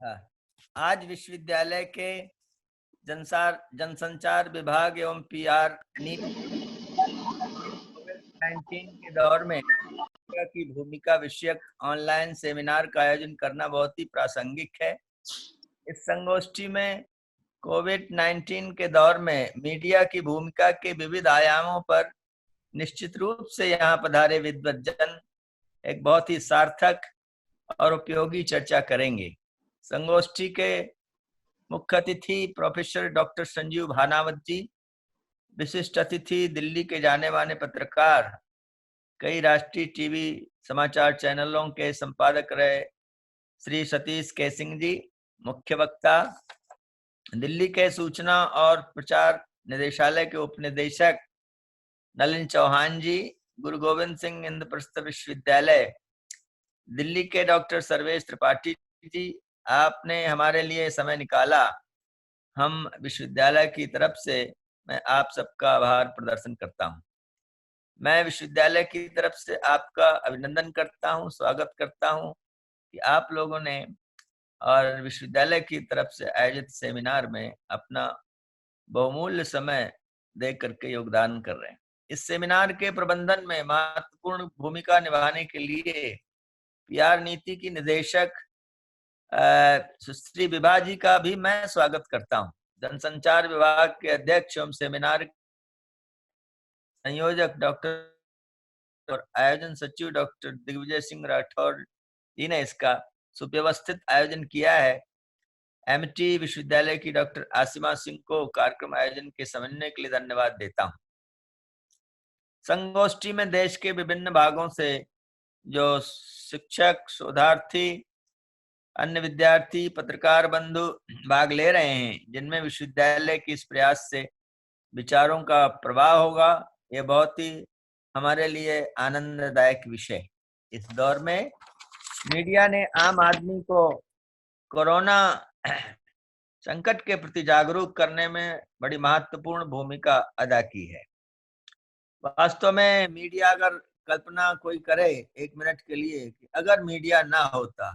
हाँ, आज विश्वविद्यालय के जनसंचार विभाग एवं पीआर नीति कोविड-19 के दौर में मीडिया की भूमिका विषयक ऑनलाइन सेमिनार का आयोजन करना बहुत ही प्रासंगिक है। इस संगोष्ठी में कोविड-19 के दौर में मीडिया की भूमिका के विविध आयामों पर निश्चित रूप से यहाँ पधारे विद्वज्जन एक बहुत ही सार्थक और उपयोगी चर्चा करेंगे। संगोष्ठी के मुख्य अतिथि प्रोफेसर डॉक्टर संजीव भानावत जी, विशिष्ट अतिथि दिल्ली के जाने माने पत्रकार, कई राष्ट्रीय टीवी समाचार चैनलों के संपादक रहे श्री सतीश केसिंग जी, मुख्य वक्ता दिल्ली के सूचना और प्रचार निदेशालय के उपनिदेशक नलिन चौहान जी, गुरु गोविंद सिंह इंद्रप्रस्थ विश्वविद्यालय दिल्ली के डॉक्टर सर्वेश त्रिपाठी जी, आपने हमारे लिए समय निकाला। हम विश्वविद्यालय की तरफ से मैं आप सबका आभार प्रदर्शन करता हूं। मैं विश्वविद्यालय की तरफ से आपका अभिनंदन करता हूं, स्वागत करता हूं कि आप लोगों ने और विश्वविद्यालय की तरफ से आयोजित सेमिनार में अपना बहुमूल्य समय दे करके योगदान कर रहे हैं। इस सेमिनार के प्रबंधन में महत्वपूर्ण भूमिका निभाने के लिए पीआर नीति की निदेशक सुश्री विभा जी का भी मैं स्वागत करता हूं। जनसंचार विभाग के अध्यक्ष एवं सेमिनार संयोजक डॉक्टर और आयोजन सचिव डॉक्टर दिग्विजय सिंह राठौर जी ने इसका सुव्यवस्थित आयोजन किया है। एमटी विश्वविद्यालय की डॉक्टर आसिमा सिंह को कार्यक्रम आयोजन के समन्वय के लिए धन्यवाद देता हूं। संगोष्ठी में देश के विभिन्न भागों से जो शिक्षक, शोधार्थी, अन्य विद्यार्थी, पत्रकार बंधु भाग ले रहे हैं, जिनमें विश्वविद्यालय के इस प्रयास से विचारों का प्रवाह होगा, ये बहुत ही हमारे लिए आनंददायक विषय। इस दौर में मीडिया ने आम आदमी को कोरोना संकट के प्रति जागरूक करने में बड़ी महत्वपूर्ण भूमिका अदा की है। वास्तव में मीडिया अगर कल्पना कोई करे एक मिनट के लिए कि अगर मीडिया ना होता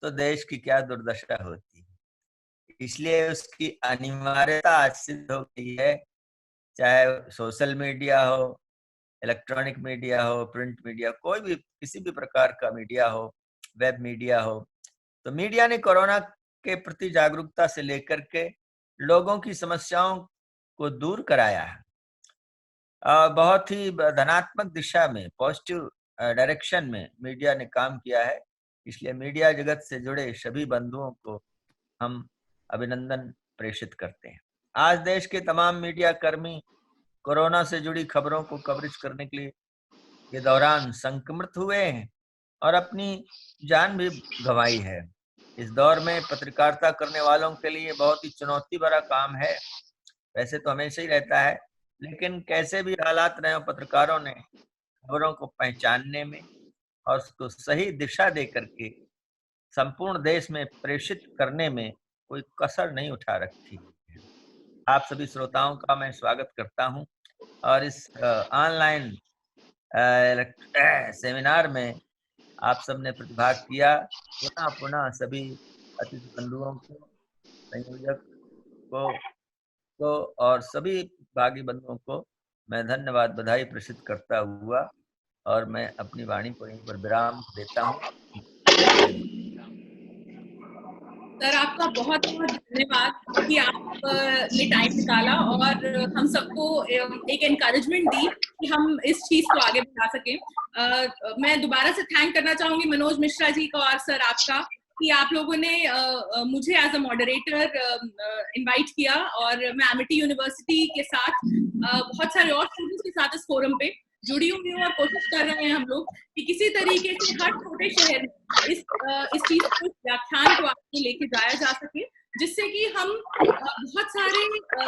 तो देश की क्या दुर्दशा होती, इसलिए उसकी अनिवार्यता आज सिद्ध हो गई है। चाहे सोशल मीडिया हो, इलेक्ट्रॉनिक मीडिया हो, प्रिंट मीडिया, कोई भी किसी भी प्रकार का मीडिया हो, वेब मीडिया हो, तो मीडिया ने कोरोना के प्रति जागरूकता से लेकर के लोगों की समस्याओं को दूर कराया है। बहुत ही धनात्मक दिशा में, पॉजिटिव डायरेक्शन में मीडिया ने काम किया है। इसलिए मीडिया जगत से जुड़े सभी बंधुओं को हम अभिनंदन प्रेषित करते हैं। आज देश के तमाम मीडिया कर्मी कोरोना से जुड़ी खबरों को कवरेज करने के लिए के दौरान संक्रमित हुए हैं और अपनी जान भी गंवाई है। इस दौर में पत्रकारिता करने वालों के लिए बहुत ही चुनौती भरा काम है। वैसे तो हमेशा ही रहता है, लेकिन कैसे भी हालात रहे हो, पत्रकारों ने खबरों को पहचानने में और उसको सही दिशा दे करके संपूर्ण देश में प्रेषित करने में कोई कसर नहीं उठा रखी है। आप सभी श्रोताओं का मैं स्वागत करता हूं और इस ऑनलाइन सेमिनार में आप सबने प्रतिभाग किया। पुनः पुनः सभी अतिथि बंधुओं को, संयोजक को और सभी भागी बंधुओं को मैं धन्यवाद, बधाई प्रेषित करता हुआ और मैं अपनी वाणी को यहीं पर विराम देता हूँ। सर, आपका बहुत बहुत धन्यवाद कि आपने टाइम निकाला और हम सबको एक एनकरेजमेंट दी कि हम इस चीज को आगे बढ़ा सकें। मैं दोबारा से थैंक करना चाहूंगी मनोज मिश्रा जी का और सर आपका कि आप लोगों ने मुझे एज अ मॉडरेटर इनवाइट किया और मैं एमिटी यूनिवर्सिटी के साथ बहुत सारे और स्टूडेंट्स के साथ इस फोरम पे जुड़ी हुई हूँ और कोशिश कर रहे हैं हम लोग कि किसी तरीके से हर छोटे शहर में इस चीज को, इस व्याख्यान को आगे लेके जाया जा सके, जिससे कि हम बहुत सारे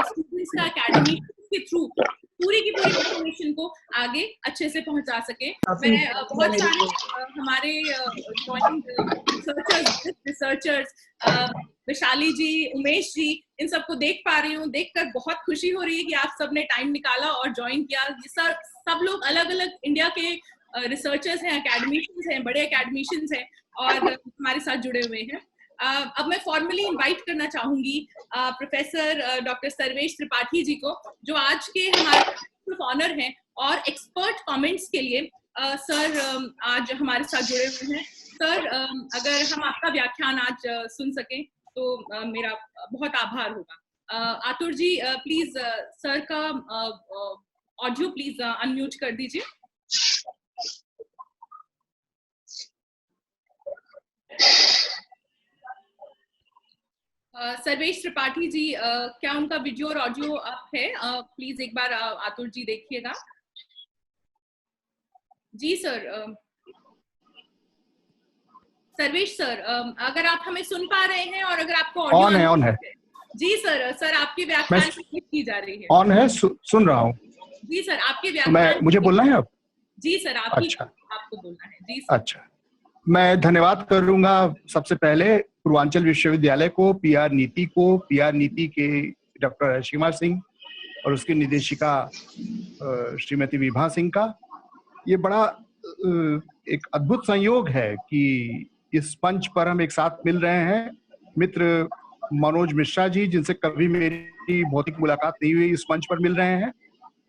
स्टूडेंट्स का एकेडमी के थ्रू पूरी की पूरी इंफॉर्मेशन को आगे अच्छे से पहुंचा सके। मैं बहुत सारे हमारे रिसर्चर्स विशाली जी, उमेश जी, इन सबको देख पा रही हूँ। देखकर बहुत खुशी हो रही है कि आप सबने टाइम निकाला और ज्वाइन किया। सब लोग अलग अलग इंडिया के रिसर्चर्स हैं, एकेडमिशियंस हैं, बड़े एकेडमिशियंस हैं और हमारे साथ जुड़े हुए हैं। अब मैं फॉर्मली इनवाइट करना चाहूंगी प्रोफेसर डॉक्टर सर्वेश त्रिपाठी जी को, जो आज के हमारे ऑनर हैं और एक्सपर्ट कमेंट्स के लिए सर आज हमारे साथ जुड़े हुए हैं। सर अगर हम आपका व्याख्यान आज सुन सकें तो मेरा बहुत आभार होगा। आतुर जी प्लीज सर का ऑडियो प्लीज अनम्यूट कर दीजिए। सर्वेश त्रिपाठी जी क्या उनका वीडियो और ऑडियो अप है? प्लीज एक बार आतुर जी देखिएगा। जी सर। सर्वेश सर अगर आप हमें सुन पा रहे हैं और अगर आपको ऑडियो ऑन है। जी सर। सर आपकी व्याख्यान की जा रही है। ऑन है, सुन रहा हूँ। जी सर आपके व्याख्यान मुझे बोलना है अब? जी सर आपको बोलना है। जी सर। अच्छा, मैं धन्यवाद करूंगा सबसे पहले पूर्वांचल विश्वविद्यालय को, पीआर नीति के डॉक्टर असीमा सिंह और उसकी निदेशिका श्रीमती विभा सिंह का। ये बड़ा एक अद्भुत संयोग है कि इस मंच पर हम एक साथ मिल रहे हैं। मित्र मनोज मिश्रा जी, जिनसे कभी मेरी भौतिक मुलाकात नहीं हुई, इस मंच पर मिल रहे हैं।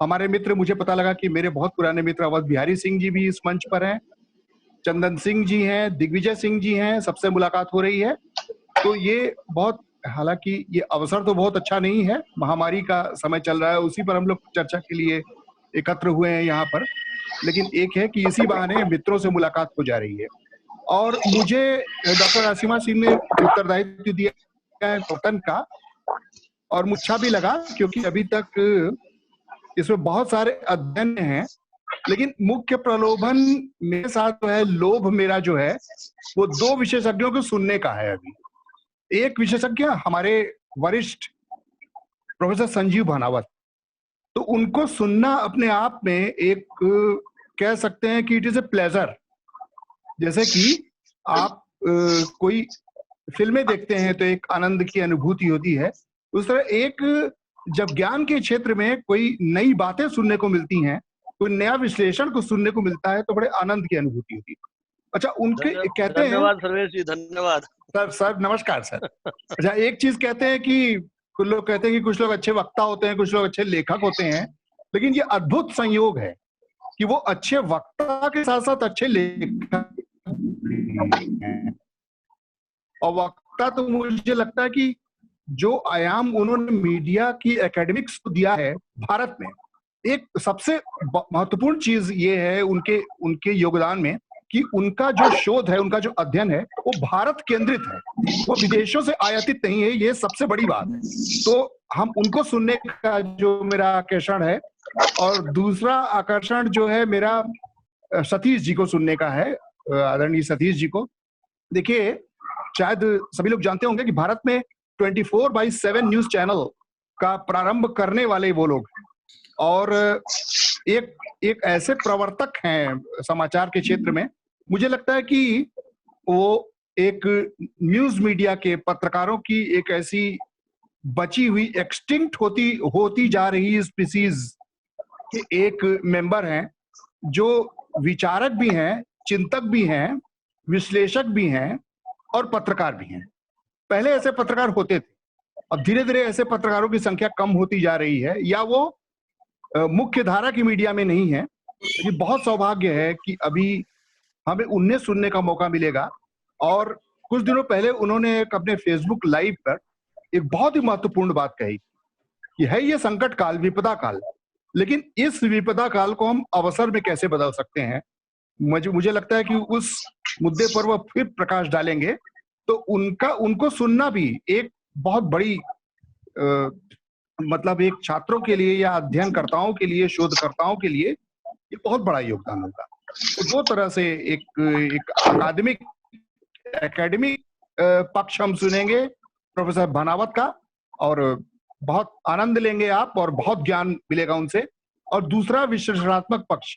हमारे मित्र, मुझे पता लगा कि मेरे बहुत पुराने मित्र अवध बिहारी सिंह जी भी इस मंच पर हैं, चंदन सिंह जी हैं, दिग्विजय सिंह जी हैं, सबसे मुलाकात हो रही है। तो ये बहुत, हालांकि ये अवसर तो बहुत अच्छा नहीं है, महामारी का समय चल रहा है, उसी पर हम लोग चर्चा के लिए एकत्र हुए हैं यहाँ पर, लेकिन एक है कि इसी बहाने मित्रों से मुलाकात हो जा रही है। और मुझे डॉक्टर असीमा सिंह ने उत्तरदायित्व दिया है पतन का, और मुझे अच्छा भी लगा क्योंकि अभी तक इसमें बहुत सारे अध्ययन हैं, लेकिन मुख्य प्रलोभन मेरे साथ जो है, लोभ मेरा जो है, वो दो विशेषज्ञों को सुनने का है। अभी एक विशेषज्ञ हमारे वरिष्ठ प्रोफेसर संजीव भानावत, तो उनको सुनना अपने आप में एक, कह सकते हैं कि इट इज ए प्लेजर। जैसे कि आप कोई फिल्में देखते हैं तो एक आनंद की अनुभूति होती है, उस तरह एक जब ज्ञान के क्षेत्र में कोई नई बातें सुनने को मिलती हैं, कोई नया विश्लेषण को सुनने को मिलता है, तो बड़े आनंद की अनुभूति होती है। अच्छा, उनके कहते हैं, धन्यवाद सर्वेश जी, धन्यवाद सर नमस्कार सर। अच्छा, एक चीज कहते हैं कि कुछ लोग कहते हैं कि कुछ लोग अच्छे वक्ता होते हैं, कुछ लोग अच्छे लेखक होते हैं, लेकिन ये अद्भुत संयोग है कि वो अच्छे वक्ता के साथ साथ अच्छे लेखक, और वक्ता तो मुझे लगता है कि जो आयाम उन्होंने मीडिया की एकेडमिक्स को दिया है भारत में, एक सबसे महत्वपूर्ण चीज ये है उनके योगदान में कि उनका जो शोध है, उनका जो अध्ययन है, वो भारत केंद्रित है, वो विदेशों से आयातित नहीं है। ये सबसे बड़ी बात है। तो हम उनको सुनने का जो मेरा आकर्षण है, और दूसरा आकर्षण जो है मेरा सतीश जी को सुनने का है, आदरणीय सतीश जी को। देखिए, शायद सभी लोग जानते होंगे कि भारत में 24/7 न्यूज चैनल का प्रारंभ करने वाले वो लोग हैं, और एक ऐसे प्रवर्तक हैं समाचार के क्षेत्र में। मुझे लगता है कि वो एक न्यूज मीडिया के पत्रकारों की एक ऐसी बची हुई, एक्सटिंक्ट होती जा रही स्पीसीज के एक मेंबर हैं, जो विचारक भी हैं, चिंतक भी हैं, विश्लेषक भी हैं और पत्रकार भी हैं। पहले ऐसे पत्रकार होते थे, अब धीरे धीरे ऐसे पत्रकारों की संख्या कम होती जा रही है, या वो मुख्य धारा की मीडिया में नहीं है। ये बहुत सौभाग्य है कि अभी हमें उन्हें सुनने का मौका मिलेगा। और कुछ दिनों पहले उन्होंने अपने फेसबुक लाइव पर एक बहुत ही महत्वपूर्ण बात कही कि है ये संकट काल, विपदा काल, लेकिन इस विपदा काल को हम अवसर में कैसे बदल सकते हैं। मुझे लगता है कि उस मुद्दे पर वो फिर प्रकाश डालेंगे। तो उनको सुनना भी एक बहुत बड़ी मतलब एक छात्रों के लिए या अध्ययनकर्ताओं के लिए, शोधकर्ताओं के लिए ये बहुत बड़ा योगदान होगा। तो दो तरह से एक एकेडमिक पक्ष हम सुनेंगे प्रोफेसर भानावत का, और बहुत आनंद लेंगे आप, और बहुत ज्ञान मिलेगा उनसे। और दूसरा विश्लेषणात्मक पक्ष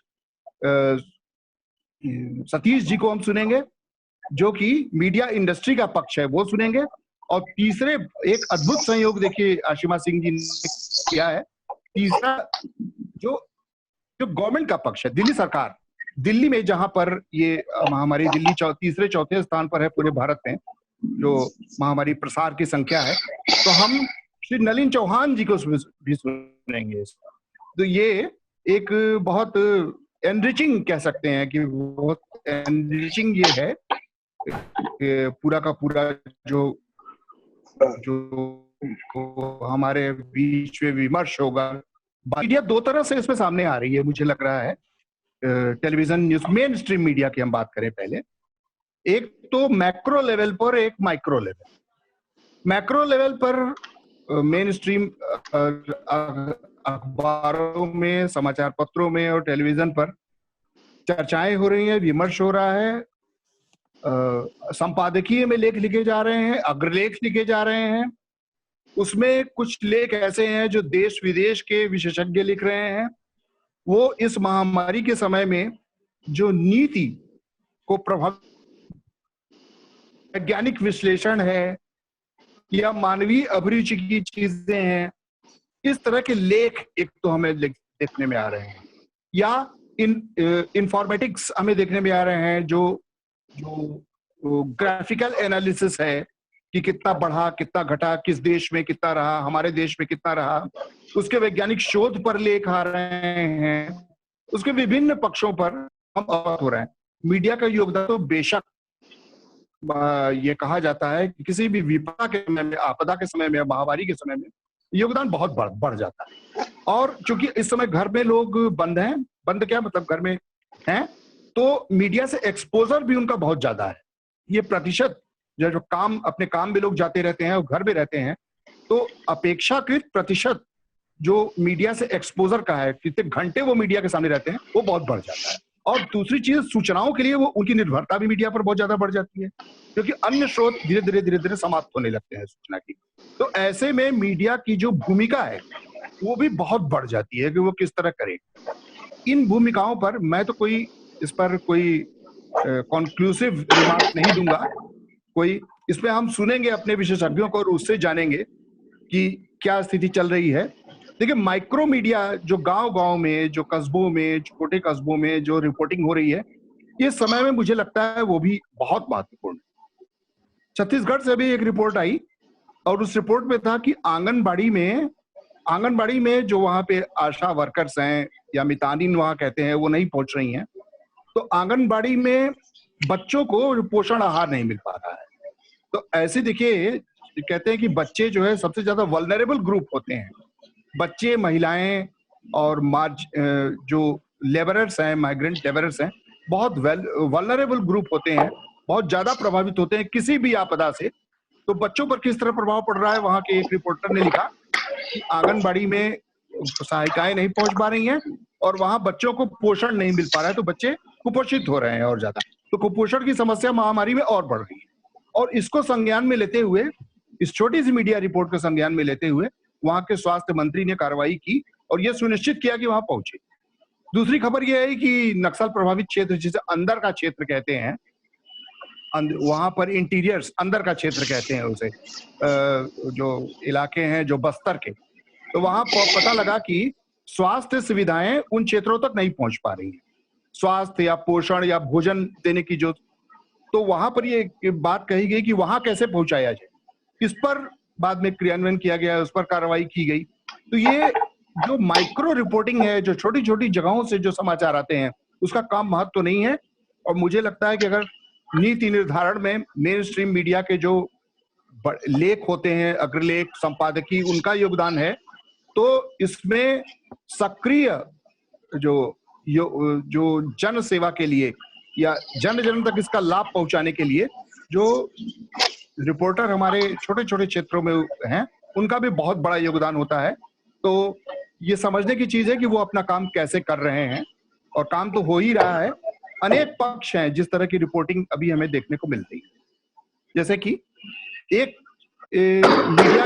सतीश जी को हम सुनेंगे, जो कि मीडिया इंडस्ट्री का पक्ष है, वो सुनेंगे। और तीसरे एक अद्भुत संयोग देखिए असीमा सिंह जी ने किया है, तीसरा जो गवर्नमेंट का पक्ष है, दिल्ली सरकार, दिल्ली में जहां पर ये महामारी, दिल्ली तीसरे चौथे स्थान पर है पूरे भारत में, जो महामारी प्रसार की संख्या है, तो हम श्री नलिन चौहान जी को भी सुनेंगे। तो ये एक बहुत एनरिचिंग कह सकते हैं कि बहुत एनरिचिंग ये है पूरा का पूरा जो हमारे बीच में विमर्श होगा। मीडिया दो तरह से इसमें सामने आ रही है मुझे लग रहा है, television news main stream media की हम बात करें पहले, एक तो मैक्रो लेवल पर, एक माइक्रो लेवल। मैक्रो लेवल पर मेन स्ट्रीम अखबारों में, समाचार पत्रों में और टेलीविजन पर चर्चाएं हो रही हैं, विमर्श हो रहा है, संपादकीय में लेख लिखे जा रहे हैं, अग्रलेख लिखे जा रहे हैं। उसमें कुछ लेख ऐसे हैं जो देश विदेश के विशेषज्ञ लिख रहे हैं। वो इस महामारी के समय में जो नीति को प्रभावित, वैज्ञानिक विश्लेषण है या मानवीय अभिरुचि की चीजें हैं, इस तरह के लेख एक तो हमें देखने में आ रहे हैं, या इंफॉर्मेटिक्स हमें देखने में आ रहे हैं, जो ग्राफिकल एनालिसिस है कि कितना बढ़ा, कितना घटा, किस देश में कितना रहा, हमारे देश में कितना रहा, उसके वैज्ञानिक शोध पर लेख आ रहे हैं, उसके विभिन्न पक्षों पर हम अवगत हो रहे हैं। मीडिया का योगदान तो बेशक ये कहा जाता है कि किसी भी विपदा के समय में, आपदा के समय में, महामारी के समय में योगदान बहुत बढ़ जाता है। और चूंकि इस समय घर में लोग बंद हैं, बंद क्या मतलब घर में हैं, तो मीडिया से एक्सपोजर भी उनका बहुत ज्यादा है। ये प्रतिशत जो काम, अपने काम में लोग जाते रहते हैं और घर में रहते हैं, तो अपेक्षाकृत प्रतिशत जो मीडिया से एक्सपोजर का है, कितने घंटे वो मीडिया के सामने रहते हैं, वो बहुत बढ़ जाता है। और दूसरी चीज, सूचनाओं के लिए वो उनकी निर्भरता भी मीडिया पर बहुत ज्यादा बढ़ जाती है, क्योंकि अन्य स्रोत धीरे धीरे समाप्त होने लगते हैं सूचना की। तो ऐसे में मीडिया की जो भूमिका है वो भी बहुत बढ़ जाती है कि वो किस तरह करे। इन भूमिकाओं पर मैं तो कोई इस पर कोई कॉन्क्लूसिव रिमार्क नहीं दूंगा, कोई इसमें हम सुनेंगे अपने विशेषज्ञों को और उससे जानेंगे कि क्या स्थिति चल रही है। देखिए, माइक्रो मीडिया जो गांव-गांव में, जो कस्बों में, छोटे कस्बों में जो रिपोर्टिंग हो रही है, ये समय में मुझे लगता है वो भी बहुत महत्वपूर्ण है। छत्तीसगढ़ से भी एक रिपोर्ट आई और उस रिपोर्ट में था कि आंगनबाड़ी में जो वहां पे आशा वर्कर्स हैं या मितानिन वहां कहते हैं, वो नहीं पहुंच रही हैं, तो आंगनबाड़ी में बच्चों को पोषण आहार नहीं मिल पा रहा है। तो ऐसे देखिए, कहते हैं कि बच्चे जो है सबसे ज्यादा वल्नरेबल ग्रुप होते हैं। बच्चे, महिलाएं और जो लेबरर्स हैं, माइग्रेंट लेबरर्स हैं, बहुत वल्नरेबल ग्रुप होते हैं, बहुत ज्यादा प्रभावित होते हैं किसी भी आपदा से। तो बच्चों पर किस तरह प्रभाव पड़ रहा है, वहां के एक रिपोर्टर ने लिखा कि आंगनबाड़ी में सहायिकाएं नहीं पहुंच पा रही हैं और वहां बच्चों को पोषण नहीं मिल पा रहा है, तो बच्चे कुपोषित हो रहे हैं और ज्यादा। तो कुपोषण की समस्या महामारी में और बढ़ रही है। और इसको संज्ञान में लेते हुए, इस छोटी सी मीडिया रिपोर्ट को संज्ञान में लेते हुए वहां के स्वास्थ्य मंत्री ने कार्रवाई की और यह सुनिश्चित किया कि वहां पहुंचे। दूसरी खबर यह है कि नक्सल प्रभावित क्षेत्र, जिसे अंदर का क्षेत्र कहते हैं, वहां पर इंटीरियर्स, अंदर का क्षेत्र कहते हैं उसे, जो इलाके हैं जो बस्तर के, तो वहां पता लगा कि स्वास्थ्य सुविधाएं उन क्षेत्रों तक नहीं पहुंच पा रही हैं, स्वास्थ्य या पोषण या भोजन देने की जो, तो वहां पर ये बात कही गई कि वहां कैसे पहुंचाया जाए। इस पर बाद में क्रियान्वयन किया गया, उस पर कार्रवाई की गई। तो ये जो माइक्रो रिपोर्टिंग है, जो छोटी छोटी जगहों से जो समाचार आते हैं, उसका काम महत्व तो नहीं है। और मुझे लगता है कि अगर नीति निर्धारण में मेन स्ट्रीम मीडिया के जो लेख होते हैं, अग्रलेख, संपादकीय, उनका योगदान है, तो इसमें सक्रिय जो जन सेवा के लिए या जन जन तक इसका लाभ पहुंचाने के लिए जो रिपोर्टर हमारे छोटे छोटे क्षेत्रों में हैं, उनका भी बहुत बड़ा योगदान होता है। तो ये समझने की चीज है कि वो अपना काम कैसे कर रहे हैं, और काम तो हो ही रहा है। अनेक पक्ष हैं जिस तरह की रिपोर्टिंग अभी हमें देखने को मिलती है, जैसे कि एक मीडिया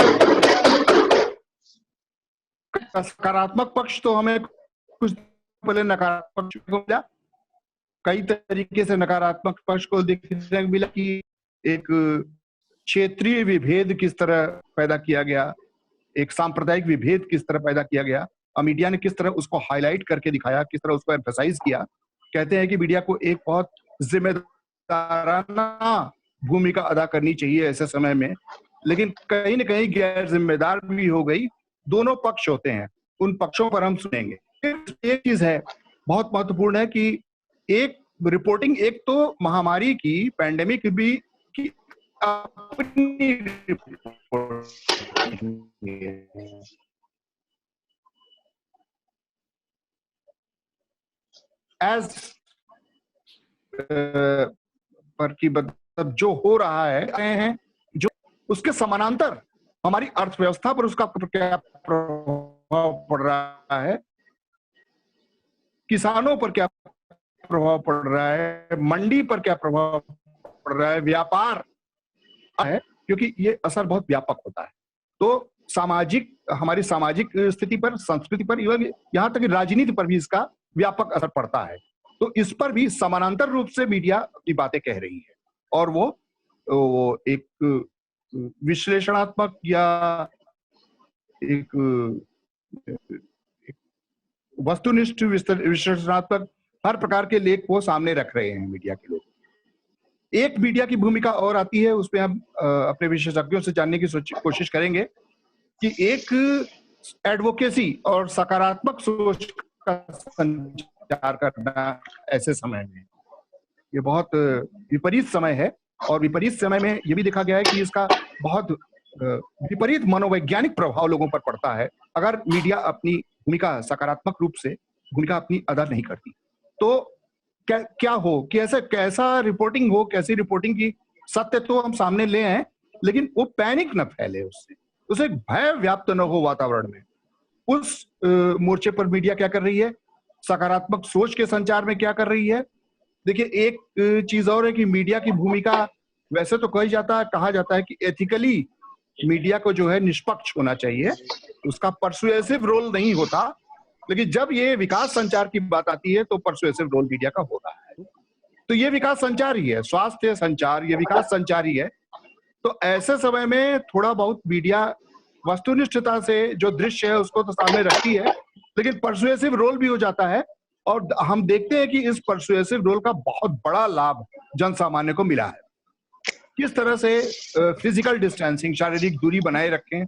का सकारात्मक पक्ष तो हमें कुछ पहले नकारात्मक पक्ष को मिला, कई तरीके से नकारात्मक पक्ष को देखने को मिला कि एक क्षेत्रीय विभेद किस तरह पैदा किया गया, एक सांप्रदायिक विभेद किस तरह पैदा किया गया, और मीडिया ने किस तरह उसको हाईलाइट करके दिखाया, किस तरह उसको एम्फसाइज किया। कहते हैं कि मीडिया को एक बहुत जिम्मेदाराना भूमिका अदा करनी चाहिए ऐसे समय में, लेकिन कहीं न कहीं गैर जिम्मेदार भी हो गई। दोनों पक्ष होते हैं, उन पक्षों पर हम सुनेंगे। एक चीज है बहुत महत्वपूर्ण है कि एक रिपोर्टिंग, एक तो महामारी की, पैंडेमिक भी की अपनी एज पर की मतलब जो हो रहा है जो उसके समानांतर हमारी अर्थव्यवस्था पर उसका क्या प्रभाव पड़ रहा है, किसानों पर क्या प्रभाव पड़ रहा है, मंडी पर क्या प्रभाव पड़ रहा है, व्यापार है, क्योंकि ये असर बहुत व्यापक होता है। तो सामाजिक, हमारी सामाजिक स्थिति पर, संस्कृति पर, यहाँ तक कि राजनीति पर भी इसका व्यापक असर पड़ता है। तो इस पर भी समानांतर रूप से मीडिया अपनी बातें कह रही है, और वो एक विश्लेषणात्मक या एक वस्तुनिष्ठ विश्लेषणात्मक हर प्रकार के लेख को सामने रख रहे हैं मीडिया के लोग। एक मीडिया की भूमिका और आती है, उसमें हम अपने विशेषज्ञों से जानने की कोशिश करेंगे कि एक एडवोकेसी और सकारात्मक सोच का संचार करना ऐसे समय में, ये बहुत विपरीत समय है, और विपरीत समय में ये भी देखा गया है कि इसका बहुत विपरीत मनोवैज्ञानिक प्रभाव लोगों पर पड़ता है अगर मीडिया अपनी भूमिका सकारात्मक रूप से भूमिका अपनी अदा नहीं करती। तो क्या हो, कैसा रिपोर्टिंग हो, कैसी रिपोर्टिंग की सत्य तो हम सामने ले आए, लेकिन वो पैनिक न फैले, उसे भय व्याप्त न हो वातावरण में। उस मोर्चे पर मीडिया क्या कर रही है, सकारात्मक सोच के संचार में क्या कर रही है। देखिए, एक चीज और है कि मीडिया की भूमिका, वैसे तो कहा जाता है कि एथिकली मीडिया को जो है निष्पक्ष होना चाहिए, उसका परसुएसिव रोल नहीं होता, लेकिन जब ये विकास संचार की बात आती है तो परसुएसिव रोल मीडिया का होता है। तो ये विकास संचार ही है, स्वास्थ्य संचार, ये विकास संचार ही है। तो ऐसे समय में थोड़ा बहुत मीडिया वस्तुनिष्ठता से जो दृश्य है उसको तो सामने रखती है, लेकिन परसुएसिव रोल भी हो जाता है, और हम देखते हैं कि इस परसुएसिव रोल का बहुत बड़ा लाभ जन सामान्य को मिला है। किस तरह से फिजिकल डिस्टेंसिंग, शारीरिक दूरी बनाए रखें,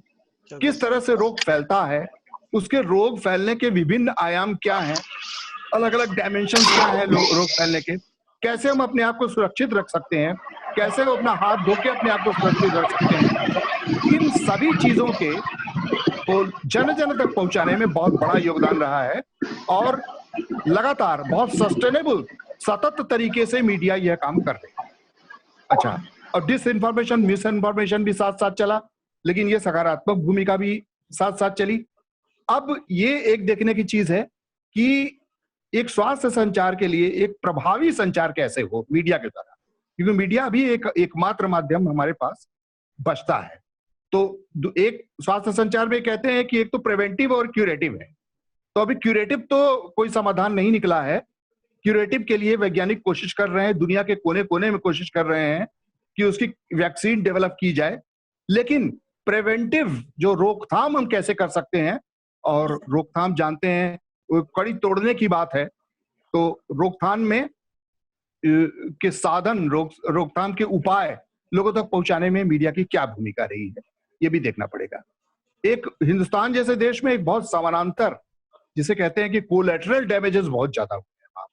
किस तरह से रोग फैलता है, उसके रोग फैलने के विभिन्न आयाम क्या हैं, अलग अलग डायमेंशन क्या है रोग फैलने के, कैसे हम अपने आप को सुरक्षित रख सकते हैं, कैसे हम अपना हाथ धो के अपने आप को सुरक्षित रख सकते हैं, इन सभी चीजों के को जन जन तक पहुंचाने में बहुत बड़ा योगदान रहा है, और लगातार बहुत सस्टेनेबल, सतत तरीके से मीडिया यह काम कर रही है। अच्छा, और डिस इन्फॉर्मेशन, मिस इन्फॉर्मेशन भी साथ साथ चला, लेकिन ये सकारात्मक भूमिका भी साथ साथ चली। अब ये एक देखने की चीज है कि एक स्वास्थ्य संचार के लिए एक प्रभावी संचार कैसे हो मीडिया के द्वारा, क्योंकि मीडिया अभी एकमात्र माध्यम हमारे पास बचता है। तो एक स्वास्थ्य संचार में कहते हैं कि एक तो प्रिवेंटिव और क्यूरेटिव है। तो अभी क्यूरेटिव तो कोई समाधान नहीं निकला है। क्यूरेटिव के लिए वैज्ञानिक कोशिश कर रहे हैं, दुनिया के कोने कोने में कोशिश कर रहे हैं कि उसकी वैक्सीन डेवलप की जाए, लेकिन प्रिवेंटिव जो रोकथाम हम कैसे कर सकते हैं, और रोकथाम जानते हैं वो कड़ी तोड़ने की बात है। तो रोकथाम में के साधन, रोकथाम के उपाय लोगों तक पहुंचाने में मीडिया की क्या भूमिका रही है, ये भी देखना पड़ेगा। एक हिंदुस्तान जैसे देश में एक बहुत समानांतर, जिसे कहते हैं कि कोलैटरल डैमेजेस बहुत ज्यादा हुए हैं,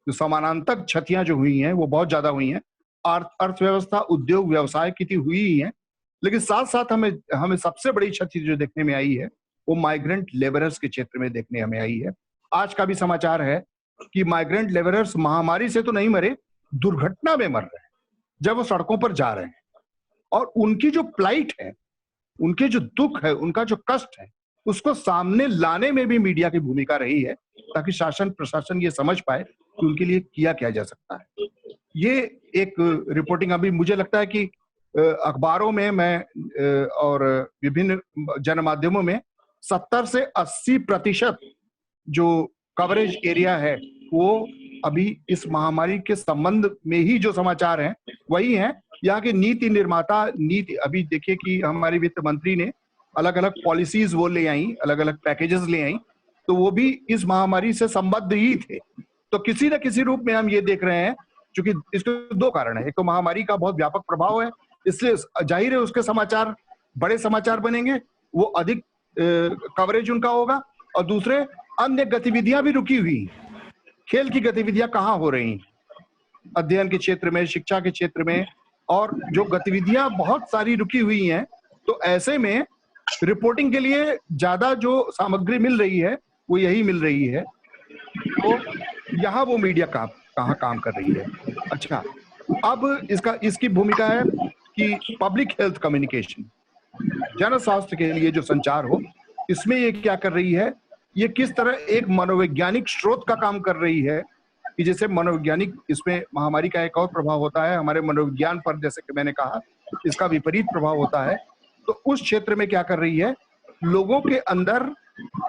जो समानांतर क्षतियां जो हुई हैं वो बहुत ज्यादा हुई हैं। अर्थव्यवस्था, उद्योग, व्यवसाय की हुई ही है, लेकिन साथ साथ हमें सबसे बड़ी क्षति जो देखने में आई है वो माइग्रेंट लेबरर्स के क्षेत्र में देखने हमें आई है। आज का भी समाचार है कि माइग्रेंट लेबरर्स महामारी से तो नहीं मरे, दुर्घटना में मर रहे हैं जब वो सड़कों पर जा रहे हैं, और उनकी जो प्लाइट है, उनके जो दुख है, उनका जो कष्ट है, उसको सामने लाने में भी मीडिया की भूमिका रही है, ताकि शासन प्रशासन ये समझ पाए कि उनके लिए किया क्या जा सकता है। ये एक रिपोर्टिंग अभी मुझे लगता है कि अखबारों में मैं और विभिन्न जनमाध्यमों में 70 से 80% जो कवरेज एरिया है वो अभी इस महामारी के संबंध में ही जो समाचार हैं वही हैं। यहाँ के नीति निर्माता, अभी देखिए कि हमारी वित्त मंत्री ने अलग अलग पॉलिसीज वो ले आई, अलग अलग पैकेजेस ले आई, तो वो भी इस महामारी से संबद्ध ही थे। तो किसी न किसी रूप में हम ये देख रहे हैं चूंकि इसके दो कारण है, एक तो महामारी का बहुत व्यापक प्रभाव है, इसलिए जाहिर है उसके समाचार बड़े समाचार बनेंगे, वो अधिक कवरेज उनका होगा, और दूसरे अन्य गतिविधियां भी रुकी हुई, खेल की गतिविधियां कहाँ हो रही, अध्ययन के क्षेत्र में, शिक्षा के क्षेत्र में, और जो गतिविधियां बहुत सारी रुकी हुई हैं, तो ऐसे में रिपोर्टिंग के लिए ज्यादा जो सामग्री मिल रही है वो यही मिल रही है। तो यहाँ वो मीडिया कहाँ काम कर रही है। अच्छा, अब इसकी भूमिका है कि पब्लिक हेल्थ कम्युनिकेशन, जन स्वास्थ्य के लिए जो संचार हो, इसमें ये क्या कर रही है, ये किस तरह एक मनोवैज्ञानिक स्रोत का काम कर रही है कि जैसे मनोवैज्ञानिक, इसमें महामारी का एक और प्रभाव होता है हमारे मनोविज्ञान पर, जैसे कि मैंने कहा इसका विपरीत प्रभाव होता है। तो उस क्षेत्र में क्या कर रही है, लोगों के अंदर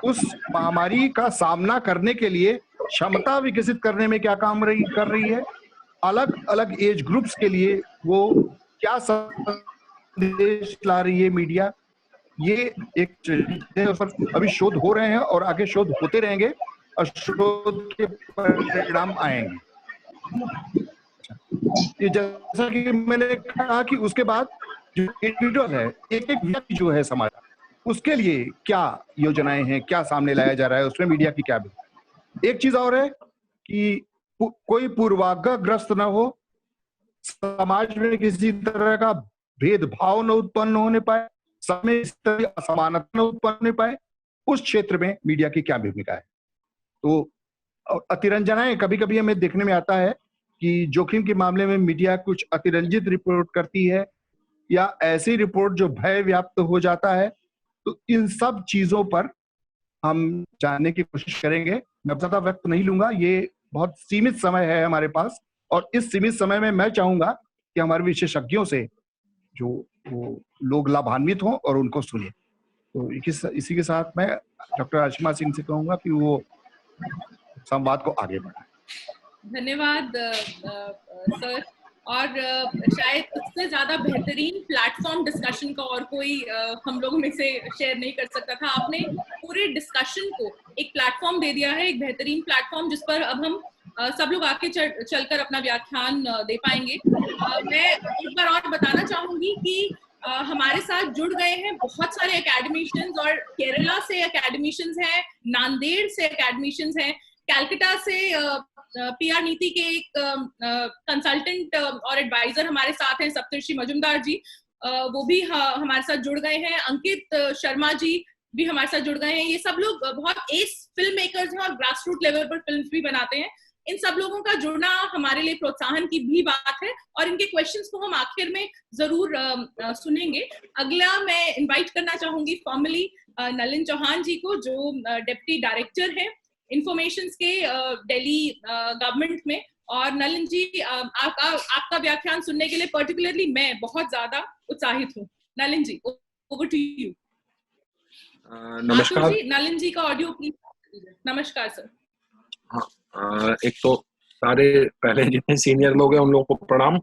उस महामारी का सामना करने के लिए क्षमता विकसित करने में क्या काम कर रही है, अलग अलग एज ग्रुप्स के लिए वो क्या संदेश ला रही है मीडिया, ये एक उस पर अभी शोध हो रहे हैं और आगे शोध होते रहेंगे और शोध के परिणाम आएंगे। ये जैसा कि मैंने कहा कि उसके बाद जो इंडिविजुअल है, एक एक व्यक्ति जो है समाज, उसके लिए क्या योजनाएं हैं, क्या सामने लाया जा रहा है, उसमें मीडिया की क्या भी। एक चीज और है कि कोई पूर्वाग्रहग्रस्त न हो, समाज में किसी तरह का भेदभाव न उत्पन्न होने पाए, समय असमानता न उत्पन्न होने पाए, उस क्षेत्र में मीडिया की क्या भूमिका है। तो अतिरंजनाएं कभी कभी हमें देखने में आता है कि जोखिम के मामले में मीडिया कुछ अतिरंजित रिपोर्ट करती है या ऐसी रिपोर्ट जो भय व्याप्त हो जाता है। तो इन सब चीजों पर हम जानने की कोशिश करेंगे। मैं ज्यादा वक्त नहीं लूंगा, ये बहुत सीमित समय है हमारे पास, और इस सीमित समय में मैं चाहूंगा कि हमारे विशेषज्ञों से जो वो लोग लाभान्वित हों और उनको सुने। तो इसी के साथ मैं डॉक्टर आशिमा सिंह से कहूंगा कि वो संवाद को आगे बढ़ाएं। धन्यवाद सर। और शायद उससे ज्यादा बेहतरीन प्लेटफॉर्म डिस्कशन का और कोई हम लोगों में से शेयर नहीं कर सकता था। आपने पूरे डिस्कशन को एक प्लेटफॉर्म दे दिया है, एक बेहतरीन प्लेटफॉर्म जिस पर अब हम सब लोग आके चलकर अपना व्याख्यान दे पाएंगे। मैं एक बार और बताना चाहूंगी कि हमारे साथ जुड़ गए हैं बहुत सारे एकेडमिशियंस, और केरला से एकेडमिशियंस हैं, नांदेड़ से एकेडमिशियंस हैं, कैलकाटा से पीआर नीति के एक कंसल्टेंट और एडवाइजर हमारे साथ हैं सप्तर्षि मजुमदार जी, वो भी हमारे साथ जुड़ गए हैं। अंकित शर्मा जी भी हमारे साथ जुड़ गए हैं। ये सब लोग बहुत एस फिल्म मेकर्स हैं और ग्रास रूट लेवल पर फिल्म्स भी बनाते हैं। इन सब लोगों का जुड़ना हमारे लिए प्रोत्साहन की भी बात है, और इनके क्वेश्चंस को हम आखिर में जरूर सुनेंगे। अगला मैं इनवाइट करना चाहूंगी फॉर्मली नलिन चौहान जी को, जो डिप्टी डायरेक्टर है इंफॉर्मेशन के दिल्ली गवर्नमेंट में। और नलिन जी, आपका व्याख्यान सुनने के लिए पर्टिकुलरली मैं बहुत ज्यादा उत्साहित हूँ। नलिन जी, ओवर टू यू। नमस्कार जी, नलिन जी का ऑडियो प्लीज। नमस्कार सर। हाँ, एक तो सारे पहले जितने सीनियर लोग हैं उन लोगों को प्रणाम।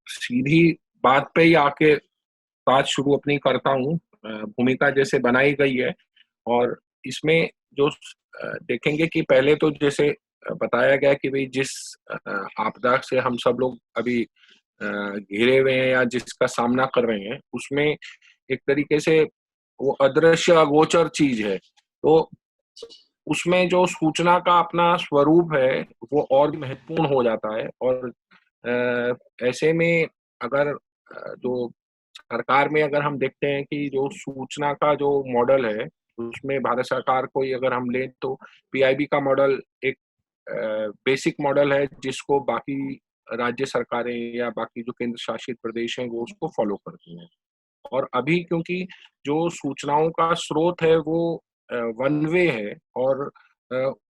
सीधी बात पे ही आके बात शुरू अपनी करता हूँ। भूमिका जैसे बनाई गई है, और इसमें जो देखेंगे कि पहले तो जैसे बताया गया कि भाई जिस आपदा से हम सब लोग अभी घिरे हुए हैं या जिसका सामना कर रहे हैं, उसमें एक तरीके से वो अदृश्य अगोचर चीज है। तो उसमें जो सूचना का अपना स्वरूप है वो और भी महत्वपूर्ण हो जाता है। और ऐसे में अगर जो सरकार में अगर हम देखते हैं कि जो सूचना का जो मॉडल है उसमें भारत सरकार को ही अगर हम लें तो पीआईबी का मॉडल एक बेसिक मॉडल है जिसको बाकी राज्य सरकारें या बाकी जो केंद्र शासित प्रदेश हैं वो उसको फॉलो करती हैं। और अभी क्योंकि जो सूचनाओं का स्रोत है वो वन वे है, और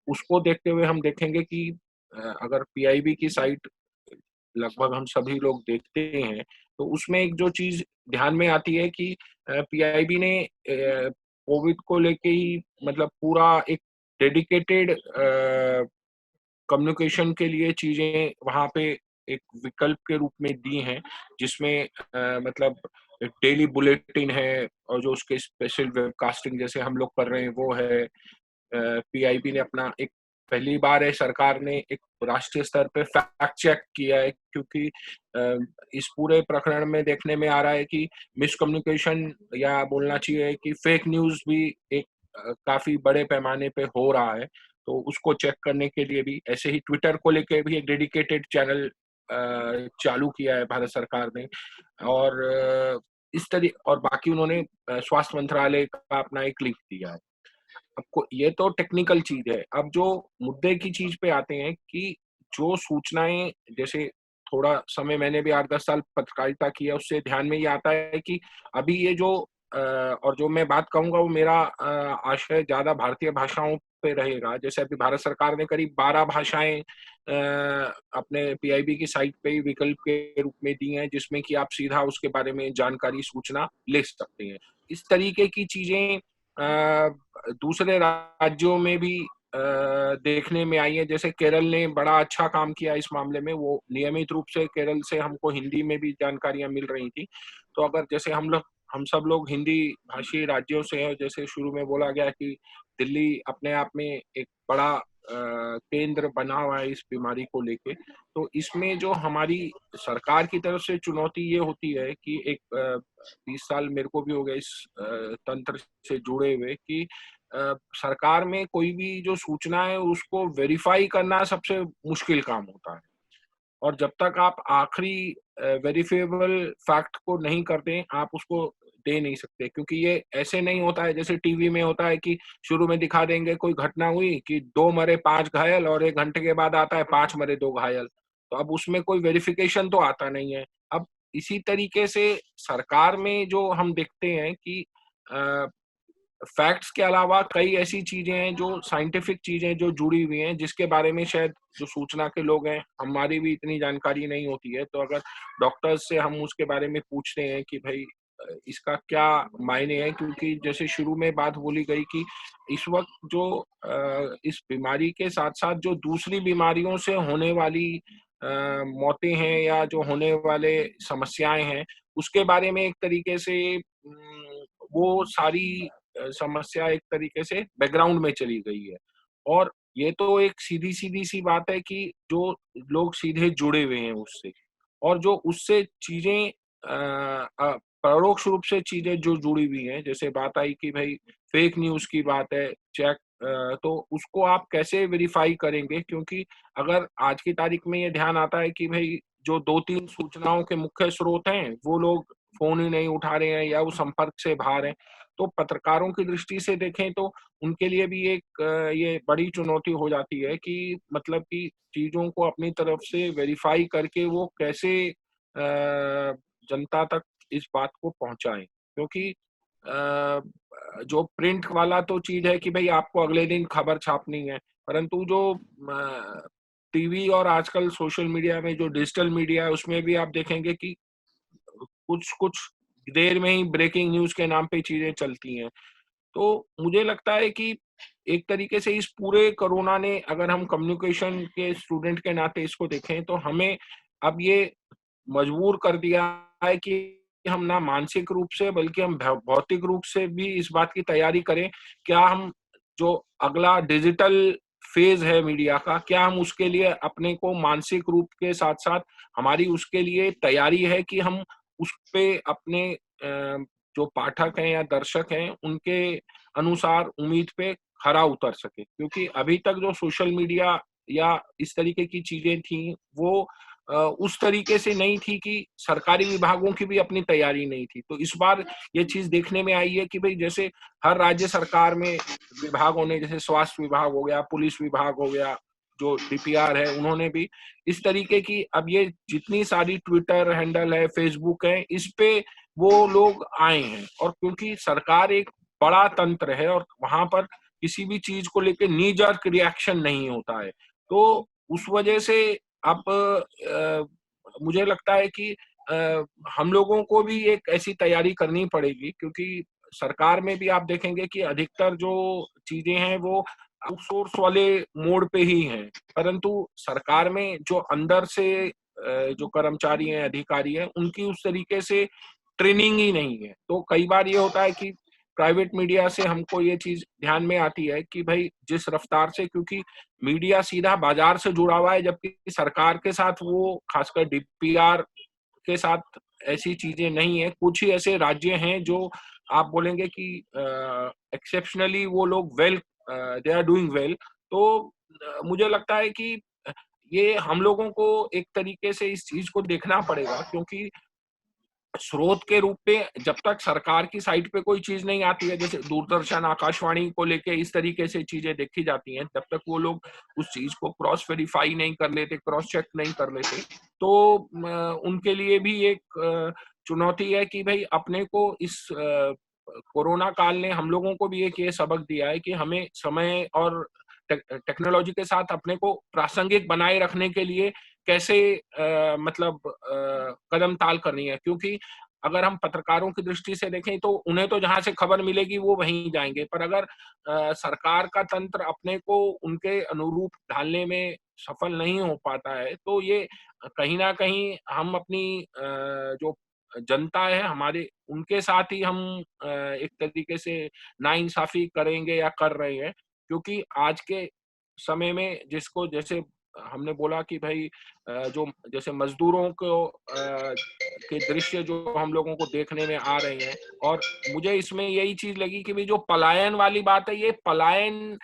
उसको देखते हुए हम देखेंगे कि अगर पीआईबी की साइट लगभग हम सभी लोग देखते हैं तो उसमें एक जो चीज ध्यान में आती है कि पीआईबी ने कोविड को लेके ही मतलब पूरा एक डेडिकेटेड कम्युनिकेशन के लिए चीजें वहां पे एक विकल्प के रूप में दी हैं, जिसमें मतलब डेली बुलेटिन है और जो उसके स्पेशल वेबकास्टिंग जैसे हम लोग कर रहे हैं वो है। पीआईबी ने अपना एक पहली बार है सरकार ने एक राष्ट्रीय स्तर पे फैक्ट चेक किया है, क्योंकि इस पूरे प्रकरण में देखने में आ रहा है कि मिसकम्युनिकेशन या बोलना चाहिए कि फेक न्यूज भी एक काफी बड़े पैमाने पे हो रहा है। तो उसको चेक करने के लिए भी ऐसे ही ट्विटर को लेकर भी एक डेडिकेटेड चैनल चालू किया है भारत सरकार ने। और इस तरह और बाकी उन्होंने स्वास्थ्य मंत्रालय का अपना एक लिंक दिया है। आपको ये तो टेक्निकल चीज है। अब जो मुद्दे की चीज पे आते हैं कि जो सूचनाएं, जैसे थोड़ा समय मैंने भी 8-10 साल पत्रकारिता की है, उससे ध्यान में ये आता है कि अभी ये जो और जो मैं बात कहूंगा वो मेरा आशय ज्यादा भारतीय भाषाओं पे रहेगा। जैसे अभी भारत सरकार ने करीब 12 भाषाएं अपने पीआईबी की साइट पे ही विकल्प के रूप में दी हैं, जिसमें कि आप सीधा उसके बारे में जानकारी सूचना ले सकते हैं। इस तरीके की चीजें दूसरे राज्यों में भी देखने में आई है। जैसे केरल ने बड़ा अच्छा काम किया इस मामले में, वो नियमित रूप से केरल से हमको हिंदी में भी जानकारियां मिल रही थी। तो अगर जैसे हम सब लोग हिंदी भाषी राज्यों से हैं, जैसे शुरू में बोला गया कि दिल्ली अपने आप में एक बड़ा केंद्र बना हुआ है इस बीमारी को लेके, तो इसमें जो हमारी सरकार की तरफ से चुनौती ये होती है कि एक 20 साल मेरे को भी हो गए इस तंत्र से जुड़े हुए, कि सरकार में कोई भी जो सूचना है उसको वेरीफाई करना सबसे मुश्किल काम होता है। और जब तक आप आखिरी वेरीफेबल फैक्ट को नहीं करते, आप उसको दे नहीं सकते। क्योंकि ये ऐसे नहीं होता है जैसे टीवी में होता है कि शुरू में दिखा देंगे कोई घटना हुई कि 2 मरे 5 घायल, और 1 घंटे के बाद आता है 5 मरे 2 घायल। तो अब उसमें कोई वेरिफिकेशन तो आता नहीं है। अब इसी तरीके से सरकार में जो हम देखते हैं कि फैक्ट्स के अलावा कई ऐसी चीजें हैं जो साइंटिफिक चीजें जो जुड़ी हुई हैं, जिसके बारे में शायद जो सूचना के लोग हैं हमारी भी इतनी जानकारी नहीं होती है। तो अगर डॉक्टर्स से हम उसके बारे में पूछते हैं कि भाई इसका क्या मायने है, क्योंकि जैसे शुरू में बात बोली गई कि इस वक्त जो इस बीमारी के साथ साथ जो दूसरी बीमारियों से होने वाली मौतें हैं या जो होने वाले समस्याएं हैं, उसके बारे में एक तरीके से वो सारी समस्या एक तरीके से बैकग्राउंड में चली गई है। और ये तो एक सीधी सी बात है कि जो लोग सीधे जुड़े हुए हैं उससे, और जो उससे चीजें परोक्ष रूप से चीजें जो जुड़ी हुई हैं, जैसे बात आई कि भाई फेक न्यूज की बात है, चेक तो उसको आप कैसे वेरीफाई करेंगे? क्योंकि अगर आज की तारीख में ये ध्यान आता है कि भाई जो 2-3 सूचनाओं के मुख्य स्रोत हैं, वो लोग फोन ही नहीं उठा रहे हैं या वो संपर्क से बाहर हैं, तो पत्रकारों की दृष्टि से देखें तो उनके लिए भी एक ये बड़ी चुनौती हो जाती है कि मतलब कि चीजों को अपनी तरफ से वेरीफाई करके वो कैसे जनता तक इस बात को पहुंचाएं। क्योंकि जो प्रिंट वाला तो चीज है कि भाई आपको अगले दिन खबर छापनी है, परंतु जो टीवी और आजकल सोशल मीडिया में जो डिजिटल मीडिया है, उसमें भी आप देखेंगे कि कुछ देर में ही ब्रेकिंग न्यूज के नाम पे चीजें चलती हैं। तो मुझे लगता है कि एक तरीके से इस पूरे कोरोना ने, अगर हम कम्युनिकेशन के स्टूडेंट के नाते इसको देखें, तो हमें अब ये मजबूर कर दिया है कि हम ना मानसिक रूप से बल्कि हम भौतिक रूप से भी इस बात की तैयारी करें। क्या हम जो अगला डिजिटल फेज है मीडिया का, क्या हम उसके लिए अपने को मानसिक रूप के साथ साथ हमारी उसके लिए तैयारी है कि हम उस पे अपने जो पाठक हैं या दर्शक हैं उनके अनुसार उम्मीद पे खरा उतर सके। क्योंकि अभी तक जो सोशल मीडिया या इस तरीके की चीजें थी वो उस तरीके से नहीं थी कि सरकारी विभागों की भी अपनी तैयारी नहीं थी। तो इस बार ये चीज देखने में आई है कि भाई जैसे हर राज्य सरकार में विभागों ने, जैसे स्वास्थ्य विभाग हो गया, पुलिस विभाग हो गया, जो डीपीआर है, उन्होंने भी इस तरीके की, अब ये जितनी सारी ट्विटर हैंडल है, फेसबुक है, इस पे वो लोग आए हैं। और क्योंकि सरकार एक बड़ा तंत्र है और वहां पर किसी भी चीज को लेकर नी जर्क रिएक्शन नहीं होता है, तो उस वजह से अब मुझे लगता है कि हम लोगों को भी एक ऐसी तैयारी करनी पड़ेगी। क्योंकि सरकार में भी आप देखेंगे कि अधिकतर जो चीजें हैं वो आउटसोर्स वाले मोड पे ही हैं, परंतु सरकार में जो अंदर से जो कर्मचारी हैं, अधिकारी हैं, उनकी उस तरीके से ट्रेनिंग ही नहीं है। तो कई बार ये होता है कि प्राइवेट मीडिया से हमको ये चीज ध्यान में आती है कि भाई जिस रफ्तार से, क्योंकि मीडिया सीधा बाजार से जुड़ा हुआ है, जबकि सरकार के साथ वो खासकर डीपीआर के साथ ऐसी चीजें नहीं है। कुछ ही ऐसे राज्य हैं जो आप बोलेंगे कि एक्सेप्शनली वो लोग दे आर डूइंग वेल। तो मुझे लगता है कि ये हम लोगों को एक तरीके से इस चीज को देखना पड़ेगा, क्योंकि स्रोत के रूप में जब तक सरकार की साइट पे कोई चीज नहीं आती है, जैसे दूरदर्शन आकाशवाणी को लेके इस तरीके से चीजें देखी जाती हैं, जब तक वो लोग उस चीज को क्रॉस वेरीफाई नहीं कर लेते, क्रॉस चेक नहीं कर लेते, तो उनके लिए भी एक चुनौती है कि भाई अपने को इस कोरोना काल ने हम लोगों को भी एक ये सबक दिया है कि हमें समय और टेक्नोलॉजी के साथ अपने को प्रासंगिक बनाए रखने के लिए कैसे मतलब कदम ताल करनी है। क्योंकि अगर हम पत्रकारों की दृष्टि से देखें तो उन्हें तो जहां से खबर मिलेगी वो वहीं जाएंगे, पर अगर सरकार का तंत्र अपने को उनके अनुरूप ढालने में सफल नहीं हो पाता है, तो ये कहीं ना कहीं हम अपनी जो जनता है हमारे, उनके साथ ही हम एक तरीके से नाइंसाफी करेंगे या कर रहे हैं। क्योंकि आज के समय में जिसको जैसे हमने बोला कि भाई जो जैसे मजदूरों को के दृश्य जो हम लोगों को देखने में आ रहे हैं, और मुझे इसमें यही चीज लगी कि भाई जो पलायन वाली बात है, ये पलायन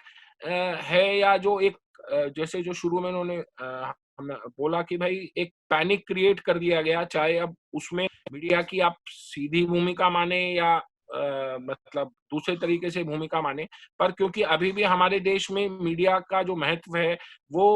है या जो एक जैसे जो शुरू में उन्होंने बोला कि भाई एक पैनिक क्रिएट कर दिया गया, चाहे अब उसमें मीडिया की आप सीधी भूमिका माने या मतलब दूसरे तरीके से भूमिका माने, पर क्योंकि अभी भी हमारे देश में मीडिया का जो महत्व है वो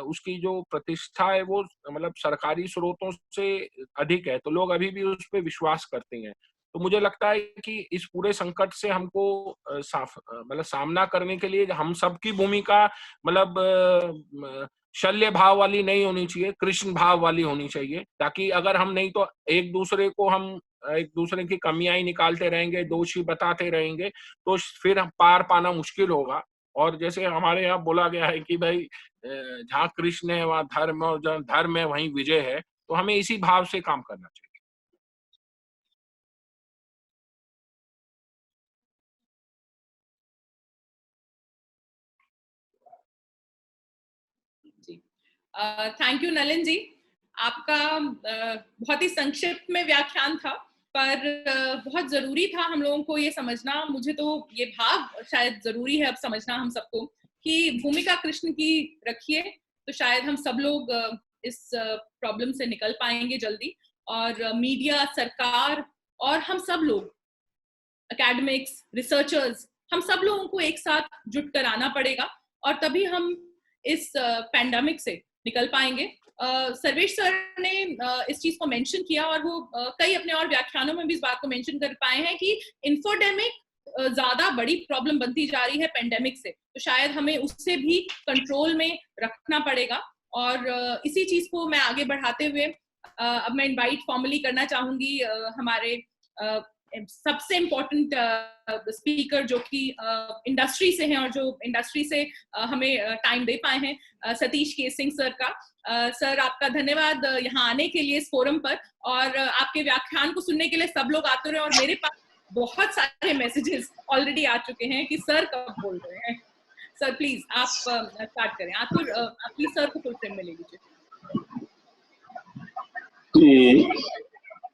उसकी जो प्रतिष्ठा है वो मतलब सरकारी स्रोतों से अधिक है, तो लोग अभी भी उस पर विश्वास करते हैं। तो मुझे लगता है कि इस पूरे संकट से हमको मतलब सामना करने के लिए हम सबकी भूमिका मतलब शल्य भाव वाली नहीं होनी चाहिए, कृष्ण भाव वाली होनी चाहिए, ताकि अगर हम नहीं तो एक दूसरे को हम एक दूसरे की कमियां ही निकालते रहेंगे, दोषी बताते रहेंगे, तो फिर पार पाना मुश्किल होगा। और जैसे हमारे यहाँ बोला गया है कि भाई जहाँ कृष्ण है वहाँ धर्म, और जहाँ धर्म है वहीं विजय है, तो हमें इसी भाव से काम करना चाहिए। थैंक यू नलिन जी, आपका बहुत ही संक्षिप्त में व्याख्यान था, पर बहुत जरूरी था हम लोगों को ये समझना। मुझे तो ये भाव शायद जरूरी है अब समझना हम सबको कि भूमिका कृष्ण की रखिए, तो शायद हम सब लोग इस प्रॉब्लम से निकल पाएंगे जल्दी। और मीडिया, सरकार और हम सब लोग, एकेडमिक्स, रिसर्चर्स, हम सब लोगों को एक साथ जुट कर आना पड़ेगा, और तभी हम इस पैंडेमिक से निकल पाएंगे। सर्वेश सर ने इस चीज को मेंशन किया, और वो कई अपने और व्याख्यानों में भी इस बात को मेंशन कर पाए हैं कि इन्फोडेमिक ज्यादा बड़ी प्रॉब्लम बनती जा रही है पेंडेमिक से, तो शायद हमें उससे भी कंट्रोल में रखना पड़ेगा। और इसी चीज को मैं आगे बढ़ाते हुए अब मैं इनवाइट फॉर्मली करना चाहूंगी हमारे सबसे इम्पोर्टेंट स्पीकर जो कि इंडस्ट्री से हैं और जो इंडस्ट्री से हमें टाइम दे पाए हैं, सतीश के सिंह सर का। सर आपका धन्यवाद यहाँ आने के लिए इस फोरम पर, और आपके व्याख्यान को सुनने के लिए सब लोग आते रहे। और मेरे पास बहुत सारे मैसेजेस ऑलरेडी आ चुके हैं कि सर कब बोल रहे हैं। सर प्लीज आप स्टार्ट करें। आप प्लीज सर को फुल फ्रेम में ले लीजिए।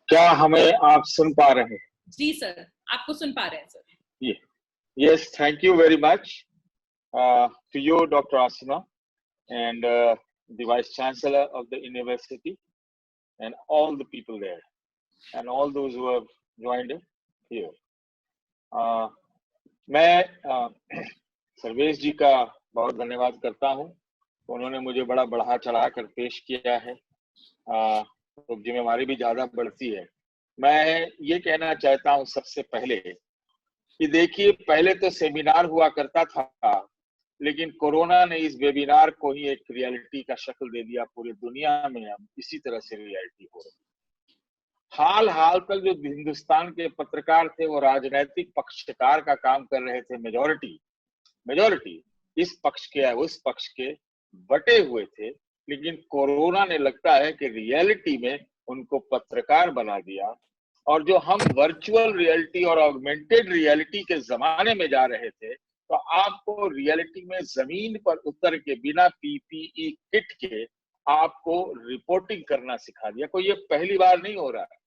क्या हमें आप सुन पा रहे हैं? जी सर, आपको सुन पा रहे हैं sir. Yes, thank you very much to you, Dr. Asuna, and the Vice Chancellor of the University, and all the people there, and all those who have joined here. मैं सर्वेश जी का बहुत धन्यवाद करता हूँ। उन्होंने मुझे बड़ा बढ़ा चढ़ा कर पेश किया है, तो जिम्मेवारी भी ज्यादा बढ़ती है। मैं ये कहना चाहता हूँ सबसे पहले कि देखिए, पहले तो सेमिनार हुआ करता था, लेकिन कोरोना ने इस वेबिनार को ही एक रियलिटी का शक्ल दे दिया। पूरी दुनिया में अब इसी तरह से रियलिटी हो रही। हाल तक जो हिंदुस्तान के पत्रकार थे वो राजनैतिक पक्षकार का काम कर रहे थे। मेजॉरिटी इस पक्ष के या उस पक्ष के बटे हुए थे, लेकिन कोरोना ने लगता है कि रियलिटी में उनको पत्रकार बना दिया और जो हम वर्चुअल रियलिटी और ऑगमेंटेड रियलिटी के जमाने में जा रहे थे, तो आपको रियलिटी में जमीन पर उतर के बिना पीपीई किट के आपको रिपोर्टिंग करना सिखा दिया। कोई ये पहली बार नहीं हो रहा है।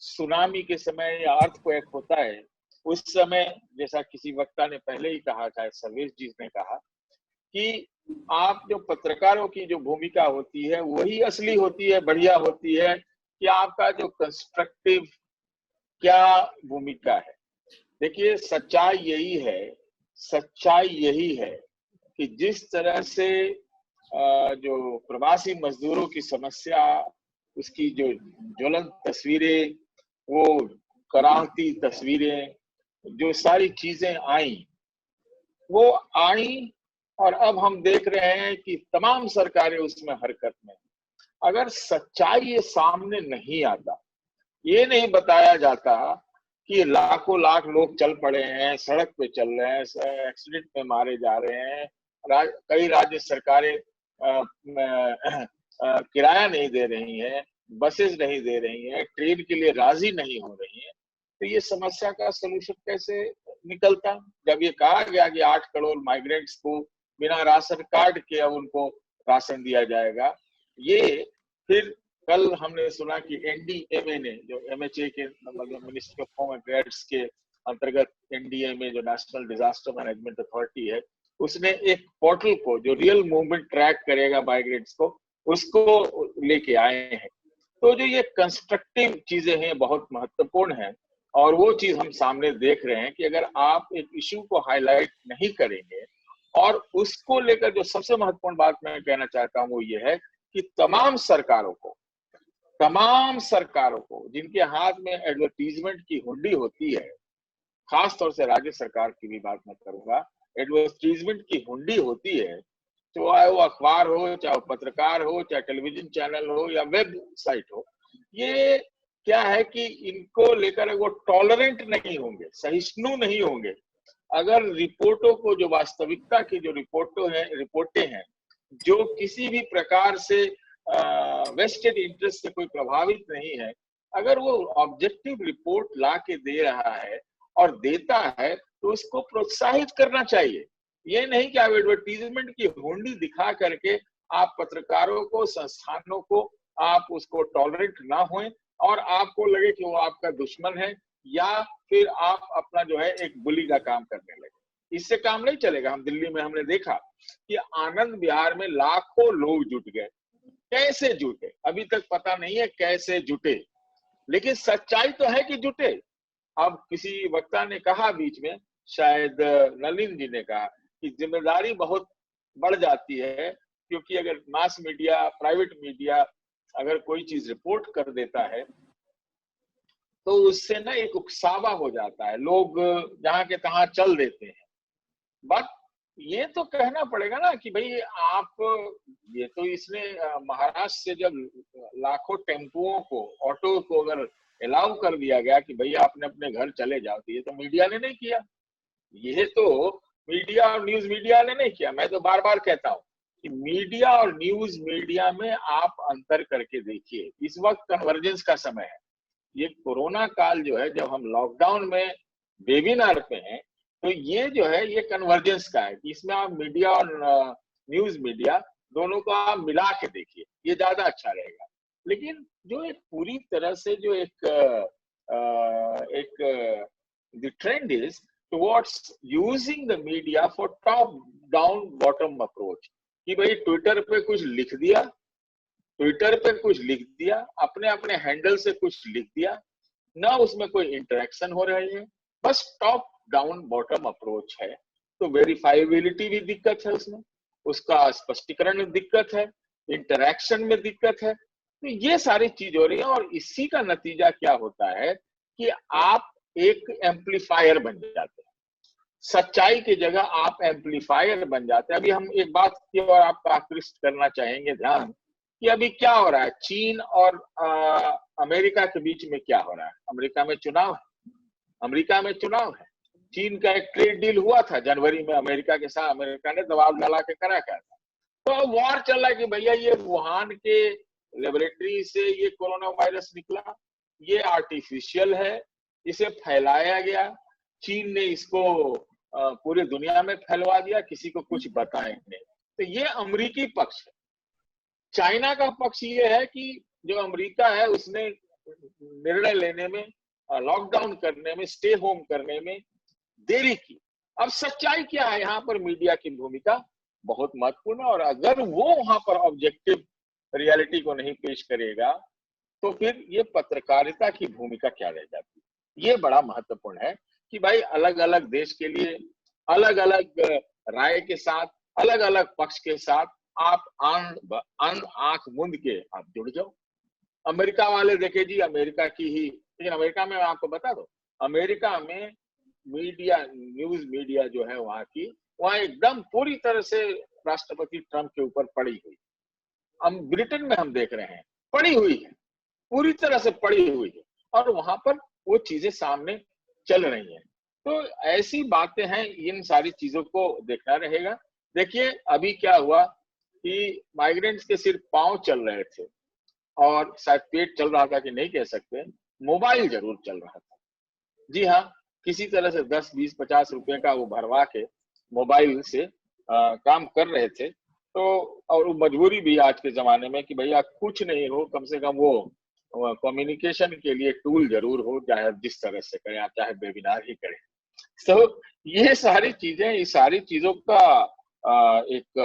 सुनामी के समय या अर्थक्वेक होता है, उस समय जैसा किसी वक्ता ने पहले ही कहा, शायद सर्वेश जी ने कहा कि आप जो पत्रकारों की जो भूमिका होती है वही असली होती है, बढ़िया होती है, कि आपका जो कंस्ट्रक्टिव क्या भूमिका है। देखिए सच्चाई यही है कि जिस तरह से जो प्रवासी मजदूरों की समस्या, उसकी जो ज्वलंत तस्वीरें, वो कराहती तस्वीरें, जो सारी चीजें आई वो आई, और अब हम देख रहे हैं कि तमाम सरकारें उसमें हरकत में। अगर सच्चाई ये सामने नहीं आता, ये नहीं बताया जाता कि लाखों लाख लोग चल पड़े हैं, सड़क पे चल रहे हैं, एक्सीडेंट में मारे जा रहे हैं, कई राज्य सरकारें किराया नहीं दे रही हैं, बसेस नहीं दे रही हैं, ट्रेन के लिए राजी नहीं हो रही हैं, तो ये समस्या का सलूशन कैसे निकलता? जब ये कहा गया कि 8 करोड़ माइग्रेंट्स को बिना राशन कार्ड के अब उनको राशन दिया जाएगा, ये फिर कल हमने सुना कि एनडीएमए ने, जो एमएचए के मतलब मिनिस्ट्री ऑफ होम अफेयर्स के अंतर्गत एनडीएमए जो नेशनल डिजास्टर मैनेजमेंट अथॉरिटी है, उसने एक पोर्टल को जो रियल मूवमेंट ट्रैक करेगा माइग्रेंट्स को, उसको लेके आए हैं। तो जो ये कंस्ट्रक्टिव चीजें हैं बहुत महत्वपूर्ण है, और वो चीज हम सामने देख रहे हैं कि अगर आप एक इश्यू को हाईलाइट नहीं करेंगे, और उसको लेकर जो सबसे महत्वपूर्ण बात मैं कहना चाहता हूँ वो ये है कि तमाम सरकारों को जिनके हाथ में एडवर्टीजमेंट की हुंडी होती है, खास तौर से राज्य सरकार की भी बात मैं करूंगा, एडवर्टीजमेंट की हुंडी होती है, चाहे वो अखबार हो, चाहे वो पत्रकार हो, चाहे टेलीविजन चैनल हो या वेबसाइट हो, ये क्या है कि इनको लेकर वो टॉलरेंट नहीं होंगे, सहिष्णु नहीं होंगे। अगर रिपोर्टों को, जो वास्तविकता की जो रिपोर्टें हैं, जो किसी भी प्रकार से वेस्टेड इंटरेस्ट से कोई प्रभावित नहीं है, अगर वो ऑब्जेक्टिव रिपोर्ट ला के दे रहा है और देता है, तो उसको प्रोत्साहित करना चाहिए। ये नहीं कि आप एडवर्टीजमेंट की हुंडी दिखा करके आप पत्रकारों को, संस्थानों को आप उसको टॉलरेट ना हों और आपको लगे कि वो आपका दुश्मन है, या फिर आप अपना जो है एक बुली का काम करने लगे। इससे काम नहीं चलेगा। हम दिल्ली में हमने देखा कि आनंद विहार में लाखों लोग जुट गए। कैसे जुटे अभी तक पता नहीं है, कैसे जुटे, लेकिन सच्चाई तो है कि जुटे। अब किसी वक्ता ने कहा बीच में, शायद नलिन जी ने कहा कि जिम्मेदारी बहुत बढ़ जाती है, क्योंकि अगर मास मीडिया, प्राइवेट मीडिया अगर कोई चीज रिपोर्ट कर देता है तो उससे ना एक उकसावा हो जाता है, लोग जहां के तहां चल देते हैं। बट ये तो कहना पड़ेगा ना कि भाई आप, ये तो इसने महाराष्ट्र से जब लाखों टेम्पुओं को, ऑटो को अगर अलाउ कर दिया गया कि भैया आपने अपने घर चले जाओ, तो ये तो मीडिया ने नहीं किया, ये तो मीडिया और न्यूज मीडिया ने नहीं किया। मैं तो बार बार कहता हूँ कि मीडिया और न्यूज मीडिया में आप अंतर करके देखिए। इस वक्त कन्वर्जेंस का समय है। ये कोरोना काल जो है, जब हम लॉकडाउन में वेबिनार पे हैं, तो ये जो है ये कन्वर्जेंस का है कि इसमें आप मीडिया और न्यूज मीडिया दोनों को आप मिला के देखिए, ये ज्यादा अच्छा रहेगा। लेकिन जो एक पूरी तरह से जो the trend is towards using the media for top down bottom approach, कि भाई ट्विटर पे कुछ लिख दिया, अपने अपने हैंडल से कुछ लिख दिया, ना उसमें कोई इंटरेक्शन हो रही है, बस टॉप डाउन बॉटम अप्रोच है। तो वेरीफाइबिलिटी भी दिक्कत है उसमें, उसका स्पष्टीकरण में दिक्कत है, इंटरेक्शन में दिक्कत है। तो ये सारी चीज हो रही है, और इसी का नतीजा क्या होता है कि आप एक एम्पलीफायर बन जाते हैं। सच्चाई की जगह आप एम्पलीफायर बन जाते हैं। अभी हम एक बात की और आपका आकृष्ट करना चाहेंगे ध्यान, कि अभी क्या हो रहा है चीन और अमेरिका के बीच में। क्या हो रहा है? अमेरिका में चुनाव है। चीन का एक ट्रेड डील हुआ था जनवरी में अमेरिका के साथ, अमेरिका ने दबाव डाला के करा था। तो अब वॉर चल रहा है कि भैया ये वुहान के लेबोरेटरी से ये कोरोना वायरस निकला, ये आर्टिफिशियल है, इसे फैलाया गया, चीन ने इसको पूरी दुनिया में फैलवा दिया, किसी को कुछ बताए नहीं। तो ये अमेरिकी पक्ष है। चाइना का पक्ष ये है कि जो अमेरिका है उसने निर्णय लेने में, लॉकडाउन करने में, स्टे होम करने में देरी की। अब सच्चाई क्या है, यहाँ पर मीडिया की भूमिका बहुत महत्वपूर्ण है, और अगर वो वहां पर ऑब्जेक्टिव रियलिटी को नहीं पेश करेगा तो फिर ये पत्रकारिता की भूमिका क्या रह जाती है। ये बड़ा महत्वपूर्ण है कि भाई अलग अलग देश के लिए अलग अलग राय के साथ, अलग अलग पक्ष के साथ आप आंख मूंद के आप जुड़ जाओ। अमेरिका वाले देखे जी, अमेरिका की ही, लेकिन अमेरिका में मैं आपको बता दो, अमेरिका में मीडिया, न्यूज मीडिया जो है वहां की, वहां एकदम पूरी तरह से राष्ट्रपति ट्रंप के ऊपर पड़ी हुई। हम ब्रिटेन में हम देख रहे हैं, पड़ी हुई है, पूरी तरह से पड़ी हुई है, और वहां पर वो चीजें सामने चल रही हैं। तो ऐसी बातें हैं, इन सारी चीजों को देखना रहेगा। देखिए अभी क्या हुआ कि माइग्रेंट्स के सिर्फ पांव चल रहे थे, और शायद पेट चल रहा था कि नहीं कह सकते, मोबाइल जरूर चल रहा था। जी हाँ, किसी तरह से 10, 20, 50 रुपए का वो भरवा के मोबाइल से काम कर रहे थे। तो और मजबूरी भी आज के जमाने में कि भैया कुछ नहीं हो, कम से कम वो कम्युनिकेशन के लिए टूल जरूर हो, चाहे जिस तरह से करें आप, चाहे वेबिनार ही करें। तो ये सारी चीजें, इस सारी चीजों का एक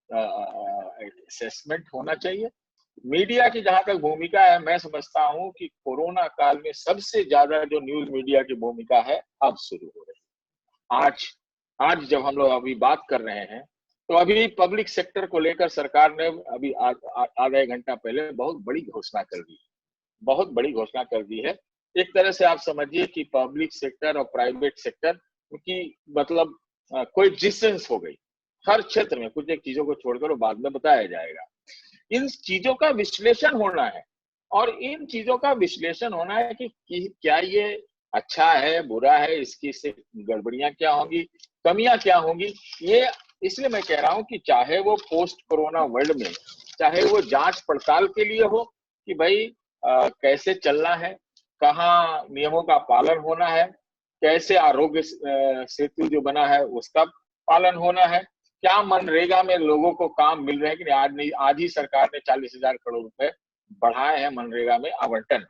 असेसमेंट होना चाहिए। मीडिया की जहां तक भूमिका है, मैं समझता हूं कि कोरोना काल में सबसे ज्यादा जो न्यूज मीडिया की भूमिका है अब शुरू हो रही है। आज जब हम लोग अभी बात कर रहे हैं, तो अभी पब्लिक सेक्टर को लेकर सरकार ने अभी आधा एक घंटा पहले बहुत बड़ी घोषणा कर दी, बहुत बड़ी घोषणा कर दी है। एक तरह से आप समझिए कि पब्लिक सेक्टर और प्राइवेट सेक्टर की मतलब कोई डिस्टेंस हो गई हर क्षेत्र में। कुछ एक चीजों को छोड़कर वो बाद में बताया जाएगा। इन चीजों का विश्लेषण होना है, और इन चीजों का विश्लेषण होना है कि क्या ये अच्छा है, बुरा है, इसकी से गड़बड़ियां क्या होंगी, कमियां क्या होंगी। ये इसलिए मैं कह रहा हूं कि चाहे वो पोस्ट कोरोना वर्ल्ड में, चाहे वो जांच पड़ताल के लिए हो कि भाई कैसे चलना है, कहाँ नियमों का पालन होना है, कैसे आरोग्य सेतु जो बना है उसका पालन होना है, क्या मनरेगा में लोगों को काम मिल रहे हैं कि नहीं। आज ही सरकार ने 40,000 करोड़ रुपए बढ़ाए हैं मनरेगा में आवंटन।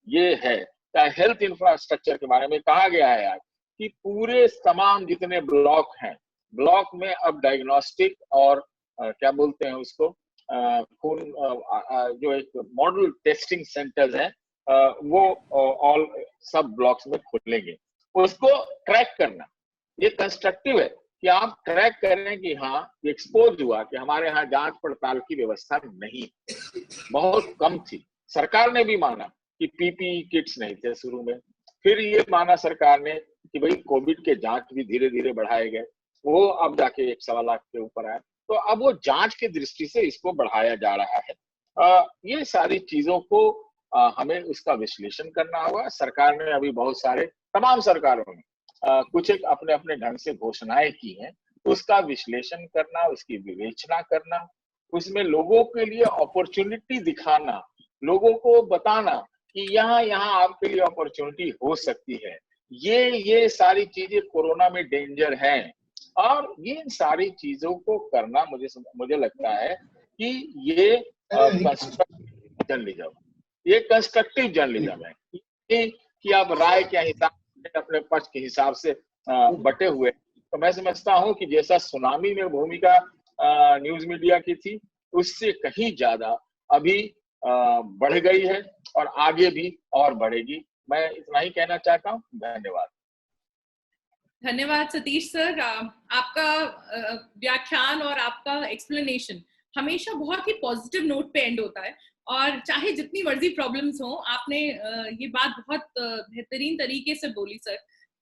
ये है, चाहे हेल्थ इंफ्रास्ट्रक्चर के बारे में कहा गया है आज कि पूरे तमाम जितने ब्लॉक हैं, ब्लॉक में अब डायग्नोस्टिक और क्या बोलते हैं उसको, खून जो एक मॉडल टेस्टिंग सेंटर्स हैं, वो ऑल सब ब्लॉक्स में खुलेंगे। उसको ट्रैक करना ये कंस्ट्रक्टिव है कि आप ट्रैक करें कि हाँ एक्सपोज हुआ कि हमारे यहाँ जांच पड़ताल की व्यवस्था नहीं, बहुत कम थी। सरकार ने भी माना कि पीपीई किट्स नहीं थे शुरू में, फिर ये माना सरकार ने कि भाई कोविड के जांच भी धीरे धीरे बढ़ाए गए, वो अब जाके 1.25 लाख के ऊपर आए। तो अब वो जांच की दृष्टि से इसको बढ़ाया जा रहा है। ये सारी चीजों को हमें उसका विश्लेषण करना होगा। सरकार ने अभी बहुत सारे, तमाम सरकारों ने कुछ एक अपने अपने ढंग से घोषणाएं की हैं, उसका विश्लेषण करना, उसकी विवेचना करना, उसमें लोगों के लिए अपॉर्चुनिटी दिखाना, लोगों को बताना कि यहाँ आपके लिए अपॉर्चुनिटी हो सकती है। ये सारी चीजें कोरोना में डेंजर हैं, और ये सारी चीजों को करना मुझे लगता है कि ये कंस्ट्रक्टिव जर्नलिज्म, ये कंस्ट्रक्टिव जर्नलिज्म है कि आप राय के हिसाब से, अपने पक्ष के हिसाब से बटे हुए। तो मैं समझता हूं कि जैसा सुनामी में भूमिका न्यूज मीडिया की थी, उससे कहीं ज्यादा अभी बढ़ गई है, और आगे भी और बढ़ेगी। मैं इतना ही कहना चाहता हूं। धन्यवाद। धन्यवाद सतीश सर। आपका व्याख्यान और आपका एक्सप्लेनेशन हमेशा बहुत ही पॉजिटिव नोट पे एंड होता है, और चाहे जितनी मर्जी प्रॉब्लम्स हो, आपने ये बात बहुत बेहतरीन तरीके से बोली सर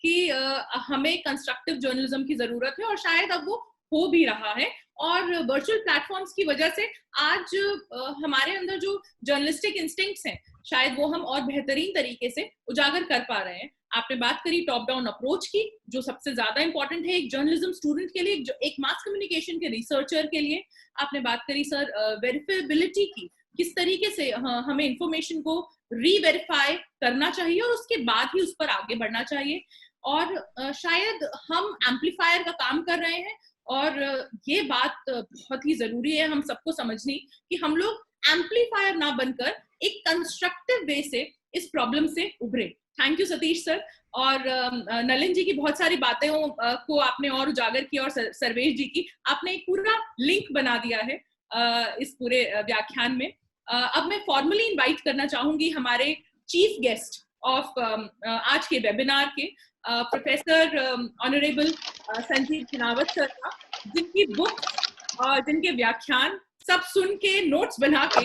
कि हमें कंस्ट्रक्टिव जर्नलिज्म की जरूरत है, और शायद अब वो हो भी रहा है। और वर्चुअल प्लेटफॉर्म्स की वजह से आज हमारे अंदर जो जर्नलिस्टिक इंस्टिंक्ट्स हैं, शायद वो हम और बेहतरीन तरीके से उजागर कर पा रहे हैं। आपने बात करी टॉप डाउन अप्रोच की, जो सबसे ज्यादा इंपॉर्टेंट है एक जर्नलिज्म स्टूडेंट के लिए, एक मास कम्युनिकेशन के रिसर्चर के लिए। आपने बात करी सर वेरिफिएबिलिटी की, किस तरीके से हमें इंफॉर्मेशन को रीवेरीफाई करना चाहिए और उसके बाद ही उस पर आगे बढ़ना चाहिए। और शायद हम एम्पलीफायर का काम कर रहे हैं, और ये बात बहुत ही जरूरी है हम सबको समझनी कि हम लोग एम्पलीफायर ना बनकर एक कंस्ट्रक्टिव वे से इस प्रॉब्लम से उभरे। Thank you Satish sir. और नलिन जी की बहुत सारी बातें को आपने और उजागर किया, और सर्वेश जी की आपने एक पूरा लिंक बना दिया है इस पूरे व्याख्यान में। अब मैं फॉर्मली इनवाइट करना चाहूंगी हमारे चीफ गेस्ट ऑफ आज के वेबिनार के प्रोफेसर ऑनरेबल संजीव चिनावत सर का, जिनकी बुक और जिनके व्याख्यान सब सुन के नोट्स बना के,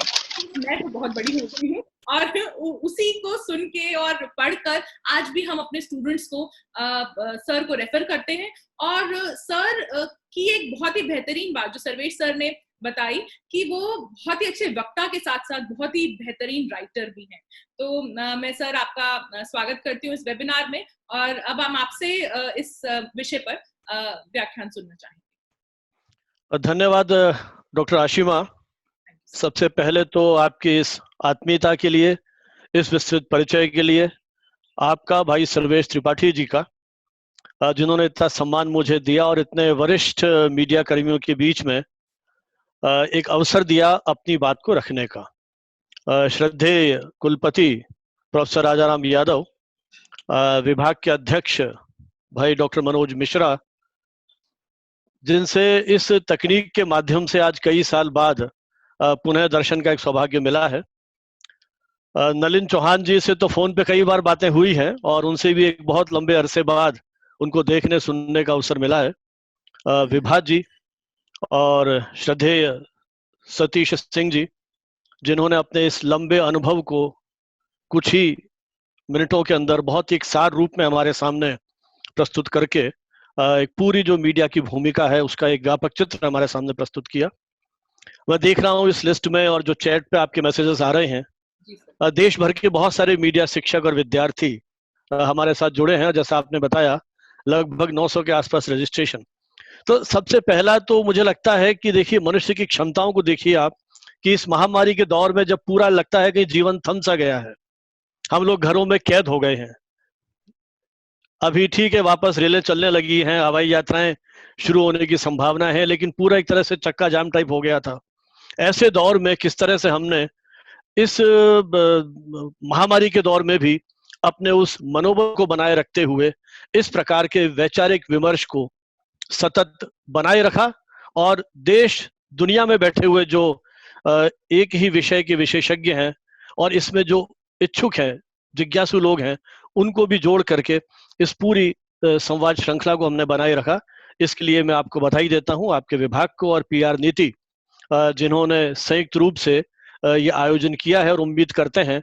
मैं तो बहुत बड़ी हो गई हूँ, और उसी को सुन के और पढ़कर आज भी हम अपने स्टूडेंट्स को सर को रेफर करते हैं। और सर की एक बहुत ही बेहतरीन बात जो सर्वेश सर ने बताई कि वो बहुत ही अच्छे वक्ता के साथ साथ बहुत ही बेहतरीन राइटर भी हैं। तो मैं सर आपका स्वागत करती हूँ इस वेबिनार में, और अब हम आपसे इस विषय पर व्याख्यान सुनना चाहेंगे। धन्यवाद डॉक्टर आशिमा। सबसे पहले तो आपकी इस आत्मीयता के लिए, इस विस्तृत परिचय के लिए आपका, भाई सर्वेश त्रिपाठी जी का, जिन्होंने इतना सम्मान मुझे दिया और इतने वरिष्ठ मीडिया कर्मियों के बीच में एक अवसर दिया अपनी बात को रखने का। श्रद्धेय कुलपति प्रोफेसर राजाराम यादव, विभाग के अध्यक्ष भाई डॉक्टर मनोज मिश्रा, जिनसे इस तकनीक के माध्यम से आज कई साल बाद पुनः दर्शन का एक सौभाग्य मिला है। नलिन चौहान जी से तो फोन पे कई बार बातें हुई हैं, और उनसे भी एक बहुत लंबे अरसे बाद उनको देखने सुनने का अवसर मिला है। विभा जी और श्रद्धेय सतीश सिंह जी, जिन्होंने अपने इस लंबे अनुभव को कुछ ही मिनटों के अंदर बहुत ही एक सार रूप में हमारे सामने प्रस्तुत करके एक पूरी जो मीडिया की भूमिका है उसका एक व्यापक चित्र हमारे सामने प्रस्तुत किया। मैं देख रहा हूँ इस लिस्ट में और जो चैट पे आपके मैसेजेस आ रहे हैं, देश भर के बहुत सारे मीडिया शिक्षक और विद्यार्थी हमारे साथ जुड़े हैं। जैसा आपने बताया, लगभग 900 के आसपास रजिस्ट्रेशन। तो सबसे पहला तो मुझे लगता है कि देखिए, मनुष्य की क्षमताओं को देखिए आप, कि इस महामारी के दौर में जब पूरा लगता है कि जीवन थम सा गया है, हम लोग घरों में कैद हो गए हैं। अभी ठीक है, वापस रेलें चलने लगी हैं, हवाई यात्राएं शुरू होने की संभावना है, लेकिन पूरा एक तरह से चक्का जाम टाइप हो गया था। ऐसे दौर में किस तरह से हमने इस महामारी के दौर में भी अपने उस मनोबल को बनाए रखते हुए इस प्रकार के वैचारिक विमर्श को सतत बनाए रखा, और देश दुनिया में बैठे हुए जो एक ही विषय के विशेषज्ञ हैं और इसमें जो इच्छुक हैं, जिज्ञासु लोग हैं, उनको भी जोड़ करके इस पूरी संवाद श्रृंखला को हमने बनाए रखा। इसके लिए मैं आपको बधाई देता हूं, आपके विभाग को और पीआर नीति, जिन्होंने संयुक्त रूप से ये आयोजन किया है, और उम्मीद करते हैं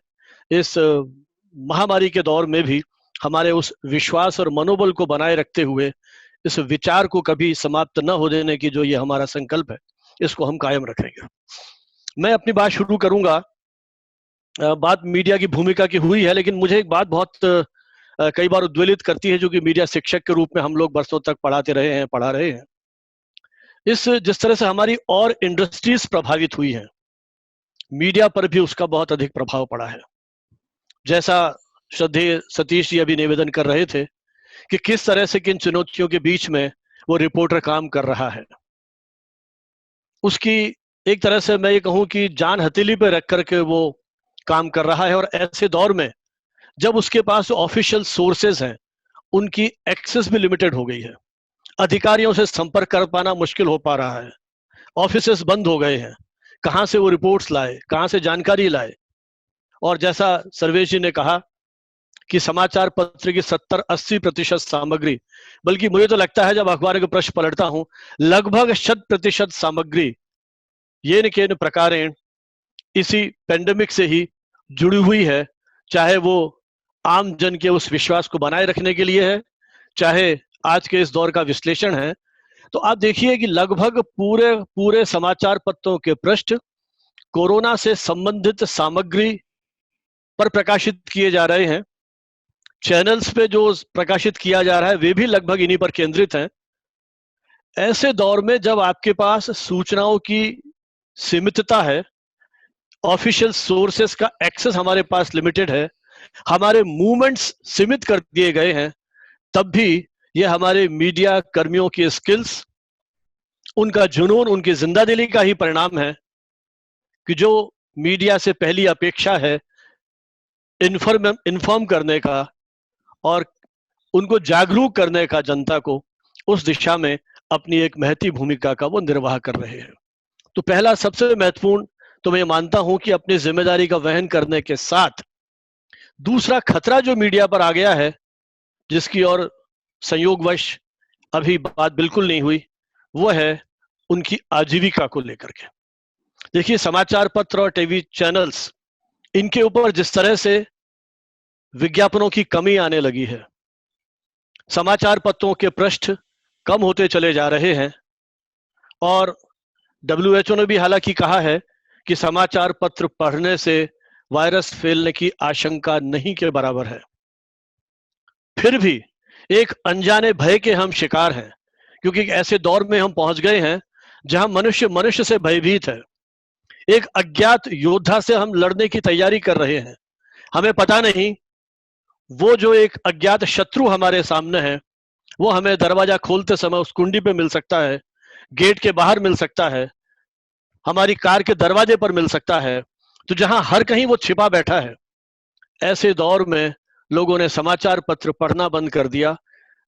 इस महामारी के दौर में भी हमारे उस विश्वास और मनोबल को बनाए रखते हुए इस विचार को कभी समाप्त न हो देने की जो ये हमारा संकल्प है, इसको हम कायम रखेंगे। मैं अपनी बात शुरू करूंगा। बात मीडिया की भूमिका की हुई है, लेकिन मुझे एक बात बहुत कई बार उद्वेलित करती है, जो कि मीडिया शिक्षक के रूप में हम लोग बरसों तक पढ़ा रहे हैं। जिस तरह से हमारी और इंडस्ट्रीज प्रभावित हुई हैं, मीडिया पर भी उसका बहुत अधिक प्रभाव पड़ा है। जैसा श्रद्धेय सतीश जी अभी निवेदन कर रहे थे कि किस तरह से किन चुनौतियों के बीच में वो रिपोर्टर काम कर रहा है, उसकी एक तरह से मैं ये कहूं कि जान हथेली पे रख करके वो काम कर रहा है। और ऐसे दौर में जब उसके पास ऑफिशियल सोर्सेज हैं, उनकी एक्सेस भी लिमिटेड हो गई है, अधिकारियों से संपर्क कर पाना मुश्किल हो पा रहा है, ऑफिसेस बंद हो गए हैं, कहां से वो रिपोर्ट्स लाए, कहां से जानकारी लाए। और जैसा सर्वेश जी ने कहा कि समाचार पत्र की 70-80% सामग्री, बल्कि मुझे तो लगता है जब अखबार के पृष्ठ पलटता हूं, लगभग 100% सामग्री ये न के प्रकारेण इसी पेंडेमिक से ही जुड़ी हुई है, चाहे वो आम जन के उस विश्वास को बनाए रखने के लिए है, चाहे आज के इस दौर का विश्लेषण है। तो आप देखिए कि लगभग पूरे समाचार पत्रों के पृष्ठ कोरोना से संबंधित सामग्री पर प्रकाशित किए जा रहे हैं। चैनल्स पे जो प्रकाशित किया जा रहा है वे भी लगभग इन्हीं पर केंद्रित हैं। ऐसे दौर में जब आपके पास सूचनाओं की सीमितता है ऑफिशियल सोर्सेस का एक्सेस हमारे पास लिमिटेड है, हमारे मूवमेंट्स सीमित कर दिए गए हैं, तब भी ये हमारे मीडिया कर्मियों की स्किल्स, उनका जुनून, उनकी जिंदादिली का ही परिणाम है कि जो मीडिया से पहली अपेक्षा है इन्फॉर्म करने का और उनको जागरूक करने का जनता को, उस दिशा में अपनी एक महती भूमिका का वो निर्वाह कर रहे हैं। तो पहला सबसे महत्वपूर्ण तो मैं मानता हूं कि अपनी जिम्मेदारी का वहन करने के साथ दूसरा खतरा जो मीडिया पर आ गया है, जिसकी और संयोगवश अभी बात बिल्कुल नहीं हुई, वो है उनकी आजीविका को लेकर के। देखिए, समाचार पत्र और टीवी चैनल्स, इनके ऊपर जिस तरह से विज्ञापनों की कमी आने लगी है, समाचार पत्रों के पृष्ठ कम होते चले जा रहे हैं, और WHO ने भी हालांकि कहा है कि समाचार पत्र पढ़ने से वायरस फैलने की आशंका नहीं के बराबर है। फिर भी एक अनजाने भय के हम शिकार हैं, क्योंकि एक ऐसे दौर में हम पहुंच गए हैं जहां मनुष्य मनुष्य से भयभीत है। एक अज्ञात योद्धा से हम लड़ने की तैयारी कर रहे हैं। हमें पता नहीं वो जो एक अज्ञात शत्रु हमारे सामने है, वो हमें दरवाजा खोलते समय उस कुंडी पे मिल सकता है, गेट के बाहर मिल सकता है, हमारी कार के दरवाजे पर मिल सकता है, तो जहां हर कहीं वो छिपा बैठा है। ऐसे दौर में लोगों ने समाचार पत्र पढ़ना बंद कर दिया।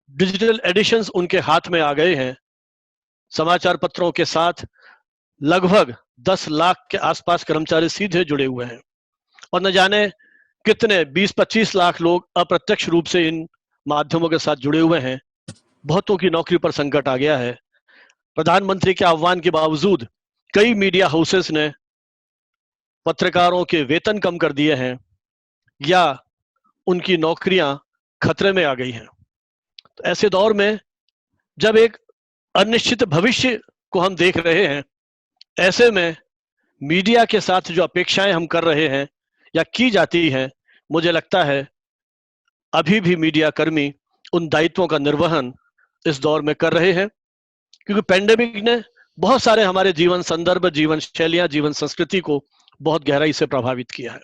डिजिटल एडिशंस उनके हाथ में आ गए हैं। समाचार पत्रों के साथ लगभग 10 लाख के आसपास कर्मचारी सीधे जुड़े हुए हैं, और न जाने कितने 20-25 लाख लोग अप्रत्यक्ष रूप से इन माध्यमों के साथ जुड़े हुए हैं। बहुतों की नौकरी पर संकट आ गया है। प्रधानमंत्री के आह्वान के बावजूद कई मीडिया हाउसेस ने पत्रकारों के वेतन कम कर दिए हैं, या उनकी नौकरियां खतरे में आ गई हैं। तो ऐसे दौर में जब एक अनिश्चित भविष्य को हम देख रहे हैं, ऐसे में मीडिया के साथ जो अपेक्षाएं हम कर रहे हैं या की जाती हैं, मुझे लगता है अभी भी मीडिया कर्मी उन दायित्वों का निर्वहन इस दौर में कर रहे हैं, क्योंकि पेंडेमिक ने बहुत सारे हमारे जीवन संदर्भ, जीवन शैलियां, जीवन संस्कृति को बहुत गहराई से प्रभावित किया है।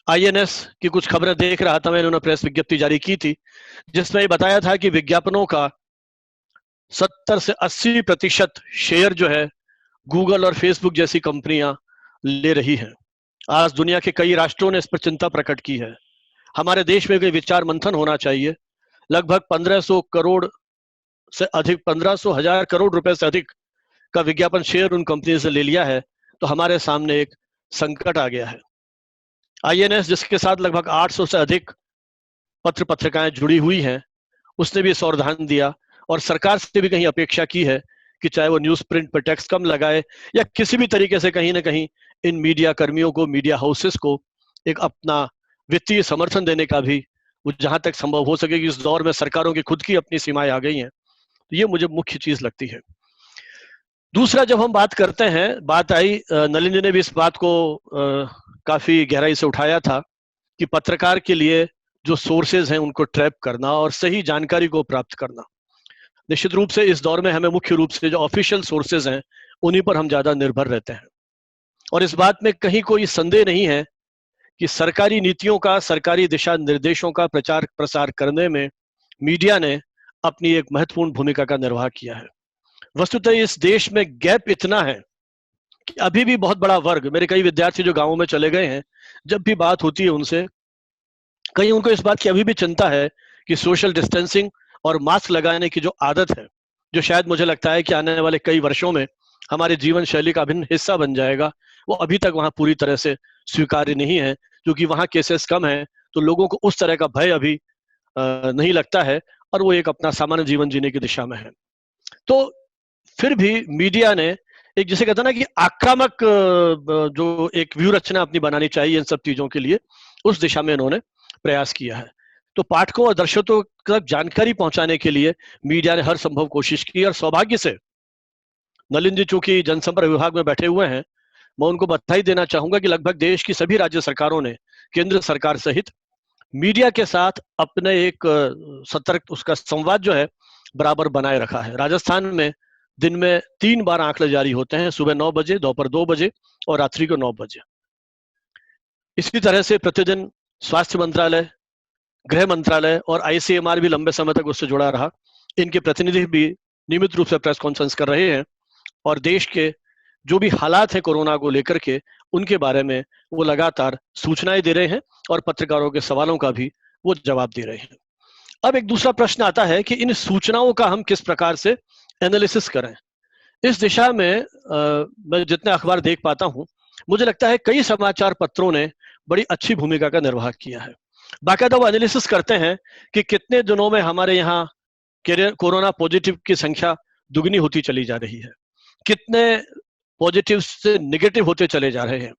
INS की कुछ खबरें देख रहा था मैं, इन्होंने प्रेस विज्ञप्ति जारी की थी जिसमें बताया था कि विज्ञापनों का 70 से 80% शेयर जो है गूगल और फेसबुक जैसी कंपनियां ले रही हैं। आज दुनिया के कई राष्ट्रों ने इस पर चिंता प्रकट की है। हमारे देश में भी विचार मंथन होना चाहिए। लगभग 1500 करोड़ से अधिक, 1500,000 करोड़ रुपए से अधिक का विज्ञापन शेयर उन कंपनी से ले लिया है, तो हमारे सामने एक संकट आ गया है। INS, जिसके साथ लगभग 800 से अधिक पत्र पत्रिकाएं जुड़ी हुई हैं, उसने भी सावधान दिया और सरकार से भी कहीं अपेक्षा की है कि चाहे वो न्यूज प्रिंट पर टैक्स कम लगाए या किसी भी तरीके से कहीं ना कहीं इन मीडिया कर्मियों को, मीडिया हाउसेस को एक अपना वित्तीय समर्थन देने का भी वो जहां तक संभव हो सके, कि इस दौर में सरकारों की खुद की अपनी सीमाएं आ गई हैं। तो ये मुझे मुख्य चीज लगती है। दूसरा, जब हम बात करते हैं, बात आई, नलिन जी ने भी इस बात को काफी गहराई से उठाया था कि पत्रकार के लिए जो सोर्सेज हैं उनको ट्रैप करना और सही जानकारी को प्राप्त करना। निश्चित रूप से इस दौर में हमें मुख्य रूप से जो ऑफिशियल सोर्सेज हैं उन्हीं पर हम ज्यादा निर्भर रहते हैं, और इस बात में कहीं कोई संदेह नहीं है कि सरकारी नीतियों का, सरकारी दिशा निर्देशों का प्रचार प्रसार करने में मीडिया ने अपनी एक महत्वपूर्ण भूमिका का निर्वाह किया है। वस्तुतः इस देश में गैप इतना है कि अभी भी बहुत बड़ा वर्ग, मेरे कई विद्यार्थी जो गांवों में चले गए हैं, जब भी बात होती है उनसे, कहीं उनको इस बात की अभी भी चिंता है कि सोशल डिस्टेंसिंग और मास्क लगाने की जो आदत है, जो शायद मुझे लगता है कि आने वाले कई वर्षों में हमारे जीवन शैली का अभिन्न हिस्सा बन जाएगा, वो अभी तक वहां पूरी तरह से स्वीकार्य नहीं है, क्योंकि वहां केसेस कम हैं, तो लोगों को उस तरह का भय अभी नहीं लगता है, और वो एक अपना सामान्य जीवन जीने की दिशा में है। तो फिर भी मीडिया ने एक, जिसे कहते हैं ना कि आक्रामक जो एक व्यू रचना अपनी बनानी चाहिए इन सब चीजों के लिए, उस दिशा में इन्होंने प्रयास किया है। तो पाठकों और दर्शकों तक जानकारी पहुंचाने के लिए मीडिया ने हर संभव कोशिश की, और सौभाग्य से नलिन जी चूंकि जनसंपर्क विभाग में बैठे हुए हैं, मैं उनको बधाई देना चाहूंगा कि लगभग देश की सभी राज्य सरकारों ने केंद्र सरकार सहित मीडिया के साथ अपने एक सतर्क उसका संवाद जो है बराबर बनाए रखा है। राजस्थान में दिन में 3 बार आंकड़े जारी होते हैं, सुबह 9 बजे, दोपहर 2 बजे और रात्रि को 9 बजे। इसी तरह से प्रतिदिन स्वास्थ्य मंत्रालय, गृह मंत्रालय और आईसीएमआर भी लंबे समय तक उससे जुड़ा रहा। इनके प्रतिनिधि भी नियमित रूप से प्रेस कॉन्फ्रेंस कर रहे हैं और देश के जो भी हालात है कोरोना को लेकर के उनके बारे में वो लगातार सूचनाएं दे रहे हैं और पत्रकारों के सवालों का भी वो जवाब दे रहे हैं। अब एक दूसरा प्रश्न आता है कि इन सूचनाओं का हम किस प्रकार से एनालिसिस करें। इस दिशा में मैं जितने अखबार देख पाता हूं, मुझे लगता है कई समाचार पत्रों ने बड़ी अच्छी भूमिका का निर्वाह किया है। बाकायदा वो एनालिसिस करते हैं कि कितने दिनों में हमारे यहाँ कोरोना पॉजिटिव की संख्या दुगनी होती चली जा रही है, कितने पॉजिटिव से नेगेटिव होते चले जा रहे हैं,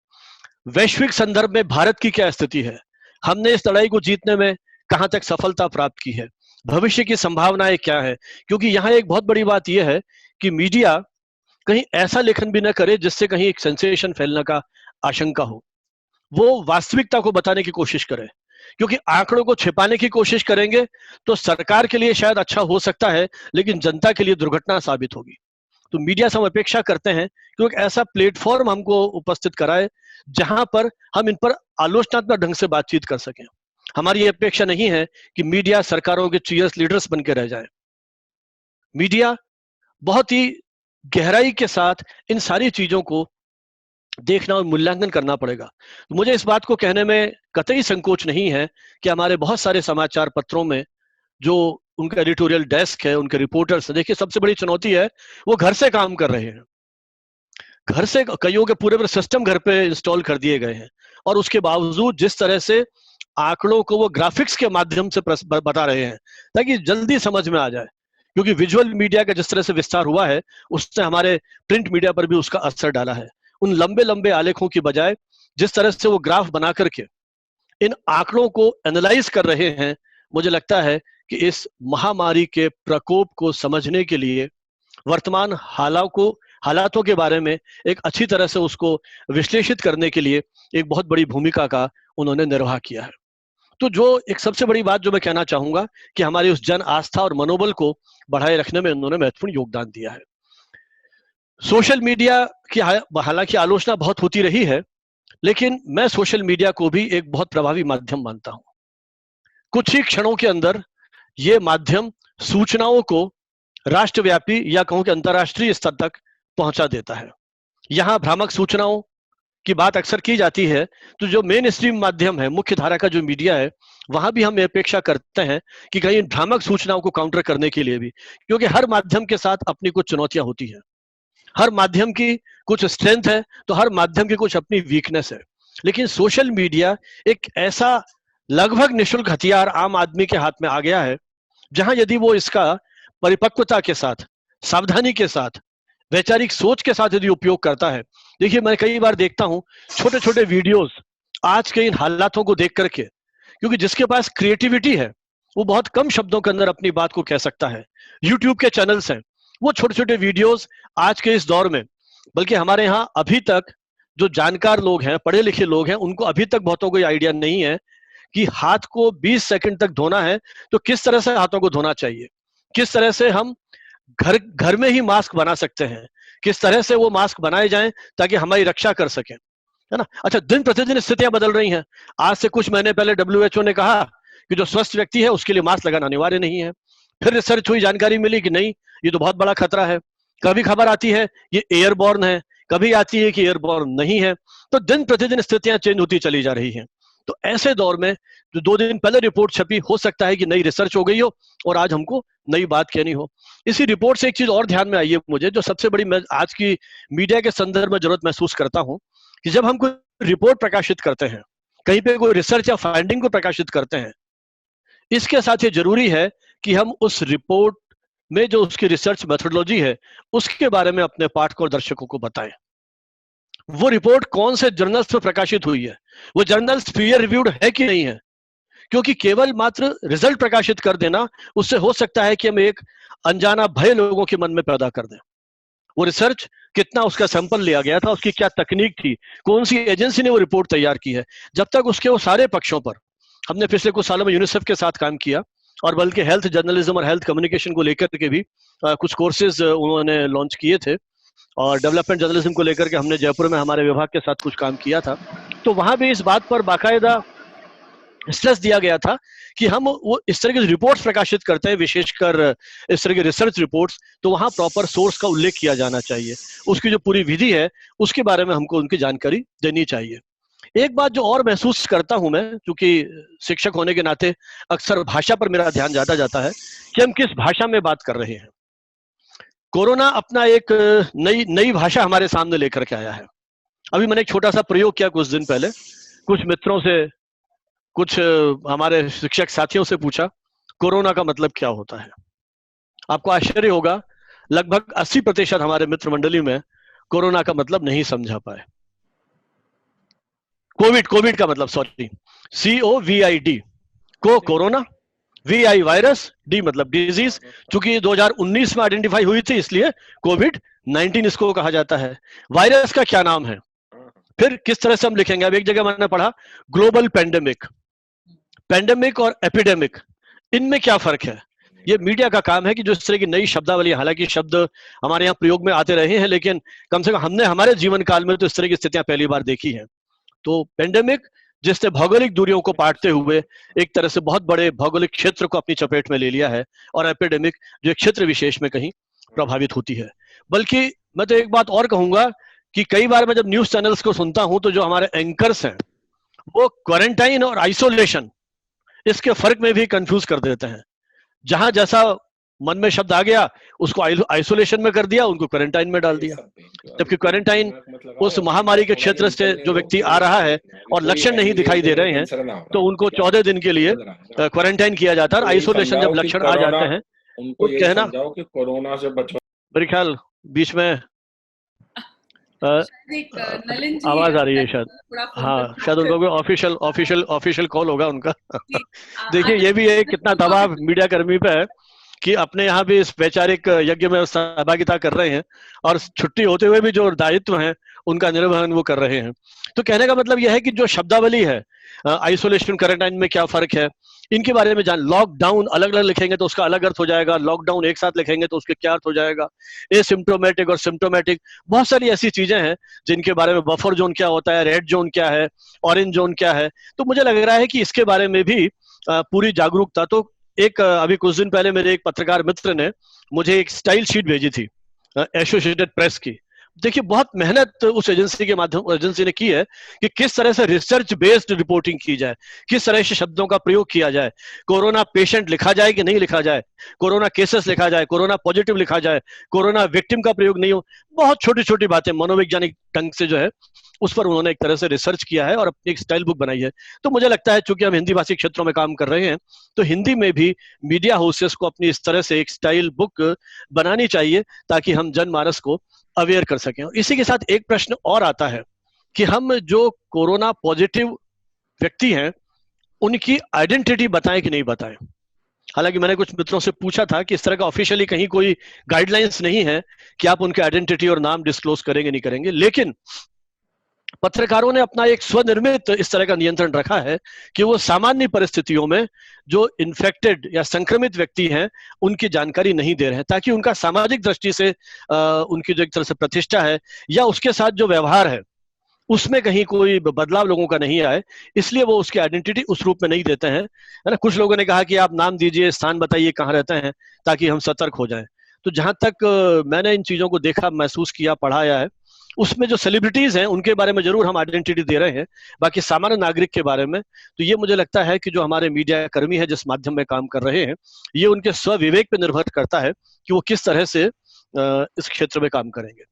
वैश्विक संदर्भ में भारत की क्या स्थिति है, हमने इस लड़ाई को जीतने में कहां तक सफलता प्राप्त की है, भविष्य की संभावनाएं क्या है। क्योंकि यहाँ एक बहुत बड़ी बात यह है कि मीडिया कहीं ऐसा लेखन भी न करे जिससे कहीं एक सेंसेशन फैलने का आशंका हो, वो वास्तविकता को बताने की कोशिश करे। क्योंकि आंकड़ों को छिपाने की कोशिश करेंगे तो सरकार के लिए शायद अच्छा हो सकता है, लेकिन जनता के लिए दुर्घटना साबित होगी। तो मीडिया से हम अपेक्षा करते हैं कि एक ऐसा प्लेटफॉर्म हमको उपस्थित कराए जहां पर हम इन पर आलोचनात्मक ढंग से बातचीत कर सकें। हमारी ये अपेक्षा नहीं है कि मीडिया सरकारों के चीयर्स लीडर्स बन के रह जाए। मीडिया बहुत ही गहराई के साथ इन सारी चीजों को देखना और मूल्यांकन करना पड़ेगा। तो मुझे इस बात को कहने में कतई संकोच नहीं है कि हमारे बहुत सारे समाचार पत्रों में जो उनका एडिटोरियल डेस्क है, उनके रिपोर्टर्स, देखिए सबसे बड़ी चुनौती है वो घर से काम कर रहे हैं। घर से कईयों के पूरे सिस्टम घर पे इंस्टॉल कर दिए गए हैं और उसके बावजूद जिस तरह से आंकड़ों को वो ग्राफिक्स के माध्यम से बता रहे हैं ताकि जल्दी समझ में आ जाए। क्योंकि विजुअल मीडिया का जिस तरह से विस्तार हुआ है उससे हमारे प्रिंट मीडिया पर भी उसका असर डाला है। उन लंबे लंबे आलेखों की बजाय जिस तरह से वो ग्राफ बना करके इन आंकड़ों को एनालाइज कर रहे हैं, मुझे लगता है कि इस महामारी के प्रकोप को समझने के लिए वर्तमान हालातों के बारे में एक अच्छी तरह से उसको विश्लेषित करने के लिए एक बहुत बड़ी भूमिका का उन्होंने निर्वाह किया है। तो जो एक सबसे बड़ी बात जो मैं कहना चाहूंगा कि हमारी उस जन आस्था और मनोबल को बढ़ाए रखने में उन्होंने महत्वपूर्ण योगदान दिया है। सोशल मीडिया की हालांकि आलोचना बहुत होती रही है, लेकिन मैं सोशल मीडिया को भी एक बहुत प्रभावी माध्यम मानता हूं। कुछ ही क्षणों के अंदर ये माध्यम सूचनाओं को राष्ट्रव्यापी या कहूं कि अंतर्राष्ट्रीय स्तर तक पहुंचा देता है। यहां भ्रामक सूचनाओं की बात अक्सर की जाती है, तो जो मेन स्ट्रीम माध्यम है, मुख्य धारा का जो मीडिया है, वहां भी हम अपेक्षा करते हैं कि कहीं भ्रामक सूचनाओं को काउंटर करने के लिए भी, क्योंकि हर माध्यम के साथ अपनी कुछ चुनौतियां होती हैं, हर माध्यम की कुछ स्ट्रेंथ है तो हर माध्यम की कुछ अपनी वीकनेस है। लेकिन सोशल मीडिया एक ऐसा लगभग निःशुल्क हथियार आम आदमी के हाथ में आ गया है जहां यदि वो इसका परिपक्वता के साथ, सावधानी के साथ, वैचारिक सोच के साथ यदि उपयोग करता है। देखिए मैं कई बार देखता हूं छोटे छोटे वीडियोस आज के इन हालातों को देख करके, क्योंकि जिसके पास क्रिएटिविटी है वो बहुत कम शब्दों के अंदर अपनी बात को कह सकता है। यूट्यूब के चैनल्स हैं, वो छोटे छोटे वीडियोस आज के इस दौर में, बल्कि हमारे यहाँ अभी तक जो जानकार लोग हैं, पढ़े लिखे लोग हैं, उनको अभी तक बहुतों को आइडिया नहीं है कि हाथ को 20 सेकंड तक धोना है तो किस तरह से हाथों को धोना चाहिए, किस तरह से हम घर में ही मास्क बना सकते हैं, किस तरह से वो मास्क बनाए जाएं ताकि हमारी रक्षा कर सकें, है ना। अच्छा, दिन प्रतिदिन स्थितियां बदल रही हैं। आज से कुछ महीने पहले WHO ने कहा कि जो स्वस्थ व्यक्ति है उसके लिए मास्क लगाना अनिवार्य नहीं है। फिर रिसर्च हुई, जानकारी मिली कि नहीं, ये तो बहुत बड़ा खतरा है। कभी खबर आती है ये एयरबॉर्न है, कभी आती है कि एयरबॉर्न नहीं है। तो दिन प्रतिदिन स्थितियां चेंज होती चली जा रही हैं। तो ऐसे दौर में जो 2 दिन पहले रिपोर्ट छपी, हो सकता है कि नई रिसर्च हो गई हो और आज हमको नई बात कहनी हो। इसी रिपोर्ट से एक चीज और ध्यान में आई है मुझे, जो सबसे बड़ी मैं आज की मीडिया के संदर्भ में जरूरत महसूस करता हूं कि जब हम कोई रिपोर्ट प्रकाशित करते हैं, कहीं पे कोई रिसर्च या फाइंडिंग को प्रकाशित करते हैं, इसके साथ ये जरूरी है कि हम उस रिपोर्ट में जो उसकी रिसर्च मेथोडोलॉजी है उसके बारे में अपने पाठकों और दर्शकों को बताएं। वो रिपोर्ट कौन से जर्नल्स में प्रकाशित हुई है, वो जर्नल्स पीयर रिव्यूड है कि नहीं है। क्योंकि केवल मात्र रिजल्ट प्रकाशित कर देना, उससे हो सकता है कि हम एक अनजाना भय लोगों के मन में पैदा कर दें। वो रिसर्च कितना उसका सैंपल लिया गया था, उसकी क्या तकनीक थी, कौन सी एजेंसी ने वो रिपोर्ट तैयार की है, जब तक उसके वो सारे पक्षों पर, हमने पिछले कुछ सालों में यूनिसेफ के साथ काम किया और बल्कि हेल्थ जर्नलिज्म और हेल्थ कम्युनिकेशन को लेकर के भी कुछ कोर्सेज उन्होंने लॉन्च किए थे, और डेवलपमेंट जर्नलिज्म को लेकर के हमने जयपुर में हमारे विभाग के साथ कुछ काम किया था। तो वहां भी इस बात पर बाकायदा स्ट्रेस दिया गया था कि हम वो इस तरह की रिपोर्ट्स प्रकाशित करते हैं, विशेषकर इस तरह की रिसर्च रिपोर्ट्स, तो वहां प्रॉपर सोर्स का उल्लेख किया जाना चाहिए, उसकी जो पूरी विधि है उसके बारे में हमको उनकी जानकारी देनी चाहिए। एक बात जो और महसूस करता हूं मैं, क्योंकि शिक्षक होने के नाते अक्सर भाषा पर मेरा ध्यान ज्यादा जाता है कि हम किस भाषा में बात कर रहे हैं। कोरोना अपना एक नई भाषा हमारे सामने लेकर के आया है। अभी मैंने एक छोटा सा प्रयोग किया कुछ दिन पहले, कुछ मित्रों से, कुछ हमारे शिक्षक साथियों से पूछा कोरोना का मतलब क्या होता है। आपको आश्चर्य होगा, लगभग 80% हमारे मित्र मंडली में कोरोना का मतलब नहीं समझा पाए। कोविड का मतलब, sorry, COVID, corona, VI virus, D मतलब डिजीज, चूंकि 2019 में आइडेंटिफाई हुई थी इसलिए COVID-19 इसको कहा जाता है। वायरस का क्या नाम है, फिर किस तरह से हम लिखेंगे। अब एक जगह मैंने पढ़ा ग्लोबल पेंडेमिक और एपिडेमिक, इनमें क्या फर्क है। ये मीडिया का काम है कि जो इस तरह की नई शब्दावली, हालांकि शब्द हमारे यहाँ प्रयोग में आते रहे हैं, लेकिन कम से कम हमने हमारे जीवन काल में तो इस तरह की स्थितियां पहली बार देखी हैं। तो पेंडेमिक जिसने भौगोलिक दूरियों को पाटते हुए एक तरह से बहुत बड़े भौगोलिक क्षेत्र को अपनी चपेट में ले लिया है, और एपिडेमिक जो एक क्षेत्र विशेष में कहीं प्रभावित होती है। बल्कि मैं तो एक बात और कहूंगा कि कई बार मैं जब न्यूज चैनल्स को सुनता हूं तो जो हमारे एंकर्स हैं वो क्वारंटाइन और आइसोलेशन, इसके फर्क में भी कंफ्यूज कर देते हैं। जहां जैसा मन में शब्द आ गया उसको आइसोलेशन में कर दिया, उनको क्वारंटाइन में डाल दिया। जबकि क्वारंटाइन उस महामारी के क्षेत्र से जो व्यक्ति आ रहा है और लक्षण नहीं दिखाई दे रहे हैं तो उनको 14 दिन के लिए क्वारंटाइन किया जाता है। आइसोलेशन जब लक्षण आ जाते हैं उनको तो कहना कि कोरोना से बचो। मेरे ख्याल बीच में आवाज आ रही है शायद, हाँ शायद उनको ऑफिशियल कॉल होगा उनका। देखिए ये भी एक कितना दबाव मीडिया कर्मी पे है कि अपने यहाँ भी इस वैचारिक यज्ञ में सहभागिता कर रहे हैं और छुट्टी होते हुए भी जो दायित्व हैं उनका निर्वहन वो कर रहे हैं। तो कहने का मतलब यह है कि जो शब्दावली है, आइसोलेशन क्वारंटाइन में क्या फर्क है, इनके बारे में जान। लॉकडाउन अलग अलग लिखेंगे तो उसका अलग अर्थ हो जाएगा, लॉकडाउन एक साथ लिखेंगे तो उसके क्या अर्थ हो जाएगा, एसिम्प्टोमेटिक और सिम्प्टोमेटिक, बहुत सारी ऐसी चीजें हैं जिनके बारे में, बफर जोन क्या होता है, रेड जोन क्या है, ऑरेंज जोन क्या है। तो मुझे लग रहा है कि इसके बारे में भी पूरी जागरूकता। तो एक अभी कुछ दिन पहले मेरे एक पत्रकार मित्र ने मुझे एक स्टाइल शीट भेजी थी एसोसिएटेड प्रेस की। देखिए बहुत मेहनत उस एजेंसी ने की है कि किस तरह से रिसर्च बेस्ड रिपोर्टिंग की जाए, किस तरह से शब्दों का प्रयोग किया जाए, कोरोना पेशेंट लिखा जाए कि नहीं लिखा जाए, कोरोना केसेस लिखा जाए, कोरोना पॉजिटिव लिखा जाए, कोरोना विक्टिम का प्रयोग नहीं हो। बहुत छोटी छोटी बातें मनोवैज्ञानिक ढंग से जो है उस पर उन्होंने एक तरह से रिसर्च किया है और अपनी एक स्टाइल बुक बनाई है। तो मुझे लगता है चूंकि हम हिंदी भाषी क्षेत्रों में काम कर रहे हैं तो हिंदी में भी मीडिया हाउसेस को अपनी इस तरह से एक स्टाइल बुक बनानी चाहिए ताकि हम जनमानस को अवेयर कर सकें। इसी के साथ एक प्रश्न और आता है कि हम जो कोरोना पॉजिटिव व्यक्ति हैं उनकी आइडेंटिटी बताएं कि नहीं बताएं। हालांकि मैंने कुछ मित्रों से पूछा था कि इस तरह का ऑफिशियली कहीं कोई गाइडलाइंस नहीं है कि आप उनके आइडेंटिटी और नाम डिस्क्लोज करेंगे नहीं करेंगे, लेकिन पत्रकारों ने अपना एक स्वनिर्मित इस तरह का नियंत्रण रखा है कि वो सामान्य परिस्थितियों में जो इन्फेक्टेड या संक्रमित व्यक्ति हैं उनकी जानकारी नहीं दे रहे हैं, ताकि उनका सामाजिक दृष्टि से उनकी जो एक तरह से प्रतिष्ठा है या उसके साथ जो व्यवहार है उसमें कहीं कोई बदलाव लोगों का नहीं आए, इसलिए वो उसकी आइडेंटिटी उस रूप में नहीं देते हैं, है ना। कुछ लोगों ने कहा कि आप नाम दीजिए, स्थान बताइए, कहाँ रहते हैं, ताकि हम सतर्क हो जाएं। तो जहां तक मैंने इन चीजों को देखा, महसूस किया, पढ़ाया है, उसमें जो सेलिब्रिटीज हैं उनके बारे में जरूर हम आइडेंटिटी दे रहे हैं, बाकी सामान्य नागरिक के बारे में तो ये मुझे लगता है कि जो हमारे मीडिया कर्मी है जिस माध्यम में काम कर रहे हैं, ये उनके स्वविवेक पे निर्भर करता है कि वो किस तरह से इस क्षेत्र में काम करेंगे।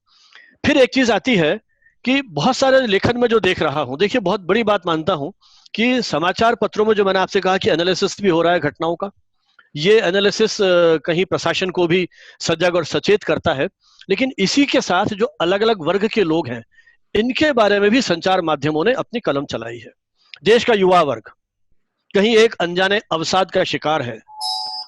फिर एक चीज आती है कि बहुत सारे लेखन में जो देख रहा हूं, देखिए बहुत बड़ी बात मानता हूं कि समाचार पत्रों में जो मैंने आपसे कहा कि एनालिसिस भी हो रहा है घटनाओं का, ये एनालिसिस कहीं प्रशासन को भी सजग और सचेत करता है, लेकिन इसी के साथ जो अलग अलग वर्ग के लोग हैं इनके बारे में भी संचार माध्यमों ने अपनी कलम चलाई है। देश का युवा वर्ग कहीं एक अनजाने अवसाद का शिकार है।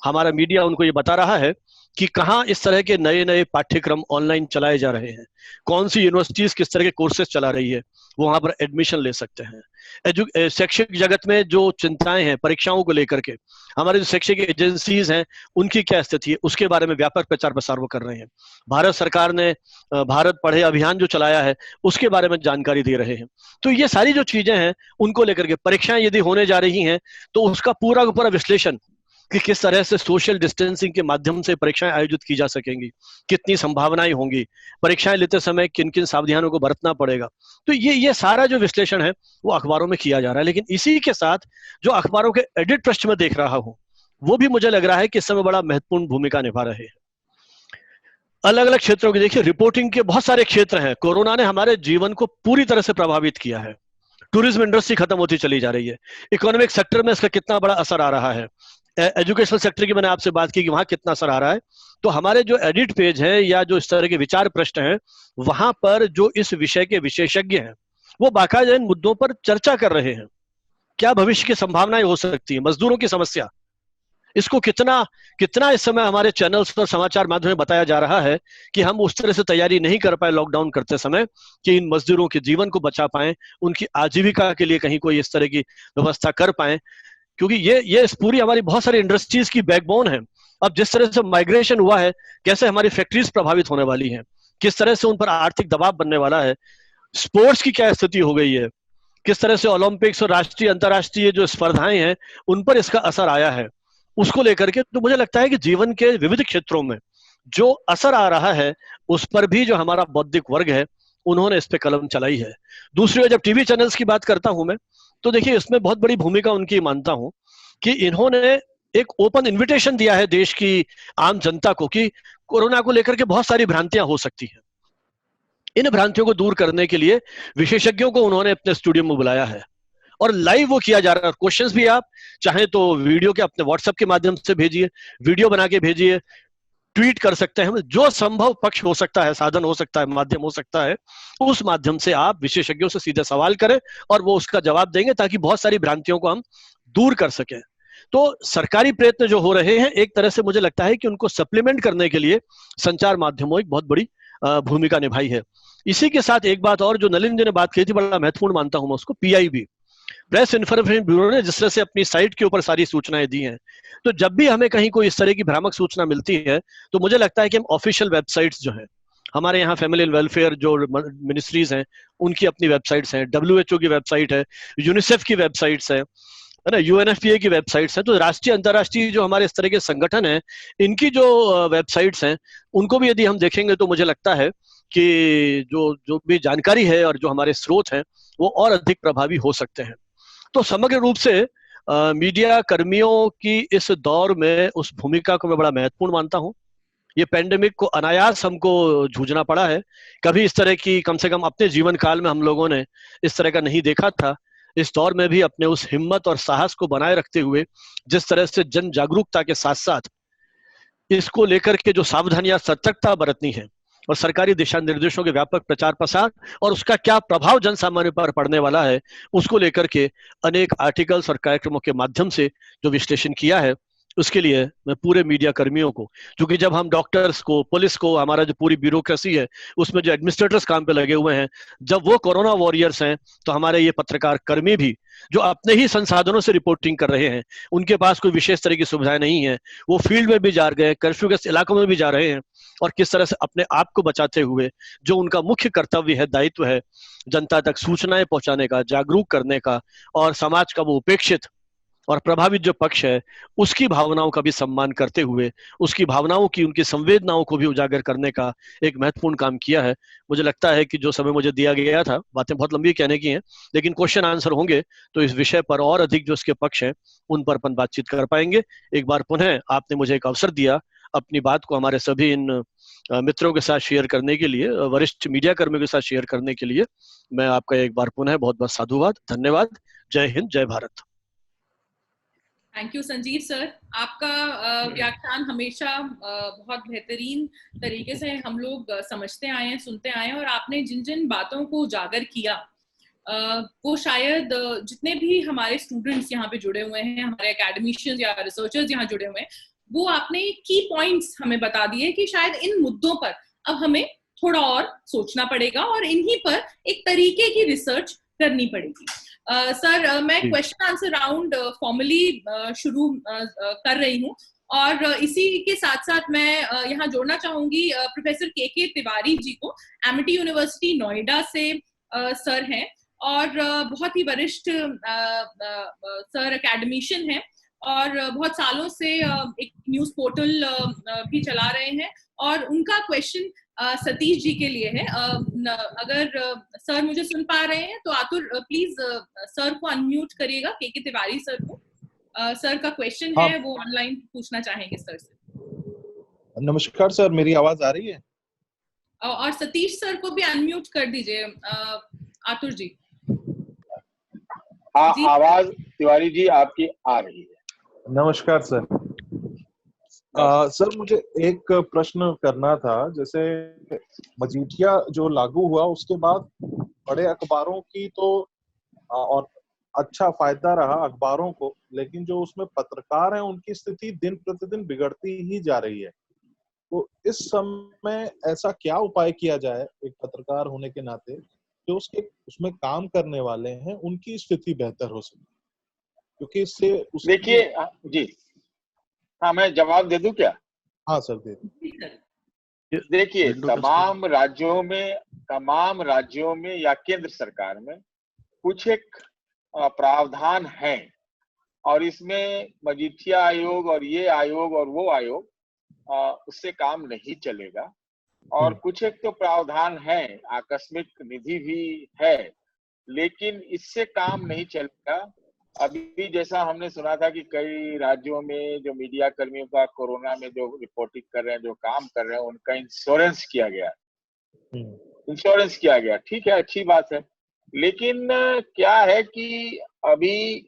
हमारा मीडिया उनको ये बता रहा है कि कहाँ इस तरह के नए नए पाठ्यक्रम ऑनलाइन चलाए जा रहे हैं, कौन सी यूनिवर्सिटीज किस तरह के कोर्सेज चला रही है, वो वहां पर एडमिशन ले सकते हैं। शैक्षिक जगत में जो चिंताएं हैं परीक्षाओं को लेकर के, हमारे जो शैक्षिक एजेंसीज हैं उनकी क्या स्थिति है, उसके बारे में व्यापक प्रचार प्रसार वो कर रहे हैं। भारत सरकार ने भारत पढ़े अभियान जो चलाया है उसके बारे में जानकारी दे रहे हैं। तो ये सारी जो चीजें हैं उनको लेकर के, परीक्षाएं यदि होने जा रही हैं तो उसका पूरा पूरा विश्लेषण कि किस तरह से सोशल डिस्टेंसिंग के माध्यम से परीक्षाएं आयोजित की जा सकेंगी, कितनी संभावनाएं होंगी, परीक्षाएं लेते समय किन किन सावधानियों को बरतना पड़ेगा। तो ये सारा जो विश्लेषण है वो अखबारों में किया जा रहा है। लेकिन इसी के साथ जो अखबारों के एडिट पृष्ठ में देख रहा हूं वो भी मुझे लग रहा है कि इस समय बड़ा महत्वपूर्ण भूमिका निभा रहे हैं। अलग अलग क्षेत्रों की देखिए, रिपोर्टिंग के बहुत सारे क्षेत्र हैं। कोरोना ने हमारे जीवन को पूरी तरह से प्रभावित किया है। टूरिज्म इंडस्ट्री खत्म होती चली जा रही है। इकोनॉमिक सेक्टर में इसका कितना बड़ा असर आ रहा है। एजुकेशनल सेक्टर की मैंने आपसे बात की कि वहां कितना असर आ रहा है। तो हमारे जो एडिट पेज है या जो इस तरह के विचार पृष्ठ हैं वहां पर जो इस विषय के विशेषज्ञ हैं वो बाकायदा इन मुद्दों पर चर्चा कर रहे हैं। क्या भविष्य की संभावनाएं हो सकती है, मजदूरों की समस्या, इसको कितना कितना इस समय हमारे चैनल्स और समाचार माध्यम में बताया जा रहा है कि हम उस तरह से तैयारी नहीं कर पाए लॉकडाउन करते समय कि इन मजदूरों के जीवन को बचा पाएं, उनकी आजीविका के लिए कहीं कोई इस तरह की व्यवस्था कर पाएं। क्योंकि ये इस पूरी हमारी बहुत सारी इंडस्ट्रीज की बैकबोन है। अब जिस तरह से माइग्रेशन हुआ है, कैसे हमारी फैक्ट्रीज प्रभावित होने वाली हैं, किस तरह से उन पर आर्थिक दबाव बनने वाला है, स्पोर्ट्स की क्या स्थिति हो गई है, किस तरह से ओलंपिक्स और राष्ट्रीय अंतर्राष्ट्रीय जो स्पर्धाएं हैं उन पर इसका असर आया है, उसको लेकर के तो मुझे लगता है कि जीवन के विविध क्षेत्रों में जो असर आ रहा है उस पर भी जो हमारा बौद्धिक वर्ग है उन्होंने इस पे कलम चलाई है। दूसरी ओर जब टीवी चैनल्स की बात करता हूं मैं, तो देखिए इसमें बहुत बड़ी भूमिका उनकी मानता हूं कि इन्होंने एक ओपन इन्विटेशन दिया है देश की आम जनता को कि कोरोना को लेकर के बहुत सारी भ्रांतियां हो सकती हैं। इन भ्रांतियों को दूर करने के लिए विशेषज्ञों को उन्होंने अपने स्टूडियो में बुलाया है और लाइव वो किया जा रहा है। क्वेश्चंस भी आप चाहे तो वीडियो के अपने व्हाट्सएप के माध्यम से भेजिए, वीडियो बना के भेजिए, ट्वीट कर सकते हैं, जो संभव पक्ष हो सकता है, साधन हो सकता है, माध्यम हो सकता है, उस माध्यम से आप विशेषज्ञों से सीधे सवाल करें और वो उसका जवाब देंगे ताकि बहुत सारी भ्रांतियों को हम दूर कर सकें। तो सरकारी प्रयत्न जो हो रहे हैं एक तरह से मुझे लगता है कि उनको सप्लीमेंट करने के लिए संचार माध्यमों एक बहुत बड़ी भूमिका निभाई है। इसी के साथ एक बात और जो नलिन जी ने बात की थी, बड़ा महत्वपूर्ण मानता हूं मैं उसको, PIB, प्रेस इन्फॉर्मेशन ब्यूरो ने जिस तरह से अपनी साइट के ऊपर सारी सूचनाएं दी हैं, तो जब भी हमें कहीं कोई इस तरह की भ्रामक सूचना मिलती है तो मुझे लगता है कि हम ऑफिशियल वेबसाइट्स जो हैं, हमारे यहाँ फैमिली एंड वेलफेयर जो मिनिस्ट्रीज हैं उनकी अपनी वेबसाइट्स हैं, WHO की वेबसाइट है, यूनिसेफ की वेबसाइट्स है ना, UNFPA की वेबसाइट्स हैं, तो राष्ट्रीय अंतर्राष्ट्रीय जो हमारे इस तरह के संगठन हैं इनकी जो वेबसाइट्स हैं उनको भी यदि हम देखेंगे तो मुझे लगता है कि जो भी जानकारी है और जो हमारे स्रोत हैं वो और अधिक प्रभावी हो सकते हैं। तो समग्र रूप से मीडिया कर्मियों की इस दौर में उस भूमिका को मैं बड़ा महत्वपूर्ण मानता हूं। ये पेंडेमिक को अनायास हमको जूझना पड़ा है, कभी इस तरह की कम से कम अपने जीवन काल में हम लोगों ने इस तरह का नहीं देखा था। इस दौर में भी अपने उस हिम्मत और साहस को बनाए रखते हुए जिस तरह से जन जागरूकता के साथ साथ इसको लेकर के जो सावधानियां सतर्कता बरतनी है और सरकारी दिशा निर्देशों के व्यापक प्रचार प्रसार और उसका क्या प्रभाव जन सामान्य पर पड़ने वाला है उसको लेकर के अनेक आर्टिकल्स और कार्यक्रमों के माध्यम से जो विश्लेषण किया है, उसके लिए मैं पूरे मीडिया कर्मियों को, क्योंकि जब हम डॉक्टर्स को, पुलिस को, हमारा जो पूरी ब्यूरोक्रेसी है उसमें जो एडमिनिस्ट्रेटर्स काम पे लगे हुए हैं, जब वो कोरोना वॉरियर्स हैं तो हमारे ये पत्रकार कर्मी भी जो अपने ही संसाधनों से रिपोर्टिंग कर रहे हैं, उनके पास कोई विशेष तरह की सुविधाएं नहीं है, वो फील्ड में भी जा रहे, कर्फ्यूग्रस्त इलाकों में भी जा रहे हैं और किस तरह से अपने आप को बचाते हुए जो उनका मुख्य कर्तव्य है, दायित्व है, जनता तक सूचनाएं पहुंचाने का, जागरूक करने का और समाज का वो उपेक्षित और प्रभावित जो पक्ष है उसकी भावनाओं का भी सम्मान करते हुए उसकी भावनाओं की, उनकी संवेदनाओं को भी उजागर करने का एक महत्वपूर्ण काम किया है। मुझे लगता है कि जो समय मुझे दिया गया था, बातें बहुत लंबी कहने की हैं, लेकिन क्वेश्चन आंसर होंगे तो इस विषय पर और अधिक जो इसके पक्ष हैं उन पर अपन बातचीत कर पाएंगे। एक बार पुनः आपने मुझे एक अवसर दिया अपनी बात को हमारे सभी इन मित्रों के साथ शेयर करने के लिए, वरिष्ठ मीडिया कर्मियों के साथ शेयर करने के लिए मैं आपका एक बार पुनः बहुत बहुत साधुवाद, धन्यवाद। जय हिंद, जय Bharat. Thank you Sanjeev sir, आपका व्याख्यान हमेशा बहुत बेहतरीन तरीके से हम लोग समझते आए हैं, सुनते आए हैं और आपने जिन जिन बातों को उजागर किया वो शायद जितने भी हमारे स्टूडेंट्स यहाँ पे जुड़े हुए हैं, हमारे एकेडमिशियंस या रिसर्चर्स यहाँ जुड़े हुए हैं, वो आपने की पॉइंट्स हमें बता दिए कि शायद इन मुद्दों पर अब हमें थोड़ा और सोचना पड़ेगा और इन्हीं पर एक तरीके की रिसर्च करनी पड़ेगी। सर, मैं क्वेश्चन आंसर राउंड फॉर्मली शुरू कर रही हूँ और इसी के साथ साथ मैं यहाँ जोड़ना चाहूंगी प्रोफेसर के तिवारी जी को। एमिटी यूनिवर्सिटी नोएडा से सर हैं और बहुत ही वरिष्ठ सर एकेडमिशियन हैं और बहुत सालों से एक न्यूज पोर्टल भी चला रहे हैं और उनका क्वेश्चन सतीश जी के लिए है। अगर सर मुझे सुन पा रहे हैं तो आतुर प्लीज सर को अनम्यूट करिएगा, के तिवारी सर को। सर का क्वेश्चन है, वो ऑनलाइन पूछना चाहेंगे सर से। नमस्कार सर, मेरी आवाज आ रही है? और सतीश सर को भी अनम्यूट कर दीजिए आतुर जी। हाँ, आवाज तिवारी जी आपकी आ रही है। नमस्कार सर। सर मुझे एक प्रश्न करना था। जैसे मजीठिया जो लागू हुआ उसके बाद बड़े अखबारों की तो और अच्छा फायदा रहा अखबारों को, लेकिन जो उसमें पत्रकार हैं उनकी स्थिति दिन प्रतिदिन बिगड़ती ही जा रही है। तो इस समय ऐसा क्या उपाय किया जाए एक पत्रकार होने के नाते जो उसमें काम करने वाले हैं उनकी स्थिति बेहतर हो सके, क्योंकि इससे देखिए जी, हाँ मैं जवाब दे दूं क्या? हाँ सर दे दीजिए। देखिए, तमाम राज्यों में या केंद्र सरकार में कुछ एक प्रावधान है और इसमें मजीठिया आयोग और ये आयोग और वो आयोग उससे काम नहीं चलेगा। और कुछ एक तो प्रावधान है, आकस्मिक निधि भी है, लेकिन इससे काम नहीं चलेगा। अभी जैसा हमने सुना था कि कई राज्यों में जो मीडिया कर्मियों का कोरोना में जो रिपोर्टिंग कर रहे हैं, जो काम कर रहे हैं, उनका इंश्योरेंस किया गया। ठीक है, अच्छी बात है, लेकिन क्या है कि अभी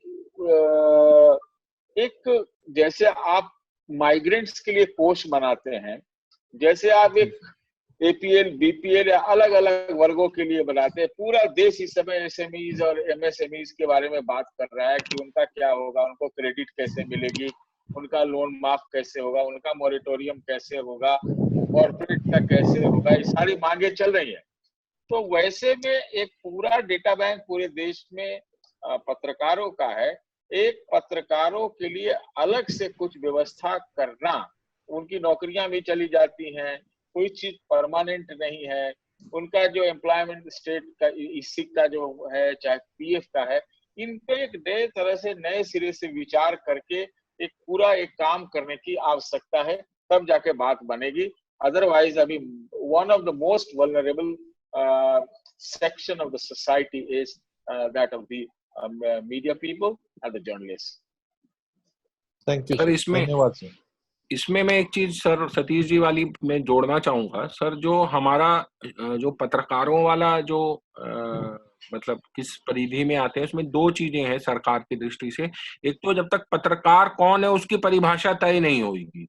एक जैसे आप माइग्रेंट्स के लिए कोष बनाते हैं, जैसे आप एक APL, BPL या अलग अलग वर्गों के लिए बनाते हैं। पूरा देश इस समय SMEs और MSMEs के बारे में बात कर रहा है कि उनका क्या होगा, उनको क्रेडिट कैसे मिलेगी, उनका लोन माफ कैसे होगा, उनका मॉरिटोरियम कैसे होगा, कॉर्पोरेट का कैसे होगा, ये सारी मांगे चल रही है। तो वैसे में एक पूरा डेटा बैंक पूरे देश में पत्रकारों का है। एक पत्रकारों के लिए अलग से कुछ व्यवस्था करना, उनकी नौकरियां भी चली जाती हैं, कोई चीज परमानेंट नहीं है, उनका जो एम्प्लॉयमेंट स्टेट का सिक का जो है चाहे PF का है, इन पे एक नए तरह से नए सिरे से विचार करके एक पूरा एक काम करने की आवश्यकता है, तब जाके बात बनेगी। अदरवाइज अभी one of the most vulnerable section of the society is that of the media people and the journalist. Thank you sir. धन्यवाद सर। इसमें मैं एक चीज सर सतीश जी वाली में जोड़ना चाहूंगा सर। जो हमारा जो पत्रकारों वाला जो मतलब किस परिधि में आते हैं, उसमें दो चीजें हैं सरकार की दृष्टि से। एक तो जब तक पत्रकार कौन है उसकी परिभाषा तय नहीं होगी,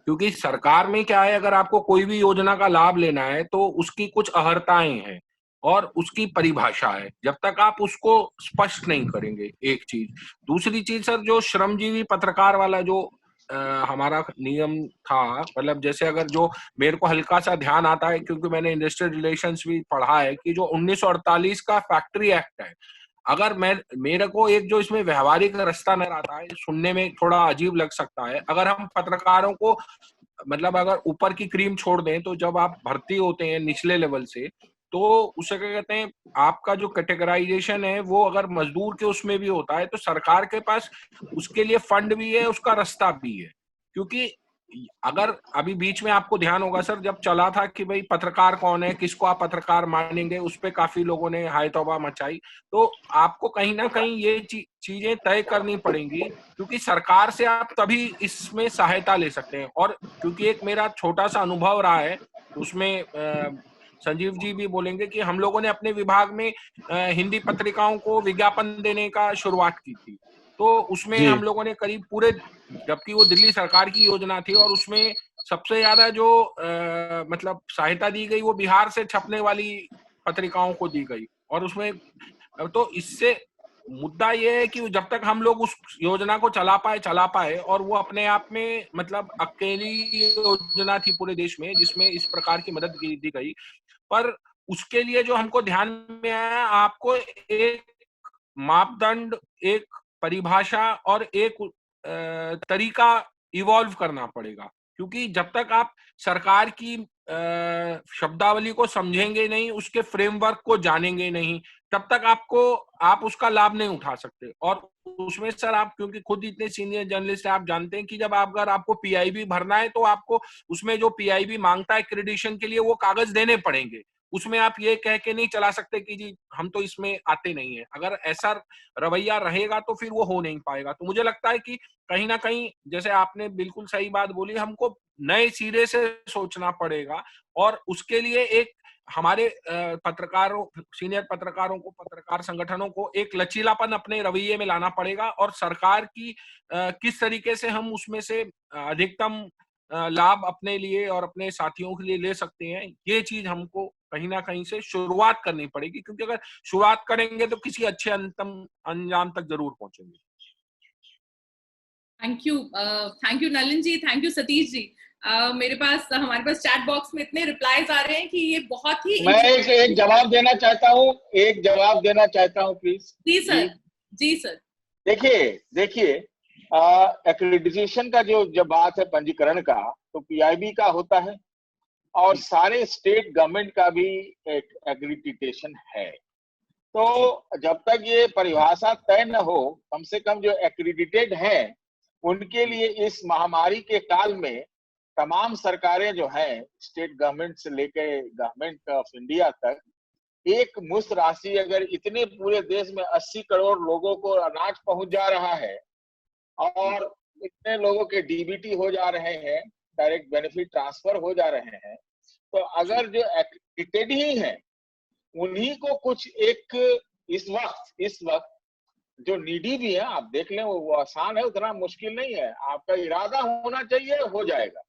क्योंकि सरकार में क्या है, अगर आपको कोई भी योजना का लाभ लेना है तो उसकी कुछ अहर्ताएं हैं और उसकी परिभाषा है। जब तक आप उसको स्पष्ट नहीं करेंगे, एक चीज। दूसरी चीज सर, जो श्रमजीवी पत्रकार वाला जो हमारा नियम था, मतलब जैसे अगर जो मेरे को हल्का सा ध्यान आता है क्योंकि मैंने इंडस्ट्रियल रिलेशंस भी पढ़ा है, कि जो 1948 का फैक्ट्री एक्ट है, अगर मेरे को एक जो इसमें व्यवहारिक रास्ता नजर आता है, सुनने में थोड़ा अजीब लग सकता है, अगर हम पत्रकारों को मतलब अगर ऊपर की क्रीम छोड़ दें, तो जब आप भर्ती होते हैं निचले लेवल से, तो उसे क्या कहते हैं, आपका जो कैटेगराइजेशन है वो अगर मजदूर के उसमें भी होता है, तो सरकार के पास उसके लिए फंड भी है, उसका रास्ता भी है। क्योंकि अगर अभी बीच में आपको ध्यान होगा सर, जब चला था कि भाई पत्रकार कौन है, किसको आप पत्रकार मानेंगे, उस पे काफी लोगों ने हाय तौबा मचाई। तो आपको कहीं ना कहीं ये चीजें तय करनी पड़ेंगी, क्योंकि सरकार से आप तभी इसमें सहायता ले सकते हैं। और क्योंकि एक मेरा छोटा सा अनुभव रहा है, उसमें संजीव जी भी बोलेंगे कि हम लोगों ने अपने विभाग में हिंदी पत्रिकाओं को विज्ञापन देने का शुरुआत की थी। तो उसमें हम लोगों ने करीब पूरे, जबकि वो दिल्ली सरकार की योजना थी, और उसमें सबसे ज्यादा जो मतलब सहायता दी गई वो बिहार से छपने वाली पत्रिकाओं को दी गई। और उसमें तो इससे मुद्दा ये है कि जब तक हम लोग उस योजना को चला पाए और वो अपने आप में मतलब अकेली योजना थी पूरे देश में जिसमें इस प्रकार की मदद दी गई, पर उसके लिए जो हमको ध्यान में आया, आपको एक मापदंड, एक परिभाषा और एक तरीका इवॉल्व करना पड़ेगा, क्योंकि जब तक आप सरकार की शब्दावली को समझेंगे नहीं, उसके फ्रेमवर्क को जानेंगे नहीं, तब तक आप उसका लाभ नहीं उठा सकते। और उसमें सर आप क्योंकि खुद इतने सीनियर जर्नलिस्ट हैं, आप जानते हैं कि जब अगर आपको पीआईबी भरना है तो आपको उसमें जो पीआईबी मांगता है एक्रेडिटेशन के लिए वो कागज देने पड़ेंगे। उसमें आप ये कह के नहीं चला सकते कि जी हम तो इसमें आते नहीं है। अगर ऐसा रवैया रहेगा तो फिर वो हो नहीं पाएगा। तो मुझे लगता है कि कहीं ना कहीं जैसे आपने बिल्कुल सही बात बोली, हमको नए सिरे से सोचना पड़ेगा और उसके लिए एक हमारे पत्रकारों, सीनियर पत्रकारों को, पत्रकार संगठनों को एक लचीलापन अपने रवैये में लाना पड़ेगा और सरकार की किस तरीके से हम उसमें से अधिकतम लाभ अपने लिए और अपने साथियों के लिए ले सकते हैं, ये चीज हमको कहीं ना कहीं से शुरुआत करनी पड़ेगी, क्योंकि अगर शुरुआत करेंगे तो किसी अच्छे अंजाम तक जरूर पहुंचेंगे। Thank you Nalin ji, thank you Satish ji. हमारे पास चैट बॉक्स में इतने रिप्लाईज आ रहे हैं कि ये बहुत ही मैं एक जवाब देना चाहता हूँ प्लीज। जी सर। देखिए एक्रेडिटेशन का जो बात है पंजीकरण का, तो पीआईबी का होता है और सारे स्टेट गवर्नमेंट का भी एक एक्रेडिटेशन है। तो जब तक ये परिभाषा तय न हो, कम से कम जो एक्रेडिटेड हैं उनके लिए इस महामारी के काल में तमाम सरकारें जो हैं, स्टेट गवर्नमेंट से लेकर गवर्नमेंट ऑफ इंडिया तक, एक मुश्त राशि अगर इतने पूरे देश में 80 करोड़ लोगों को अनाज पहुंच जा रहा है और इतने लोगों के डीबीटी हो जा रहे हैं, डायरेक्ट बेनिफिट ट्रांसफर हो जा रहे हैं, तो अगर जो एक्रेडिटेड ही हैं उन्हीं को कुछ एक इस वक्त जो नीडी भी है, आप देख लें, वो आसान है, उतना मुश्किल नहीं है, आपका इरादा होना चाहिए, हो जाएगा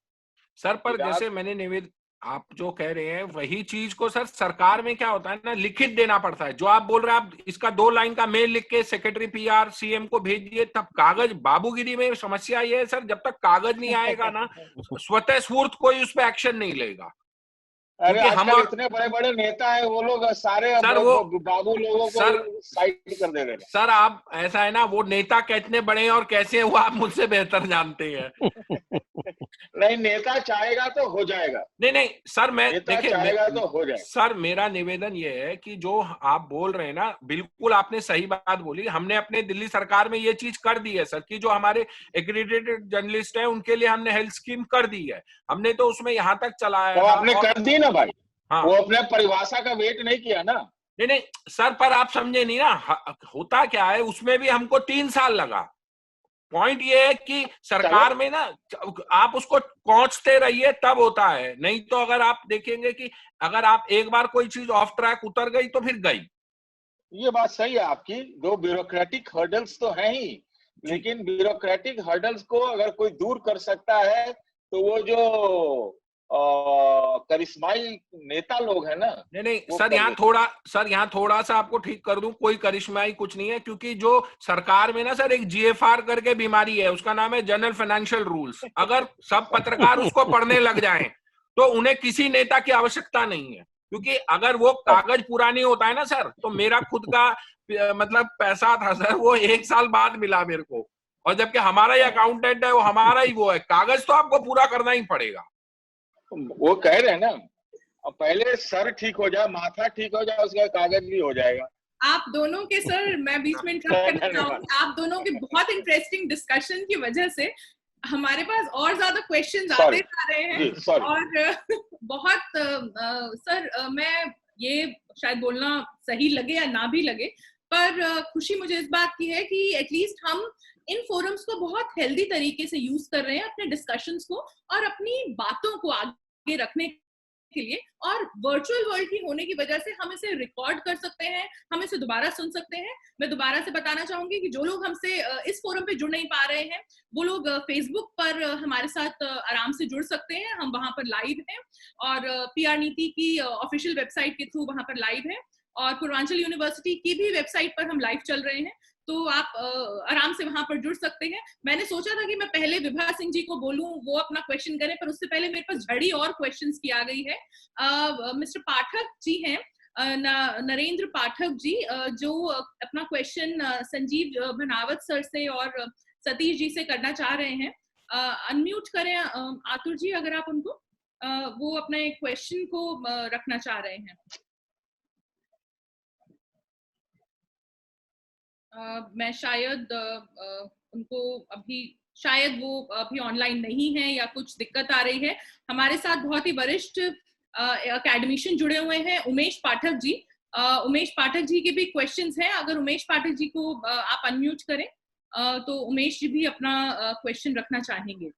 सर। पर जैसे मैंने आप जो कह रहे हैं वही चीज को सर सरकार में क्या होता है ना, लिखित देना पड़ता है। जो आप बोल रहे हैं, आप इसका 2 लाइन का मेल लिख के सेक्रेटरी पीआर सीएम को भेज दिए, तब कागज बाबूगिरी में समस्या ये है सर, जब तक कागज नहीं आएगा ना स्वतः स्फूर्त कोई उस पर एक्शन नहीं लेगा। अरे हम इतने बड़े नेता है, वो लोग सारे सर वो बाबू लोगों को साइड कर दे रहे हैं। सर आप ऐसा है ना, वो नेता कितने बड़े हैं और कैसे हैं वो आप मुझसे बेहतर जानते हैं। नहीं, नेता चाहेगा तो हो जाएगा। नहीं सर, मैं देखिए तो हो जाएगा। सर मेरा निवेदन ये है कि जो आप बोल रहे हैं ना, बिल्कुल आपने सही बात बोली। हमने अपने दिल्ली सरकार में ये चीज कर दी है सर, कि जो हमारे एक्रेडिटेड जर्नलिस्ट हैं उनके लिए हमने हेल्थ स्कीम कर दी है। हमने तो उसमें यहाँ तक चलाया तो आपने कर दी ना भाई। हाँ, वो अपने परिभाषा का वेट नहीं किया ना। नहीं सर, पर आप समझे नहीं ना, होता क्या है, उसमें भी हमको 3 साल लगा। पॉइंट ये है कि सरकार में ना आप उसको पहुंचते रहिए तब होता है, नहीं तो अगर आप देखेंगे कि अगर आप एक बार कोई चीज ऑफ ट्रैक उतर गई तो फिर गई। ये बात सही है आपकी, 2 ब्यूरोक्रेटिक हर्डल्स तो हैं ही, लेकिन ब्यूरोक्रेटिक हर्डल्स को अगर कोई दूर कर सकता है तो वो जो करिश्माई नेता लोग हैं ना। नहीं सर, यहाँ थोड़ा सा आपको ठीक कर दूं, कोई करिश्माई कुछ नहीं है, क्योंकि जो सरकार में ना सर एक जीएफआर करके बीमारी है, उसका नाम है जनरल फाइनेंशियल रूल्स। अगर सब पत्रकार उसको पढ़ने लग जाएं तो उन्हें किसी नेता की आवश्यकता नहीं है, क्योंकि अगर वो कागज पूरा नहीं होता है ना सर, तो मेरा खुद का मतलब पैसा था सर, वो 1 साल बाद मिला मेरे को, और जबकि हमारा ही अकाउंटेंट है, वो हमारा ही वो है, कागज तो आपको पूरा करना ही पड़ेगा। वो कह रहे हैं ना, अब पहले सर ठीक हो जाए, माथा ठीक हो जाए, उसका कागज भी हो जाएगा। आप दोनों के सर, मैं बीच में इंटरप्ट करना चाहूंगी, आप दोनों के बहुत इंटरेस्टिंग डिस्कशन की वजह से हमारे पास और ज्यादा क्वेश्चंस आते जा रहे हैं। और बहुत सर, मैं ये शायद बोलना सही लगे या ना भी लगे, पर खुशी मुझे इस बात की है कि एटलीस्ट हम इन फोरम्स को बहुत हेल्दी तरीके से यूज कर रहे हैं अपने डिस्कशंस को और अपनी बातों को आगे रखने के लिए। और वर्चुअल वर्ल्ड की होने की वजह से हम इसे रिकॉर्ड कर सकते हैं, हम इसे दोबारा सुन सकते हैं। मैं दोबारा से बताना चाहूंगी कि जो लोग हमसे इस फोरम पे जुड़ नहीं पा रहे हैं, वो लोग फेसबुक पर हमारे साथ आराम से जुड़ सकते हैं। हम वहां पर लाइव हैं और पीआर नीति की ऑफिशियल वेबसाइट के थ्रू वहां पर लाइव है, और पूर्वांचल यूनिवर्सिटी की भी वेबसाइट पर हम लाइव चल रहे हैं। तो आप आराम से वहां पर जुड़ सकते हैं। मैंने सोचा था कि मैं पहले विभा सिंह जी को बोलूं, वो अपना क्वेश्चन करें, पर उससे पहले मेरे पास झड़ी और क्वेश्चंस की आ गई है। मिस्टर पाठक जी हैं, नरेंद्र पाठक जी, जो अपना क्वेश्चन संजीव भनावत सर से और सतीश जी से करना चाह रहे हैं। अनम्यूट करें आतुर जी, अगर आप उनको, वो अपने क्वेश्चन को रखना चाह रहे हैं। मैं शायद उनको अभी, शायद वो अभी ऑनलाइन नहीं है या कुछ दिक्कत आ रही है। हमारे साथ बहुत ही वरिष्ठ एकेडमिशियन जुड़े हुए हैं, उमेश पाठक जी। उमेश पाठक जी के भी क्वेश्चंस हैं। अगर उमेश पाठक जी को आप अनम्यूट करें तो उमेश जी भी अपना क्वेश्चन रखना चाहेंगे।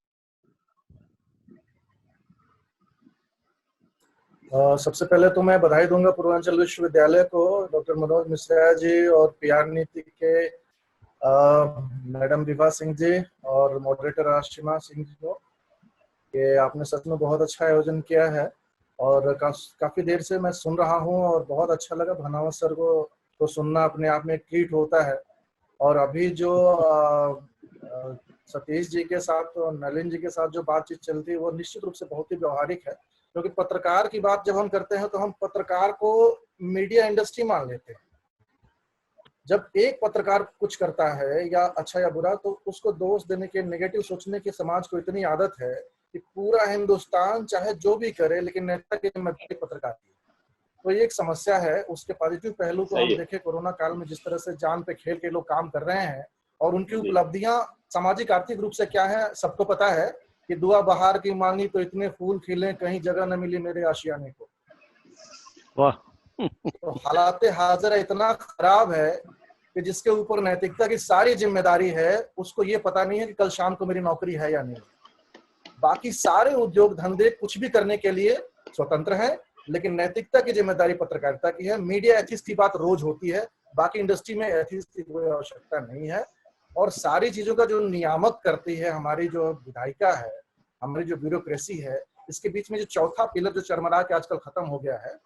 सबसे पहले तो मैं बधाई दूंगा पूर्वांचल विश्वविद्यालय को, डॉक्टर मनोज मिश्रा जी और पीआर नीति के मैडम विभा सिंह जी और मॉडरेटर आशिमा सिंह जी को, कि आपने सच में बहुत अच्छा आयोजन किया है। और काफी देर से मैं सुन रहा हूँ और बहुत अच्छा लगा। भनावत सर को सुनना अपने आप में एक ट्रीट होता है। और अभी जो सतीश जी के साथ और नलिन जी के साथ जो बातचीत चलती है वो निश्चित रूप से बहुत ही व्यवहारिक है, क्योंकि पत्रकार की बात जब हम करते हैं तो हम पत्रकार को मीडिया इंडस्ट्री मान लेते हैं। जब एक पत्रकार कुछ करता है या अच्छा या बुरा, तो उसको दोष देने के, नेगेटिव सोचने की समाज को इतनी आदत है कि पूरा हिंदुस्तान चाहे जो भी करे, लेकिन नेता के जिम्मेदारी पत्रकार की। तो ये एक समस्या है। उसके पॉजिटिव पहलू को हम देखें, कोरोना काल में जिस तरह से जान पे खेल के लोग काम कर रहे हैं और उनकी उपलब्धियां सामाजिक आर्थिक रूप से क्या है सबको पता है कि दुआ बहार की मांगी तो इतने फूल खिले, कहीं जगह न मिली मेरे आशियाने को। वाह। तो हालात हाजिर इतना खराब है कि जिसके ऊपर नैतिकता की सारी जिम्मेदारी है, उसको ये पता नहीं है कि कल शाम को मेरी नौकरी है या नहीं। बाकी सारे उद्योग धंधे कुछ भी करने के लिए स्वतंत्र हैं, लेकिन नैतिकता की जिम्मेदारी पत्रकारिता की है। मीडिया एथिक्स की बात रोज होती है, बाकी इंडस्ट्री में एथिक्स की कोई आवश्यकता नहीं है। और सारी चीजों का जो नियामक करती है हमारी जो विधायिका है, हमारी जो ब्यूरोक्रेसी है, इसके बीच में जो चौथा पिलर जो चरमरा के आजकल खत्म हो गया है,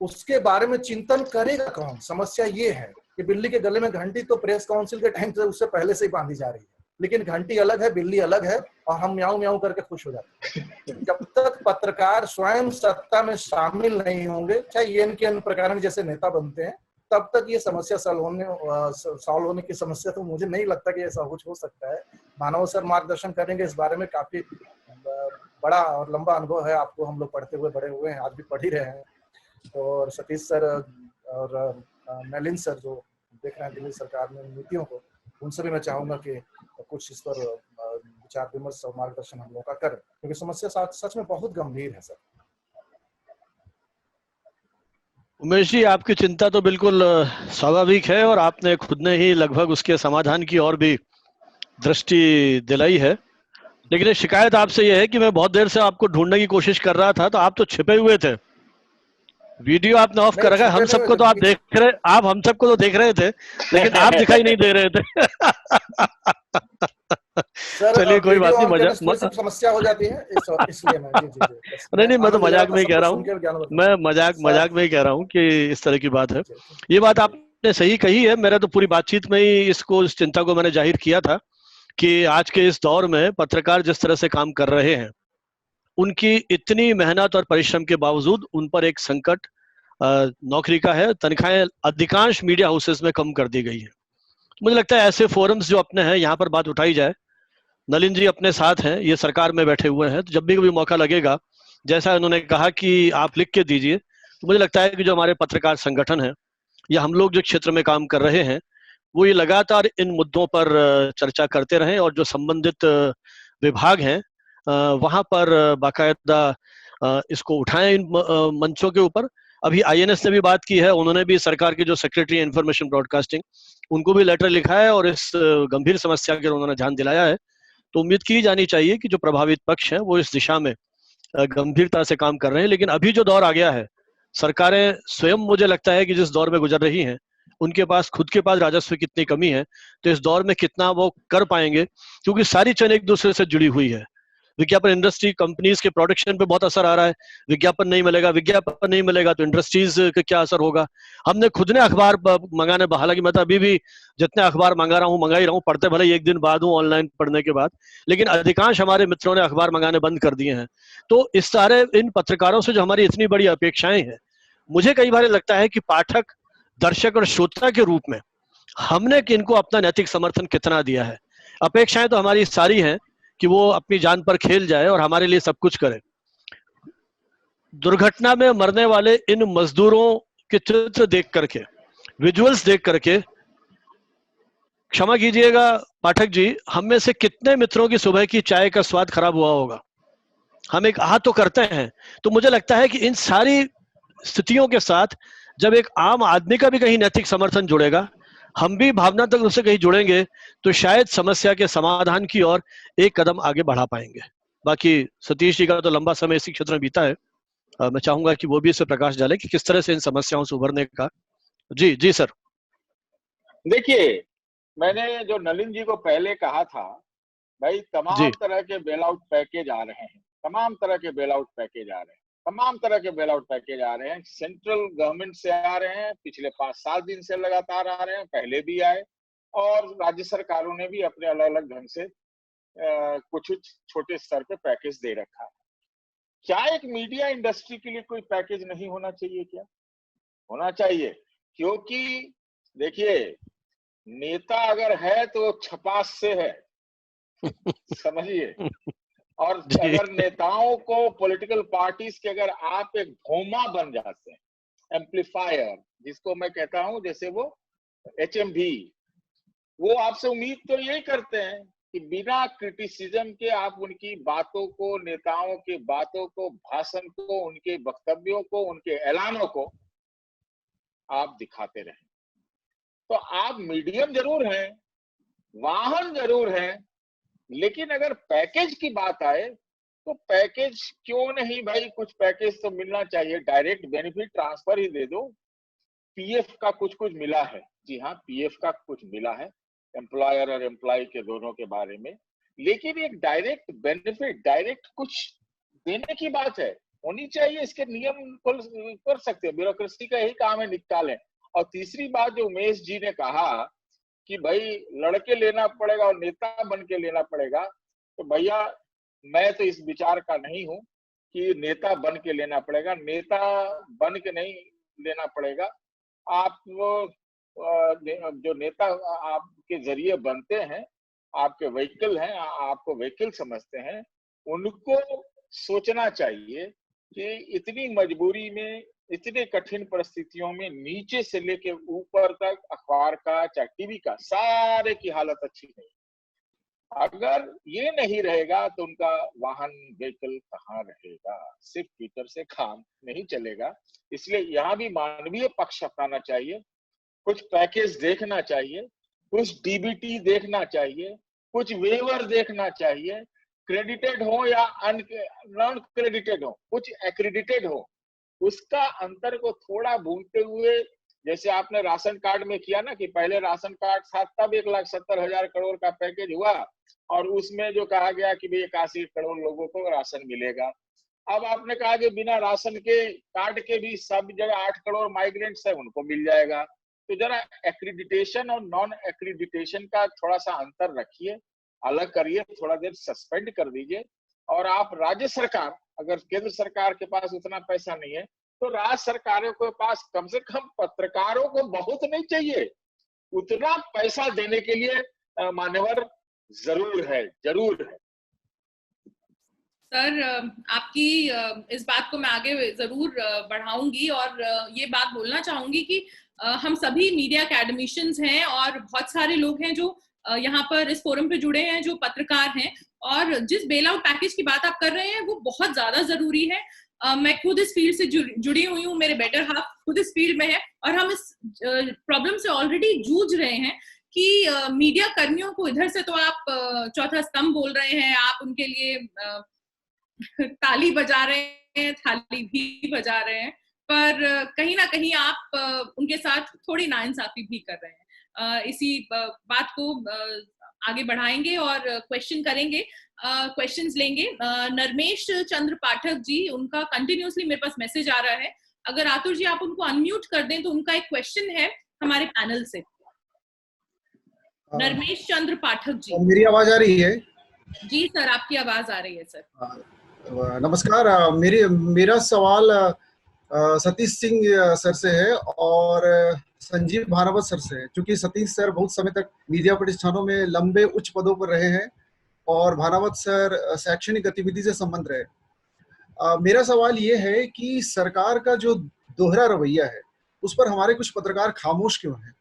उसके बारे में चिंतन करेगा कौन? समस्या ये है कि बिल्ली के गले में घंटी तो प्रेस काउंसिल के टाइम से उससे पहले से ही बांधी जा रही है, लेकिन घंटी अलग है, बिल्ली अलग है, और हम म्याऊं म्याऊं करके खुश हो जाते हैं। जब तक पत्रकार स्वयं सत्ता में शामिल नहीं होंगे, चाहे ये इनके प्रकार जैसे नेता बनते हैं, तब तक ये समस्या सॉल्व होने की समस्या तो मुझे नहीं लगता कि ऐसा कुछ हो सकता है। मानव सर मार्गदर्शन करेंगे इस बारे में। काफी बड़ा और लंबा अनुभव है आपको, हम लोग पढ़ते हुए बड़े हुए हैं, आज भी पढ़ ही रहे हैं। और सतीश सर और नलिन सर जो देख रहे हैं दिल्ली सरकार में नीतियों को, उनसे भी मैं चाहूंगा कि कुछ इस पर विचार विमर्श और मार्गदर्शन हम लोगों का करें, क्योंकि समस्या सच में बहुत गंभीर है सर। उमेश जी, आपकी चिंता तो बिल्कुल स्वाभाविक है और आपने खुद ने ही लगभग उसके समाधान की और भी दृष्टि दिलाई है। लेकिन एक शिकायत आपसे यह है कि मैं बहुत देर से आपको ढूंढने की कोशिश कर रहा था, तो आप तो छिपे हुए थे। वीडियो आपने ऑफ कर रखा है। हम सबको तो आप देख रहे, आप हम सबको तो देख रहे थे, लेकिन आप दिखाई नहीं दे रहे थे। चलिए कोई बात नहीं, मजाक समस्या हो जाती है इसलिए मैं नहीं, मैं तो मजाक में ही कह रहा हूँ। मैं मजाक में ही कह रहा हूँ कि इस तरह की बात है। ये बात आपने सही कही है। मेरा तो पूरी बातचीत में ही इस चिंता को मैंने जाहिर किया था कि आज के इस दौर में पत्रकार जिस तरह से काम कर रहे हैं, उनकी इतनी मेहनत और परिश्रम के बावजूद उन पर एक संकट नौकरी का है। तनख्वाहें अधिकांश मीडिया हाउसेस में कम कर दी गई है। मुझे लगता है ऐसे फोरम्स जो अपने हैं, यहाँ पर बात उठाई जाए। नलिन जी अपने साथ हैं, ये सरकार में बैठे हुए हैं, तो जब भी कभी मौका लगेगा, जैसा उन्होंने कहा कि आप लिख के दीजिए, तो मुझे लगता है कि जो हमारे पत्रकार संगठन है या हम लोग जो क्षेत्र में काम कर रहे हैं, वो ये लगातार इन मुद्दों पर चर्चा करते रहें और जो संबंधित विभाग हैं वहां पर बाकायदा इसको उठाएं इन मंचों के ऊपर। अभी आईएनएस ने भी बात की है, उन्होंने भी सरकार के जो सेक्रेटरी इंफॉर्मेशन ब्रॉडकास्टिंग, उनको भी लेटर लिखा है और इस गंभीर समस्या के उन्होंने ध्यान दिलाया है। तो उम्मीद की जानी चाहिए कि जो प्रभावित पक्ष हैं वो इस दिशा में गंभीरता से काम कर रहे हैं। लेकिन अभी जो दौर आ गया है, सरकारें स्वयं मुझे लगता है कि जिस दौर में गुजर रही हैं, उनके पास खुद के पास राजस्व की कितनी कमी है, तो इस दौर में कितना वो कर पाएंगे, क्योंकि सारी चेन एक दूसरे से जुड़ी हुई है। विज्ञापन इंडस्ट्री कंपनीज के प्रोडक्शन पे बहुत असर आ रहा है। विज्ञापन नहीं मिलेगा तो इंडस्ट्रीज का क्या असर होगा। हमने खुद ने अखबार मंगाने, हालांकि मैं तो अभी भी जितने अखबार मंगा ही रहा हूँ, पढ़ते भले एक दिन बाद हूँ ऑनलाइन पढ़ने के बाद, लेकिन अधिकांश हमारे मित्रों ने अखबार मंगाने बंद कर दिए हैं। तो इस सारे इन पत्रकारों से जो हमारी इतनी बड़ी अपेक्षाएं हैं, मुझे कई बार लगता है कि पाठक, दर्शक और श्रोता के रूप में हमने इनको अपना नैतिक समर्थन कितना दिया है। अपेक्षाएं तो हमारी सारी हैं कि वो अपनी जान पर खेल जाए और हमारे लिए सब कुछ करे। दुर्घटना में मरने वाले इन मजदूरों के चित्र देख करके, विजुअल्स देख करके, क्षमा कीजिएगा पाठक जी, हम में से कितने मित्रों की सुबह की चाय का स्वाद खराब हुआ होगा। हम एक आह तो करते हैं। तो मुझे लगता है कि इन सारी स्थितियों के साथ जब एक आम आदमी का भी कहीं नैतिक समर्थन जुड़ेगा, हम भी भावनात्मक रूप से कहीं जुड़ेंगे, तो शायद समस्या के समाधान की ओर एक कदम आगे बढ़ा पाएंगे। बाकी सतीश जी का तो लंबा समय इसी क्षेत्र में बीता है, मैं चाहूंगा कि वो भी इससे प्रकाश डाले कि किस तरह से इन समस्याओं से उभरने का। जी सर। देखिए, मैंने जो नलिन जी को पहले कहा था, भाई तमाम तरह के बेल आउट पैकेज आ रहे हैं, तमाम तरह के बेल आउट पैकेज आ रहे हैं, तमाम तरह के बेल आउट पैकेज आ रहे हैं। सेंट्रल गवर्नमेंट से आ रहे हैं, पिछले 5-7 दिन से लगातार आ रहे हैं, पहले भी आए, और राज्य सरकारों ने भी अपने अलग अलग ढंग से कुछ छोटे स्तर पे पैकेज दे रखा है। क्या एक मीडिया इंडस्ट्री के लिए कोई पैकेज नहीं होना चाहिए? क्या होना चाहिए? क्योंकि देखिए, नेता अगर है तो छपास से है, समझिए। और अगर नेताओं को, पॉलिटिकल पार्टीज के, अगर आप एक भोमा बन जाते हैं, एम्पलीफायर जिसको मैं कहता हूं, जैसे वो HMV, वो आपसे उम्मीद तो यही करते हैं कि बिना क्रिटिसिज्म के आप उनकी बातों को, नेताओं की बातों को, भाषण को, उनके वक्तव्यों को, उनके ऐलानों को आप दिखाते रहें। तो आप मीडियम जरूर हैं, वाहन जरूर हैं, लेकिन अगर पैकेज की बात आए तो पैकेज क्यों नहीं भाई, कुछ पैकेज तो मिलना चाहिए। डायरेक्ट बेनिफिट ट्रांसफर ही दे दो। PF का कुछ मिला है, जी हाँ, PF का कुछ मिला है एम्प्लॉयर और एम्प्लॉय के दोनों के बारे में, लेकिन एक डायरेक्ट बेनिफिट, डायरेक्ट कुछ देने की बात है, होनी चाहिए। इसके नियम कर सकते हैं, ब्यूरोक्रेसी का यही काम है, निकालें। और तीसरी बात जो उमेश जी ने कहा कि भाई लड़के लेना पड़ेगा और नेता बन के लेना पड़ेगा, तो भैया मैं तो इस विचार का नहीं हूं कि नेता बन के लेना पड़ेगा। नेता बन के नहीं लेना पड़ेगा। आप जो नेता आपके जरिए बनते हैं, आपके व्हीकल हैं, आपको व्हीकल समझते हैं, उनको सोचना चाहिए कि इतनी मजबूरी में, इतने कठिन परिस्थितियों में, नीचे से लेके ऊपर तक अखबार का चाहे टीवी का, सारे की हालत अच्छी नहीं। अगर ये नहीं रहेगा तो उनका वाहन, व्हीकल कहाँ रहेगा? सिर्फ ट्विटर से काम नहीं चलेगा। इसलिए यहाँ भी मानवीय पक्ष अपनाना चाहिए, कुछ पैकेज देखना चाहिए, कुछ DBT देखना चाहिए, कुछ वेवर देखना चाहिए, क्रेडिटेड हो या नॉन क्रेडिटेड हो, कुछ एक्रेडिटेड हो, उसका अंतर को थोड़ा भूलते हुए, जैसे आपने राशन कार्ड में किया ना कि पहले राशन कार्ड था तब 1,70,000 करोड़ का पैकेज हुआ और उसमें जो कहा गया कि भाई 81 करोड़ लोगों को राशन मिलेगा। अब आपने कहा कि बिना राशन के कार्ड के भी सब जगह 8 करोड़ माइग्रेंट्स है, उनको मिल जाएगा। तो जरा एक्रीडिटेशन और नॉन एक्रीडिटेशन का थोड़ा सा अंतर रखिए, अलग करिए, थोड़ा देर सस्पेंड कर दीजिए। और आप राज्य सरकार, अगर केंद्र सरकार के पास उतना पैसा नहीं है तो राज्य सरकारों के पास कम से कम पत्रकारों को बहुत नहीं चाहिए, उतना पैसा देने के लिए मान्यवर जरूर है। सर, आपकी इस बात को मैं आगे जरूर बढ़ाऊंगी और ये बात बोलना चाहूंगी कि हम सभी मीडिया अकेडमिशियंस हैं और बहुत सारे लोग हैं जो यहाँ पर इस फोरम पे जुड़े हैं, जो पत्रकार हैं, और जिस बेल आउट पैकेज की बात आप कर रहे हैं वो बहुत ज्यादा जरूरी है। मैं खुद इस फील्ड से जुड़ी हुई हूँ, मेरे बेटर हाफ खुद इस फील्ड में है और हम इस प्रॉब्लम से ऑलरेडी जूझ रहे हैं कि मीडिया कर्मियों को इधर से तो आप चौथा स्तंभ बोल रहे हैं, आप उनके लिए ताली बजा रहे हैं, थाली भी बजा रहे हैं, पर कहीं ना कहीं आप उनके साथ थोड़ी नाइंसाफी भी कर रहे हैं। इसी बात को आगे बढ़ाएंगे और क्वेश्चन करेंगे, क्वेश्चंस लेंगे। नरमेश चंद्र पाठक जी, उनका कंटिन्यूअसली मेरे पास मैसेज आ रहा है, अगर आतुर जी आप उनको अनम्यूट कर दें तो उनका एक क्वेश्चन है हमारे पैनल से। नरमेश चंद्र पाठक जी, मेरी आवाज आ रही है? जी सर, आपकी आवाज आ रही है सर। नमस्कार। मेरा सवाल सतीश सिंह सर से है और संजीव भानावत सर से है। क्योंकि सतीश सर बहुत समय तक मीडिया प्रतिष्ठानों में लंबे उच्च पदों पर रहे हैं और भानावत सर शैक्षणिक गतिविधि से संबंध रहे। मेरा सवाल ये है कि सरकार का जो दोहरा रवैया है उस पर हमारे कुछ पत्रकार खामोश क्यों हैं?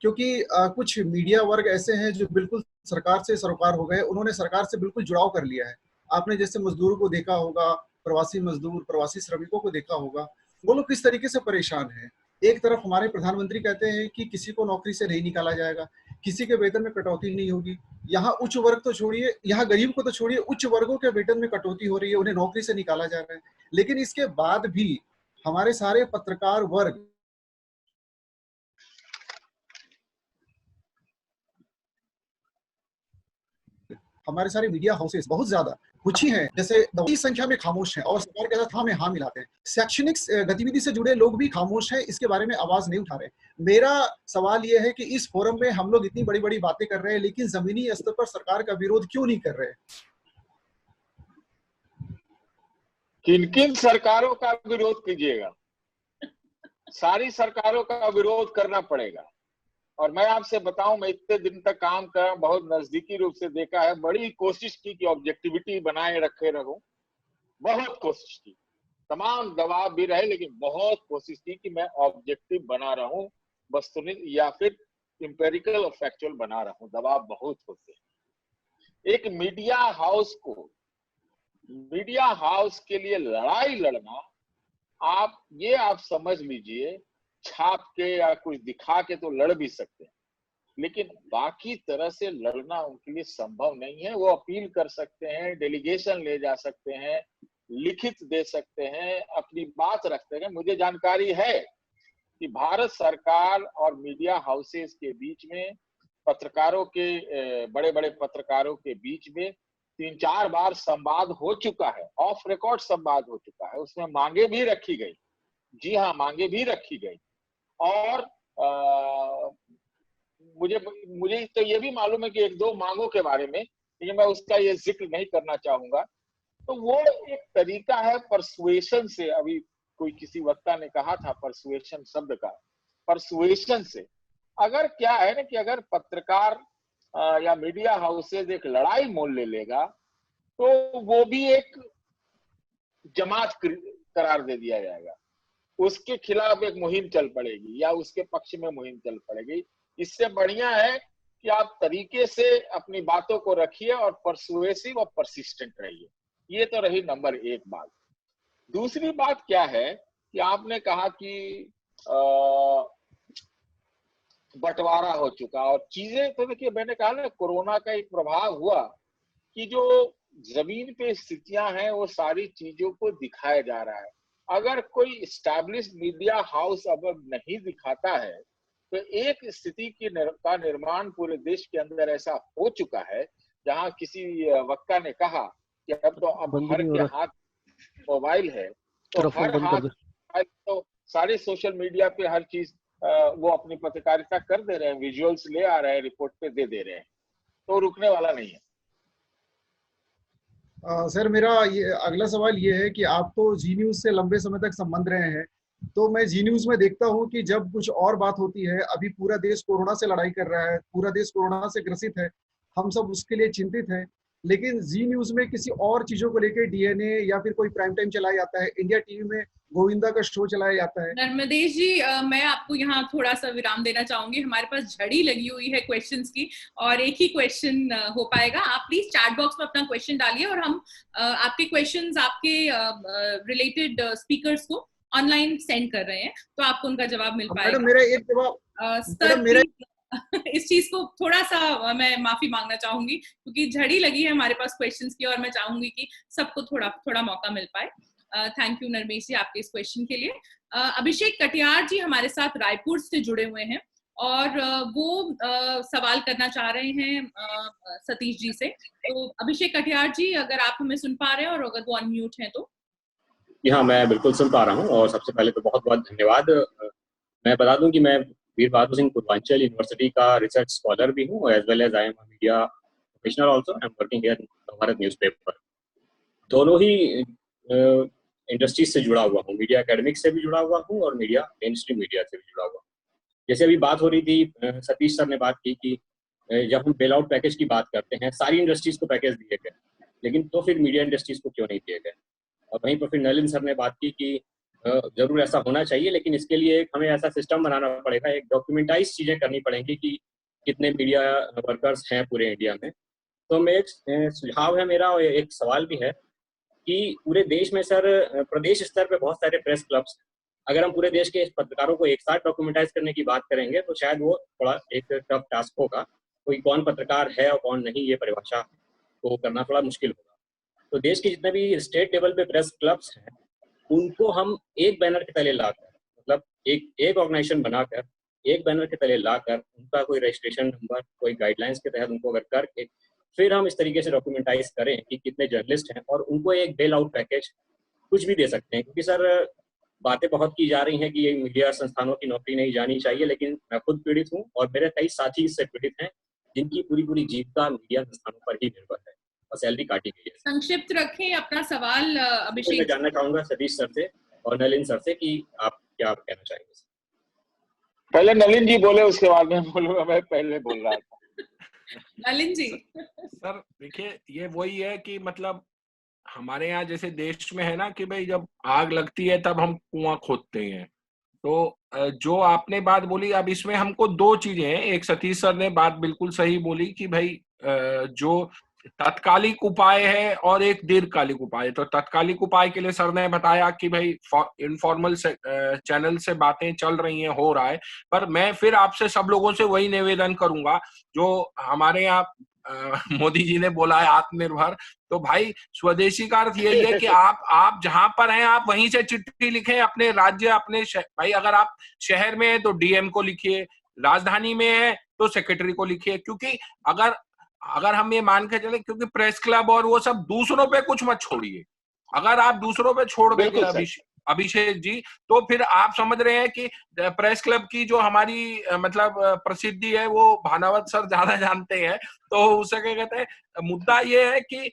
क्योंकि कुछ मीडिया वर्ग ऐसे हैं जो बिल्कुल सरकार से सरोकार हो गए, उन्होंने सरकार से बिल्कुल जुड़ाव कर लिया है। आपने जैसे मजदूरों को देखा होगा, प्रवासी मजदूर, प्रवासी श्रमिकों को देखा होगा, वो लोग किस तरीके से परेशान हैं। एक तरफ हमारे प्रधानमंत्री कहते हैं कि किसी को नौकरी से नहीं निकाला जाएगा, किसी के वेतन में कटौती नहीं होगी। यहाँ उच्च वर्ग तो छोड़िए, यहाँ गरीब को तो छोड़िए, उच्च वर्गों के वेतन में कटौती हो रही है, उन्हें नौकरी से निकाला जा रहा है। लेकिन इसके बाद भी हमारे सारे पत्रकार वर्ग हमारे सारे मीडिया हाउसेस बहुत ज्यादा कुछ ही हैं, जैसे बड़ी संख्या में खामोश हैं और सरकार के साथ हाँ में हाँ मिलाते हैं। शैक्षणिक गतिविधि से जुड़े लोग भी खामोश हैं, इसके बारे में आवाज नहीं उठा रहे। मेरा सवाल यह है कि इस फोरम में हम लोग इतनी बड़ी बड़ी बातें कर रहे हैं, लेकिन जमीनी स्तर पर सरकार का विरोध क्यों नहीं कर रहे? किन किन सरकारों का विरोध कीजिएगा? सारी सरकारों का विरोध करना पड़ेगा। और मैं आपसे बताऊं, मैं इतने दिन तक काम कर रहा हूं, बहुत नजदीकी रूप से देखा है, बड़ी कोशिश की कि ऑब्जेक्टिविटी बनाए रखे रहूं, बहुत कोशिश की, तमाम दबाव भी रहे, लेकिन बहुत कोशिश की कि मैं ऑब्जेक्टिव बना रहूं, वस्तुनिष्ठ या फिर इंपेरिकल और फैक्चुअल बना रहूं। दबाव बहुत होते हैं। एक मीडिया हाउस को, मीडिया हाउस के लिए लड़ाई लड़ना, आप समझ लीजिए, छाप के या कुछ दिखा के तो लड़ भी सकते हैं, लेकिन बाकी तरह से लड़ना उनके लिए संभव नहीं है। वो अपील कर सकते हैं, डेलीगेशन ले जा सकते हैं, लिखित दे सकते हैं, अपनी बात रखते हैं। मुझे जानकारी है कि भारत सरकार और मीडिया हाउसेस के बीच में, पत्रकारों के, बड़े बड़े पत्रकारों के बीच में 3-4 बार संवाद हो चुका है, ऑफ रिकॉर्ड संवाद हो चुका है। उसमें मांगे भी रखी गई, जी हाँ, मांगे भी रखी गई। और मुझे तो ये भी मालूम है कि 1-2 मांगों के बारे में, लेकिन मैं उसका ये जिक्र नहीं करना चाहूंगा। तो वो एक तरीका है परसुएशन से, अभी कोई किसी वक्ता ने कहा था परसुएशन शब्द का, परसुएशन से अगर क्या है ना कि अगर पत्रकार या मीडिया हाउसेज एक लड़ाई मोल ले लेगा तो वो भी एक जमात करार दे दिया जाएगा, उसके खिलाफ एक मुहिम चल पड़ेगी या उसके पक्ष में मुहिम चल पड़ेगी। इससे बढ़िया है कि आप तरीके से अपनी बातों को रखिए और परसुएसिव और परसिस्टेंट रहिए। ये तो रही नंबर 1 बात। दूसरी बात क्या है कि आपने कहा कि बंटवारा हो चुका और चीजें, तो देखिए मैंने कहा ना, कोरोना का एक प्रभाव हुआ कि जो जमीन पे स्थितियां हैं वो सारी चीजों को दिखाया जा रहा है। अगर कोई इस्टेब्लिश मीडिया हाउस अब नहीं दिखाता है तो एक स्थिति का निर्माण पूरे देश के अंदर ऐसा हो चुका है, जहां किसी वक्ता ने कहा कि अब हर के हाथ मोबाइल है, तो हर हाथ तो सारे सोशल मीडिया पे हर चीज वो अपनी पत्रकारिता कर दे रहे हैं, विजुअल्स ले आ रहे हैं, रिपोर्ट पे दे रहे हैं, तो रुकने वाला नहीं है। सर, मेरा ये अगला सवाल ये है कि आप तो जी न्यूज से लंबे समय तक संबंध रहे हैं, तो मैं जी न्यूज में देखता हूं कि जब कुछ और बात होती है, अभी पूरा देश कोरोना से लड़ाई कर रहा है, पूरा देश कोरोना से ग्रसित है, हम सब उसके लिए चिंतित हैं, लेकिन जी न्यूज में किसी और चीजों को लेकर डीएनए या फिर कोई प्राइम टाइम चलाया जाता है, इंडिया टीवी में गोविंदा का शो चलाया जाता है। नर्मदेश जी, मैं आपको यहाँ थोड़ा सा विराम देना चाहूंगी। हमारे पास झड़ी लगी हुई है क्वेश्चंस की और एक ही क्वेश्चन हो पाएगा। आप प्लीज चैट बॉक्स में अपना क्वेश्चन डालिए और हम आपके क्वेश्चंस आपके रिलेटेड स्पीकर्स को ऑनलाइन सेंड कर रहे हैं, तो आपको उनका जवाब मिल पाएगा। मैडम, मेरा एक जवाब इस चीज को थोड़ा सा मैं माफी मांगना चाहूंगी क्योंकि झड़ी लगी है हमारे पास क्वेश्चंस की और मैं चाहूंगी कि सबको थोड़ा मौका मिल पाए। थैंक यू नरमेश जी आपके इस क्वेश्चन के लिए। अभिषेक कटियार जी हमारे साथ रायपुर से जुड़े हुए हैं और वो सवाल करना चाह रहे हैं सतीश जी से। तो अभिषेक कटियार जी, अगर आप हमें सुन पा रहे हैं और अगर वो अनम्यूट हैं तो। हाँ, मैं बिल्कुल सुन पा रहा हूँ और सबसे पहले तो बहुत बहुत धन्यवाद। मैं बता दूं कि मैं वीर बहादुर सिंह पूर्वांचल यूनिवर्सिटी का रिसर्च स्कॉलर भी हूँ, as well as I am media professional also. I am working here Bharat newspaper. दोनों ही इंडस्ट्रीज से जुड़ा हुआ हूँ, मीडिया एकेडमिक्स से भी जुड़ा हुआ हूँ और मीडिया मेन स्ट्रीम मीडिया से भी जुड़ा हुआ हूँ। जैसे अभी बात हो रही थी, सतीश सर ने बात की कि जब हम बेल आउट पैकेज की बात करते हैं, सारी इंडस्ट्रीज को पैकेज दिए गए, लेकिन तो फिर मीडिया इंडस्ट्रीज को क्यों नहीं दिए गए। और वहीं पर फिर नलिन सर ने बात की कि जरूर ऐसा होना चाहिए, लेकिन इसके लिए हमें ऐसा सिस्टम बनाना पड़ेगा, एक डॉक्यूमेंटाइज चीजें करनी पड़ेंगी कि कितने मीडिया वर्कर्स हैं पूरे इंडिया में। तो मैं एक सुझाव है मेरा और एक सवाल भी है कि पूरे देश में सर प्रदेश स्तर पे बहुत सारे प्रेस क्लब्स, अगर हम पूरे देश के पत्रकारों को एक साथ डॉक्यूमेंटाइज करने की बात करेंगे तो शायद वो थोड़ा एक टफ टास्क होगा। कोई कौन पत्रकार है और कौन नहीं, ये परिभाषा को करना थोड़ा मुश्किल होगा। तो देश के जितने भी स्टेट लेवल पे प्रेस क्लब्स हैं, उनको हम एक बैनर के तले लाकर, मतलब एक ऑर्गेनाइजेशन बनाकर एक बैनर के तले लाकर उनका कोई रजिस्ट्रेशन नंबर, कोई गाइडलाइंस के तहत उनको अगर करके फिर हम इस तरीके से डॉक्यूमेंटाइज करें कि कितने जर्नलिस्ट हैं और उनको एक बेल आउट पैकेज कुछ भी दे सकते हैं। क्योंकि सर बातें बहुत की जा रही हैं कि ये मीडिया संस्थानों की नौकरी नहीं जानी चाहिए, लेकिन मैं खुद पीड़ित हूँ और मेरे कई साथी इससे पीड़ित हैं जिनकी पूरी जीविका मीडिया संस्थानों पर ही निर्भर है और सैलरी काटी गई है। संक्षिप्त रखें अपना सवाल अभिषेक। मैं जानना चाहूंगा सतीश सर से और नलिन सर से कि आप क्या कहना चाहेंगे। पहले नलिन जी बोले, उसके बाद में बोलूंगा। मैं पहले बोल रहा था। नलिन जी। सर देखिए, ये वही है कि मतलब हमारे यहाँ जैसे देश में है ना कि भाई जब आग लगती है तब हम कुआं खोदते हैं। तो जो आपने बात बोली, अब इसमें हमको दो चीजें हैं। एक सतीश सर ने बात बिल्कुल सही बोली कि भाई जो तात्कालिक उपाय है और एक दीर्घकालिक उपाय। तो तात्कालिक उपाय के लिए सर ने बताया कि भाई इनफॉर्मल चैनल से बातें चल रही हैं, हो रहा है। पर मैं फिर आपसे सब लोगों से वही निवेदन करूंगा जो हमारे यहाँ मोदी जी ने बोला है, आत्मनिर्भर। तो भाई स्वदेशी का अर्थ यही है कि आप जहां पर हैं आप वहीं से चिट्ठी लिखें अपने राज्य, अपने भाई अगर आप शहर में हैं तो डीएम को लिखिए, राजधानी में है तो सेक्रेटरी को लिखिए। क्योंकि अगर हम ये मान के चले, क्योंकि प्रेस क्लब और वो सब दूसरों पे कुछ मत छोड़िए। अगर आप दूसरों पे छोड़ देंगे अभिषेक जी, तो फिर आप समझ रहे हैं कि प्रेस क्लब की जो हमारी मतलब प्रसिद्धि है वो भानावत सर ज्यादा जानते हैं। तो उसे क्या कहते हैं, मुद्दा ये है कि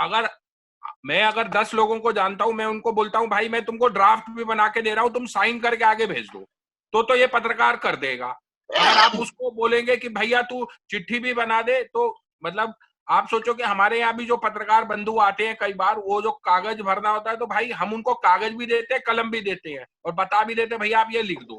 अगर 10 लोगों को जानता हूं, मैं उनको बोलता हूं भाई मैं तुमको ड्राफ्ट भी बना के दे रहा हूं, तुम साइन करके आगे भेज दो, तो ये पत्रकार कर देगा। अगर आप उसको बोलेंगे कि भैया तू चिट्ठी भी बना दे, तो मतलब आप सोचो कि हमारे यहाँ भी जो पत्रकार बंधु आते हैं, कई बार वो जो कागज भरना होता है तो भाई हम उनको कागज भी देते हैं, कलम भी देते हैं और बता भी देते हैं भैया आप ये लिख दो।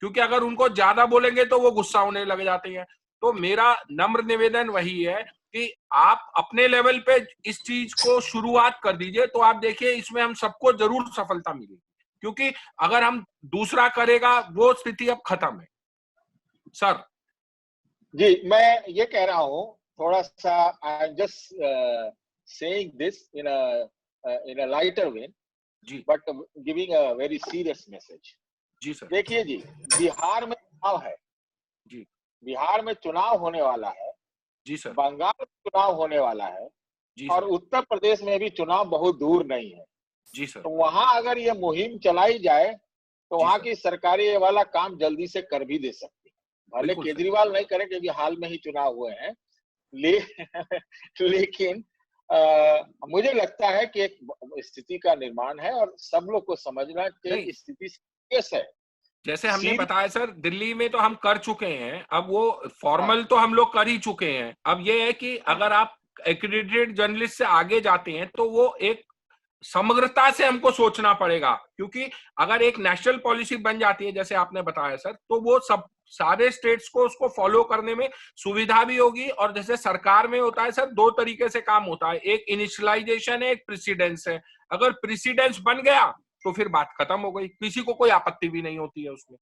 क्योंकि अगर उनको ज्यादा बोलेंगे तो वो गुस्सा होने लग जाते हैं। तो मेरा नम्र निवेदन वही है कि आप अपने लेवल पे इस चीज को शुरुआत कर दीजिए, तो आप देखिए इसमें हम सबको जरूर सफलता मिलेगी। क्योंकि अगर हम दूसरा करेगा वो स्थिति अब खत्म है। सर जी, मैं ये कह रहा हूँ थोड़ा सा, I am just saying this in a lighter way, but giving a very serious message. जी सर। देखिए जी, बिहार में चुनाव है जी, बिहार में चुनाव होने वाला है जी सर। बंगाल में चुनाव होने वाला है जी और सर। उत्तर प्रदेश में भी चुनाव बहुत दूर नहीं है। जी सर। तो वहां अगर ये मुहिम चलाई जाए तो वहां की सरकारी ये वाला काम जल्दी से कर भी दे सकती है। भले केजरीवाल नहीं करे क्योंकि हाल में ही चुनाव हुए हैं, लेकिन मुझे लगता है कि एक स्थिति का निर्माण है और सब लोग को समझना चाहिए स्थिति सीरियस है। जैसे हमने बताया सर, दिल्ली में तो हम कर चुके हैं, अब वो फॉर्मल तो हम लोग कर ही चुके हैं। अब ये है कि अगर आप एक्रेडिटेड जर्नलिस्ट से आगे जाते हैं तो वो एक समग्रता से हमको सोचना पड़ेगा। क्योंकि अगर एक नेशनल पॉलिसी बन जाती है जैसे आपने बताया सर, तो वो सब सारे स्टेट्स को उसको फॉलो करने में सुविधा भी होगी। और जैसे सरकार में होता है सर, दो तरीके से काम होता है, एक इनिशियलाइजेशन है, एक प्रेसिडेंस है। अगर प्रेसिडेंस बन गया तो फिर बात खत्म हो गई, किसी को कोई आपत्ति भी नहीं होती है उसमें।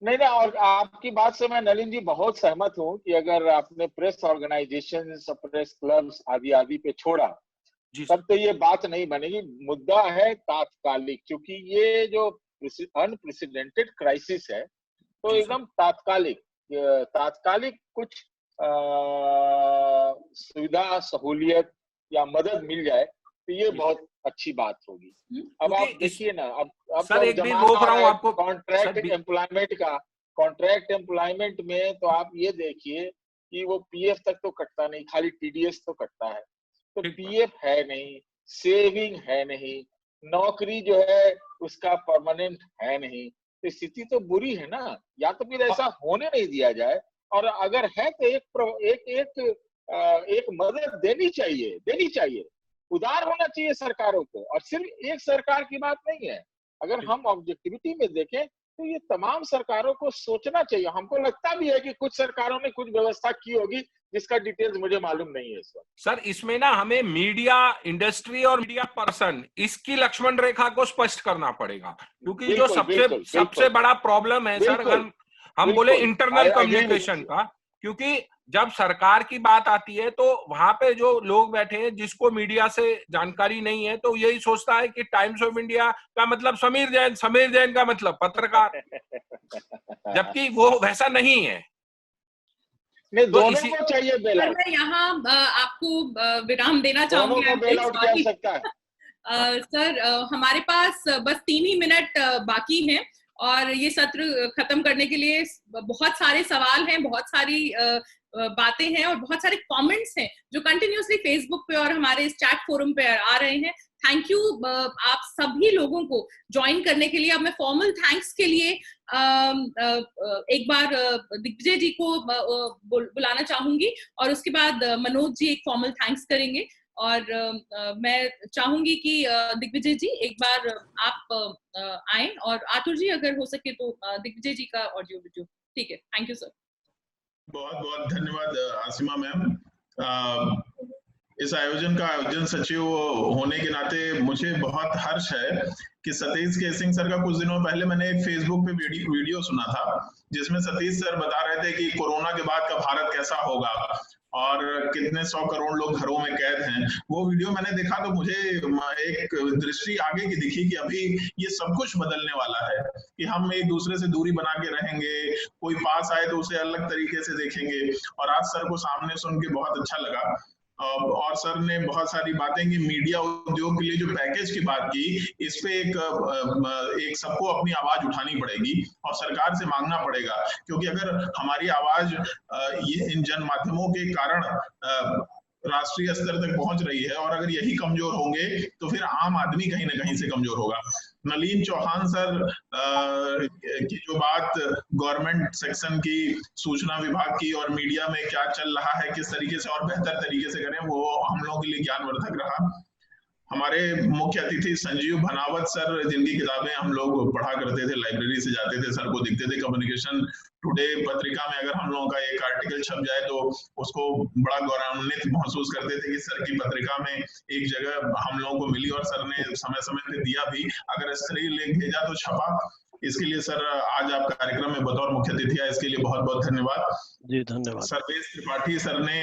नहीं ना, और आपकी बात से मैं नलिन जी बहुत सहमत हूँ कि अगर आपने प्रेस ऑर्गेनाइजेशन, प्रेस क्लब्स आदि आदि पे छोड़ा तब तो ये बात नहीं बनेगी। मुद्दा है तात्कालिक, क्योंकि ये जो अनप्रेसिडेंटेड क्राइसिस है तो एकदम तात्कालिक कुछ सुविधा, सहूलियत या मदद मिल जाए तो ये बहुत अच्छी बात होगी। अब आप देखिए ना, अब सर एक भी रोक रहा हूँ आपको कॉन्ट्रैक्ट एम्प्लॉयमेंट में, तो आप ये देखिए कि वो पीएफ तक तो कटता नहीं, खाली टीडीएस तो कटता है, तो पीएफ है नहीं, सेविंग है नहीं, नौकरी जो है उसका परमानेंट है नहीं, तो स्थिति तो बुरी है ना। या तो फिर ऐसा होने नहीं दिया जाए, और अगर है तो एक मदद देनी चाहिए, उदार होना चाहिए सरकारों को। और सिर्फ एक सरकार की बात नहीं है, अगर हम ऑब्जेक्टिविटी में देखें तो ये तमाम सरकारों को सोचना चाहिए। हमको लगता भी है कि कुछ सरकारों ने कुछ व्यवस्था की होगी जिसका डिटेल्स मुझे मालूम नहीं है इस वक्त। सर इसमें ना हमें मीडिया इंडस्ट्री और मीडिया पर्सन, इसकी लक्ष्मण रेखा को स्पष्ट करना पड़ेगा, क्योंकि जो सबसे बड़ा प्रॉब्लम है सर, हम बोले इंटरनल कम्युनिकेशन का, क्योंकि जब सरकार की बात आती है तो वहां पे जो लोग बैठे हैं जिसको मीडिया से जानकारी नहीं है, तो यही सोचता है कि टाइम्स ऑफ इंडिया का मतलब समीर जैन का मतलब पत्रकार, जबकि वो वैसा नहीं है। नहीं, दोनों को चाहिए बेल आउट। मैं यहाँ आपको विराम देना चाहूंगी सर, हमारे पास बस 3 ही मिनट बाकी हैं और ये सत्र खत्म करने के लिए बहुत सारे सवाल हैं, बहुत सारी बातें हैं और बहुत सारे कमेंट्स हैं जो कंटिन्यूअसली फेसबुक पे और हमारे इस चैट फोरम पे आ रहे हैं। थैंक यू आप सभी लोगों को ज्वाइन करने के लिए। अब मैं फॉर्मल थैंक्स के लिए एक बार दिग्विजय जी को बुलाना चाहूंगी और उसके बाद मनोज जी एक फॉर्मल थैंक्स करेंगे। और मैं चाहूंगी कि दिग्विजय जी एक बार आप आए, और आतुर जी अगर हो सके तो दिग्विजय जी का ऑडियो वीडियो। ठीक है, थैंक यू सर। बहुत बहुत धन्यवाद आसिमा मैम। इस आयोजन का आयोजन सचिव होने के नाते मुझे बहुत हर्ष है कि सतीश केसिंग सर का कुछ दिनों पहले मैंने एक फेसबुक पे वीडियो सुना था, जिसमें सतीश सर बता रहे थे कि कोरोना के बाद का भारत कैसा होगा और कितने 100 करोड़ लोग घरों में कैद हैं। वो वीडियो मैंने देखा तो मुझे एक दृष्टि आगे की दिखी कि अभी ये सब कुछ बदलने वाला है, कि हम एक दूसरे से दूरी बना के रहेंगे, कोई पास आए तो उसे अलग तरीके से देखेंगे। और आज सर को सामने सुन के बहुत अच्छा लगा। और सर ने बहुत सारी बातें की, मीडिया उद्योग के लिए जो पैकेज की बात की, इस पे एक सबको अपनी आवाज उठानी पड़ेगी और सरकार से मांगना पड़ेगा, क्योंकि अगर हमारी आवाज ये इन जन माध्यमों के कारण राष्ट्रीय स्तर तक पहुंच रही है और अगर यही कमजोर होंगे तो फिर आम आदमी कहीं ना कहीं से कमजोर होगा। नलिन चौहान सर की जो बात गवर्नमेंट सेक्शन की, सूचना विभाग की और मीडिया में क्या चल रहा है, किस तरीके से और बेहतर तरीके से करें, वो हम लोगों के लिए ज्ञानवर्धक रहा। हमारे मुख्य अतिथि संजीव भनावत सर, जिनकी किताबें हम लोग पढ़ा करते थे, लाइब्रेरी से जाते थे, सर को दिखते थे। कम्युनिकेशन टुडे पत्रिका में अगर हम लोगों का एक आर्टिकल छप जाए तो उसको बड़ा गौरवान्वित महसूस करते थे कि सर की पत्रिका में एक जगह हम लोगों को मिली और सर ने समय समय पे दिया भी, अगर स्तरीय लेख भेजा तो छपा। इसके लिए सर आज आप कार्यक्रम में बतौर मुख्य अतिथि आए, इसके लिए बहुत बहुत धन्यवाद जी। धन्यवाद। सर्वेश त्रिपाठी सर ने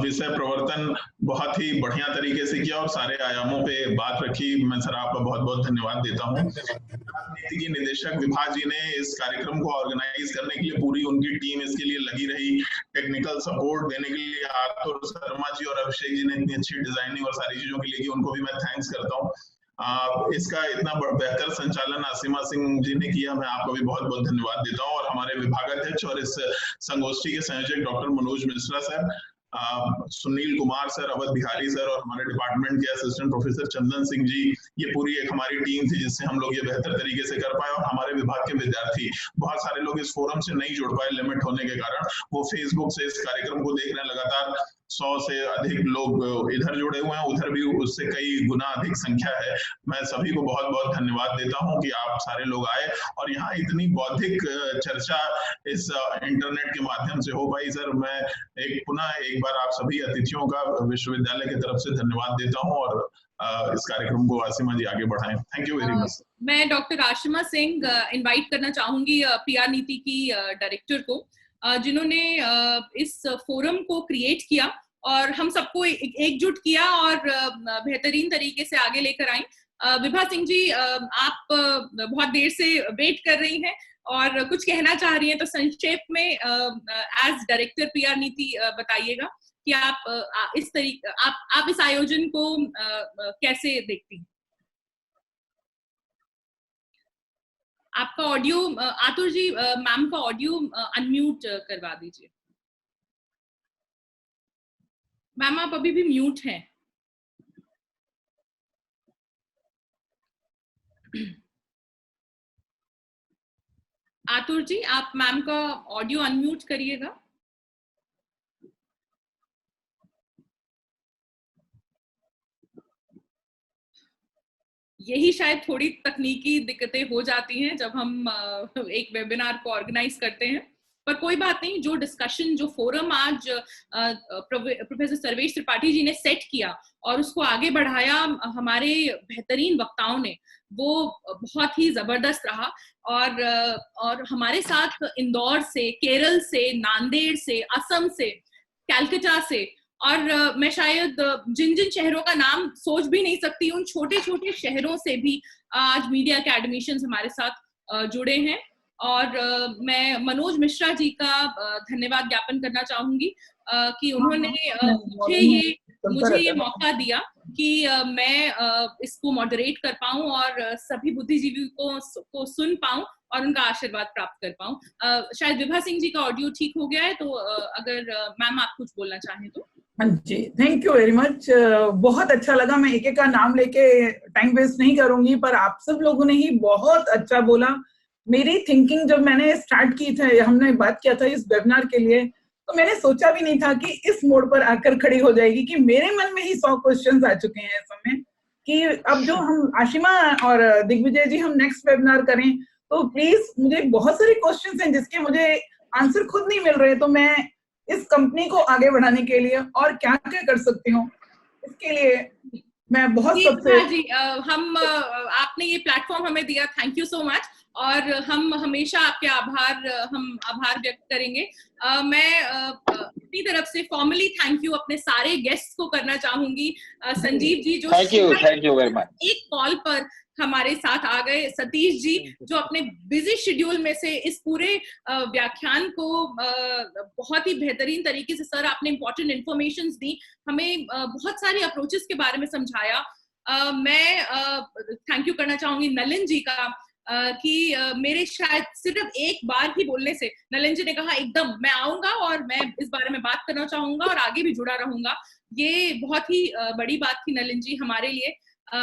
विषय प्रवर्तन बहुत ही बढ़िया तरीके से किया और सारे आयामों पे बात रखी। मैं सर आपका बहुत बहुत धन्यवाद देता हूँ। नीति की निदेशक विभा जी ने इस कार्यक्रम को ऑर्गेनाइज करने के लिए पूरी उनकी टीम इसके लिए लगी रही, टेक्निकल सपोर्ट देने के लिए आतुर शर्मा जी और अभिषेक जी ने इतनी अच्छी डिजाइनिंग और सारी चीजों के लिए की, उनको भी मैं थैंक्स करता हूँ। इसका इतना बेहतर संचालन आसिमा सिंह जी ने किया, मैं आपको भी बहुत बहुत धन्यवाद देता हूँ। और हमारे विभागाध्यक्ष और इस संगोष्ठी के संयोजक doctor Manoj Mishra sir, Sunil Kumar sir, Awadh Bihari sir और हमारे डिपार्टमेंट के असिस्टेंट प्रोफेसर चंदन सिंह जी, ये पूरी एक हमारी टीम थी जिससे हम लोग ये बेहतर तरीके से कर पाए। और हमारे विभाग के विद्यार्थी, बहुत सारे लोग इस फोरम से नहीं जुड़ पाए लिमिट होने के कारण, वो फेसबुक से इस कार्यक्रम को देख रहे हैं। लगातार 100 से अधिक लोग इधर जुड़े हुए हैं, उधर भी उससे कई गुना अधिक संख्या है। मैं सभी को बहुत बहुत धन्यवाद देता हूं कि आप सारे लोग आए और यहाँ इतनी बौद्धिक चर्चा इस इंटरनेट के माध्यम से हो पाई। सर मैं एक बार आप सभी अतिथियों का विश्वविद्यालय की तरफ से धन्यवाद देता हूं और इस कार्यक्रम को आसिमा जी आगे बढ़ाएं। Thank you very much. मैं डॉक्टर आशिमा सिंह इनवाइट करना चाहूंगी पीआर नीति की डायरेक्टर को, जिन्होंने इस फोरम को क्रिएट किया और हम सबको एकजुट किया और बेहतरीन तरीके से आगे लेकर आई। विभा सिंह जी, आप बहुत देर से वेट कर रही हैं, और कुछ कहना चाह रही हैं, तो संक्षेप में एज डायरेक्टर पीआर नीति बताइएगा कि आप इस तरीके आप इस आयोजन को कैसे देखती हैं। आपका ऑडियो आतुर जी, मैम का ऑडियो अनम्यूट करवा दीजिए। मैम आप अभी भी म्यूट हैं। आतुर जी, आप मैम का ऑडियो अनम्यूट करिएगा। यही शायद थोड़ी तकनीकी दिक्कतें हो जाती हैं जब हम एक वेबिनार को ऑर्गेनाइज करते हैं, पर कोई बात नहीं। जो डिस्कशन, जो फोरम आज प्रोफेसर सर्वेश त्रिपाठी जी ने सेट किया और उसको आगे बढ़ाया हमारे बेहतरीन वक्ताओं ने, वो बहुत ही जबरदस्त रहा। और हमारे साथ इंदौर से, केरल से, नांदेड़ से, असम से, कैलकाटा से, और मैं शायद जिन जिन शहरों का नाम सोच भी नहीं सकती, उन छोटे छोटे शहरों से भी आज मीडिया अकेडमिशियंस हमारे साथ जुड़े हैं। और मैं मनोज मिश्रा जी का धन्यवाद ज्ञापन करना चाहूंगी कि उन्होंने मुझे ये मौका दिया कि मैं इसको मॉडरेट कर पाऊं और सभी बुद्धिजीवी को सुन पाऊं और उनका आशीर्वाद प्राप्त कर पाऊं। शायद विभा सिंह जी का ऑडियो ठीक हो गया है, तो अगर मैम आप कुछ बोलना चाहें तो। हाँ जी, थैंक यू वेरी मच। बहुत अच्छा लगा। मैं एक एक का नाम लेके टाइम वेस्ट नहीं करूंगी, पर आप सब लोगों ने ही बहुत अच्छा बोला। मेरी थिंकिंग जब मैंने स्टार्ट की थी, हमने बात किया था इस वेबिनार के लिए, तो मैंने सोचा भी नहीं था कि इस मोड़ पर आकर खड़ी हो जाएगी कि मेरे मन में ही 100 क्वेश्चंस आ चुके हैं इस समय कि अब जो हम आशिमा और दिग्विजय जी हम नेक्स्ट वेबिनार करें, तो प्लीज मुझे बहुत सारे क्वेश्चंस हैं जिसके मुझे आंसर खुद नहीं मिल रहे, तो मैं इस कंपनी को आगे बढ़ाने के लिए और क्या क्या कर सकती हूँ, इसके लिए मैं बहुत सबसे जी हम आपने ये प्लेटफॉर्म हमें दिया, थैंक यू सो मच। और हम हमेशा आपके आभार व्यक्त करेंगे। मैं अपनी तरफ से फॉर्मली थैंक यू अपने सारे गेस्ट्स को करना चाहूंगी। संजीव जी जो थैंक यू वेरी मच एक कॉल पर हमारे साथ आ गए, सतीश जी जो अपने बिजी शेड्यूल में से इस पूरे व्याख्यान को बहुत ही बेहतरीन तरीके से, सर आपने इंपॉर्टेंट इंफॉर्मेशंस दी, हमें बहुत सारी अप्रोचेस के बारे में समझाया। मैं थैंक यू करना चाहूंगी नलिन जी का कि मेरे शायद सिर्फ एक बार ही बोलने से नलिन जी ने कहा एकदम मैं आऊंगा और मैं इस बारे में बात करना चाहूंगा और आगे भी जुड़ा रहूंगा। ये बहुत ही बड़ी बात थी नलिन जी हमारे लिए।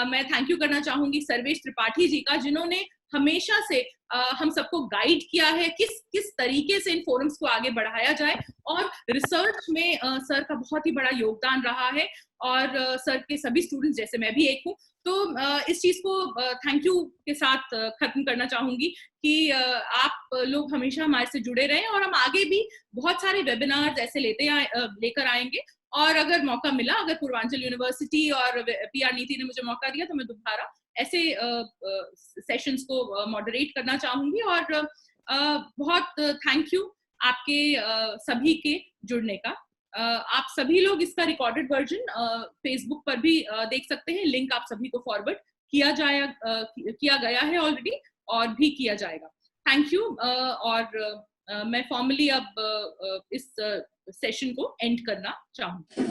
मैं थैंक यू करना चाहूंगी सर्वेश त्रिपाठी जी का, जिन्होंने हमेशा से हम सबको गाइड किया है किस तरीके से इन फोरम्स को आगे बढ़ाया जाए, और रिसर्च में सर का बहुत ही बड़ा योगदान रहा है और सर के सभी स्टूडेंट्स जैसे मैं भी एक हूँ। तो इस चीज को थैंक यू के साथ खत्म करना चाहूंगी कि आप लोग हमेशा हमारे से जुड़े रहें और हम आगे भी बहुत सारे वेबिनार्स ऐसे लेकर आएंगे। और अगर मौका मिला, अगर पूर्वांचल यूनिवर्सिटी और पीआर नीति ने मुझे मौका दिया, तो मैं दोबारा ऐसे सेशंस को मॉडरेट करना चाहूंगी। और बहुत थैंक यू आपके सभी के जुड़ने का। आप सभी लोग इसका रिकॉर्डेड वर्जन फेसबुक पर भी देख सकते हैं, लिंक आप सभी को फॉरवर्ड किया गया है ऑलरेडी और भी किया जाएगा। Thank you. और मैं फॉर्मली अब इस सेशन को एंड करना चाहूंगी।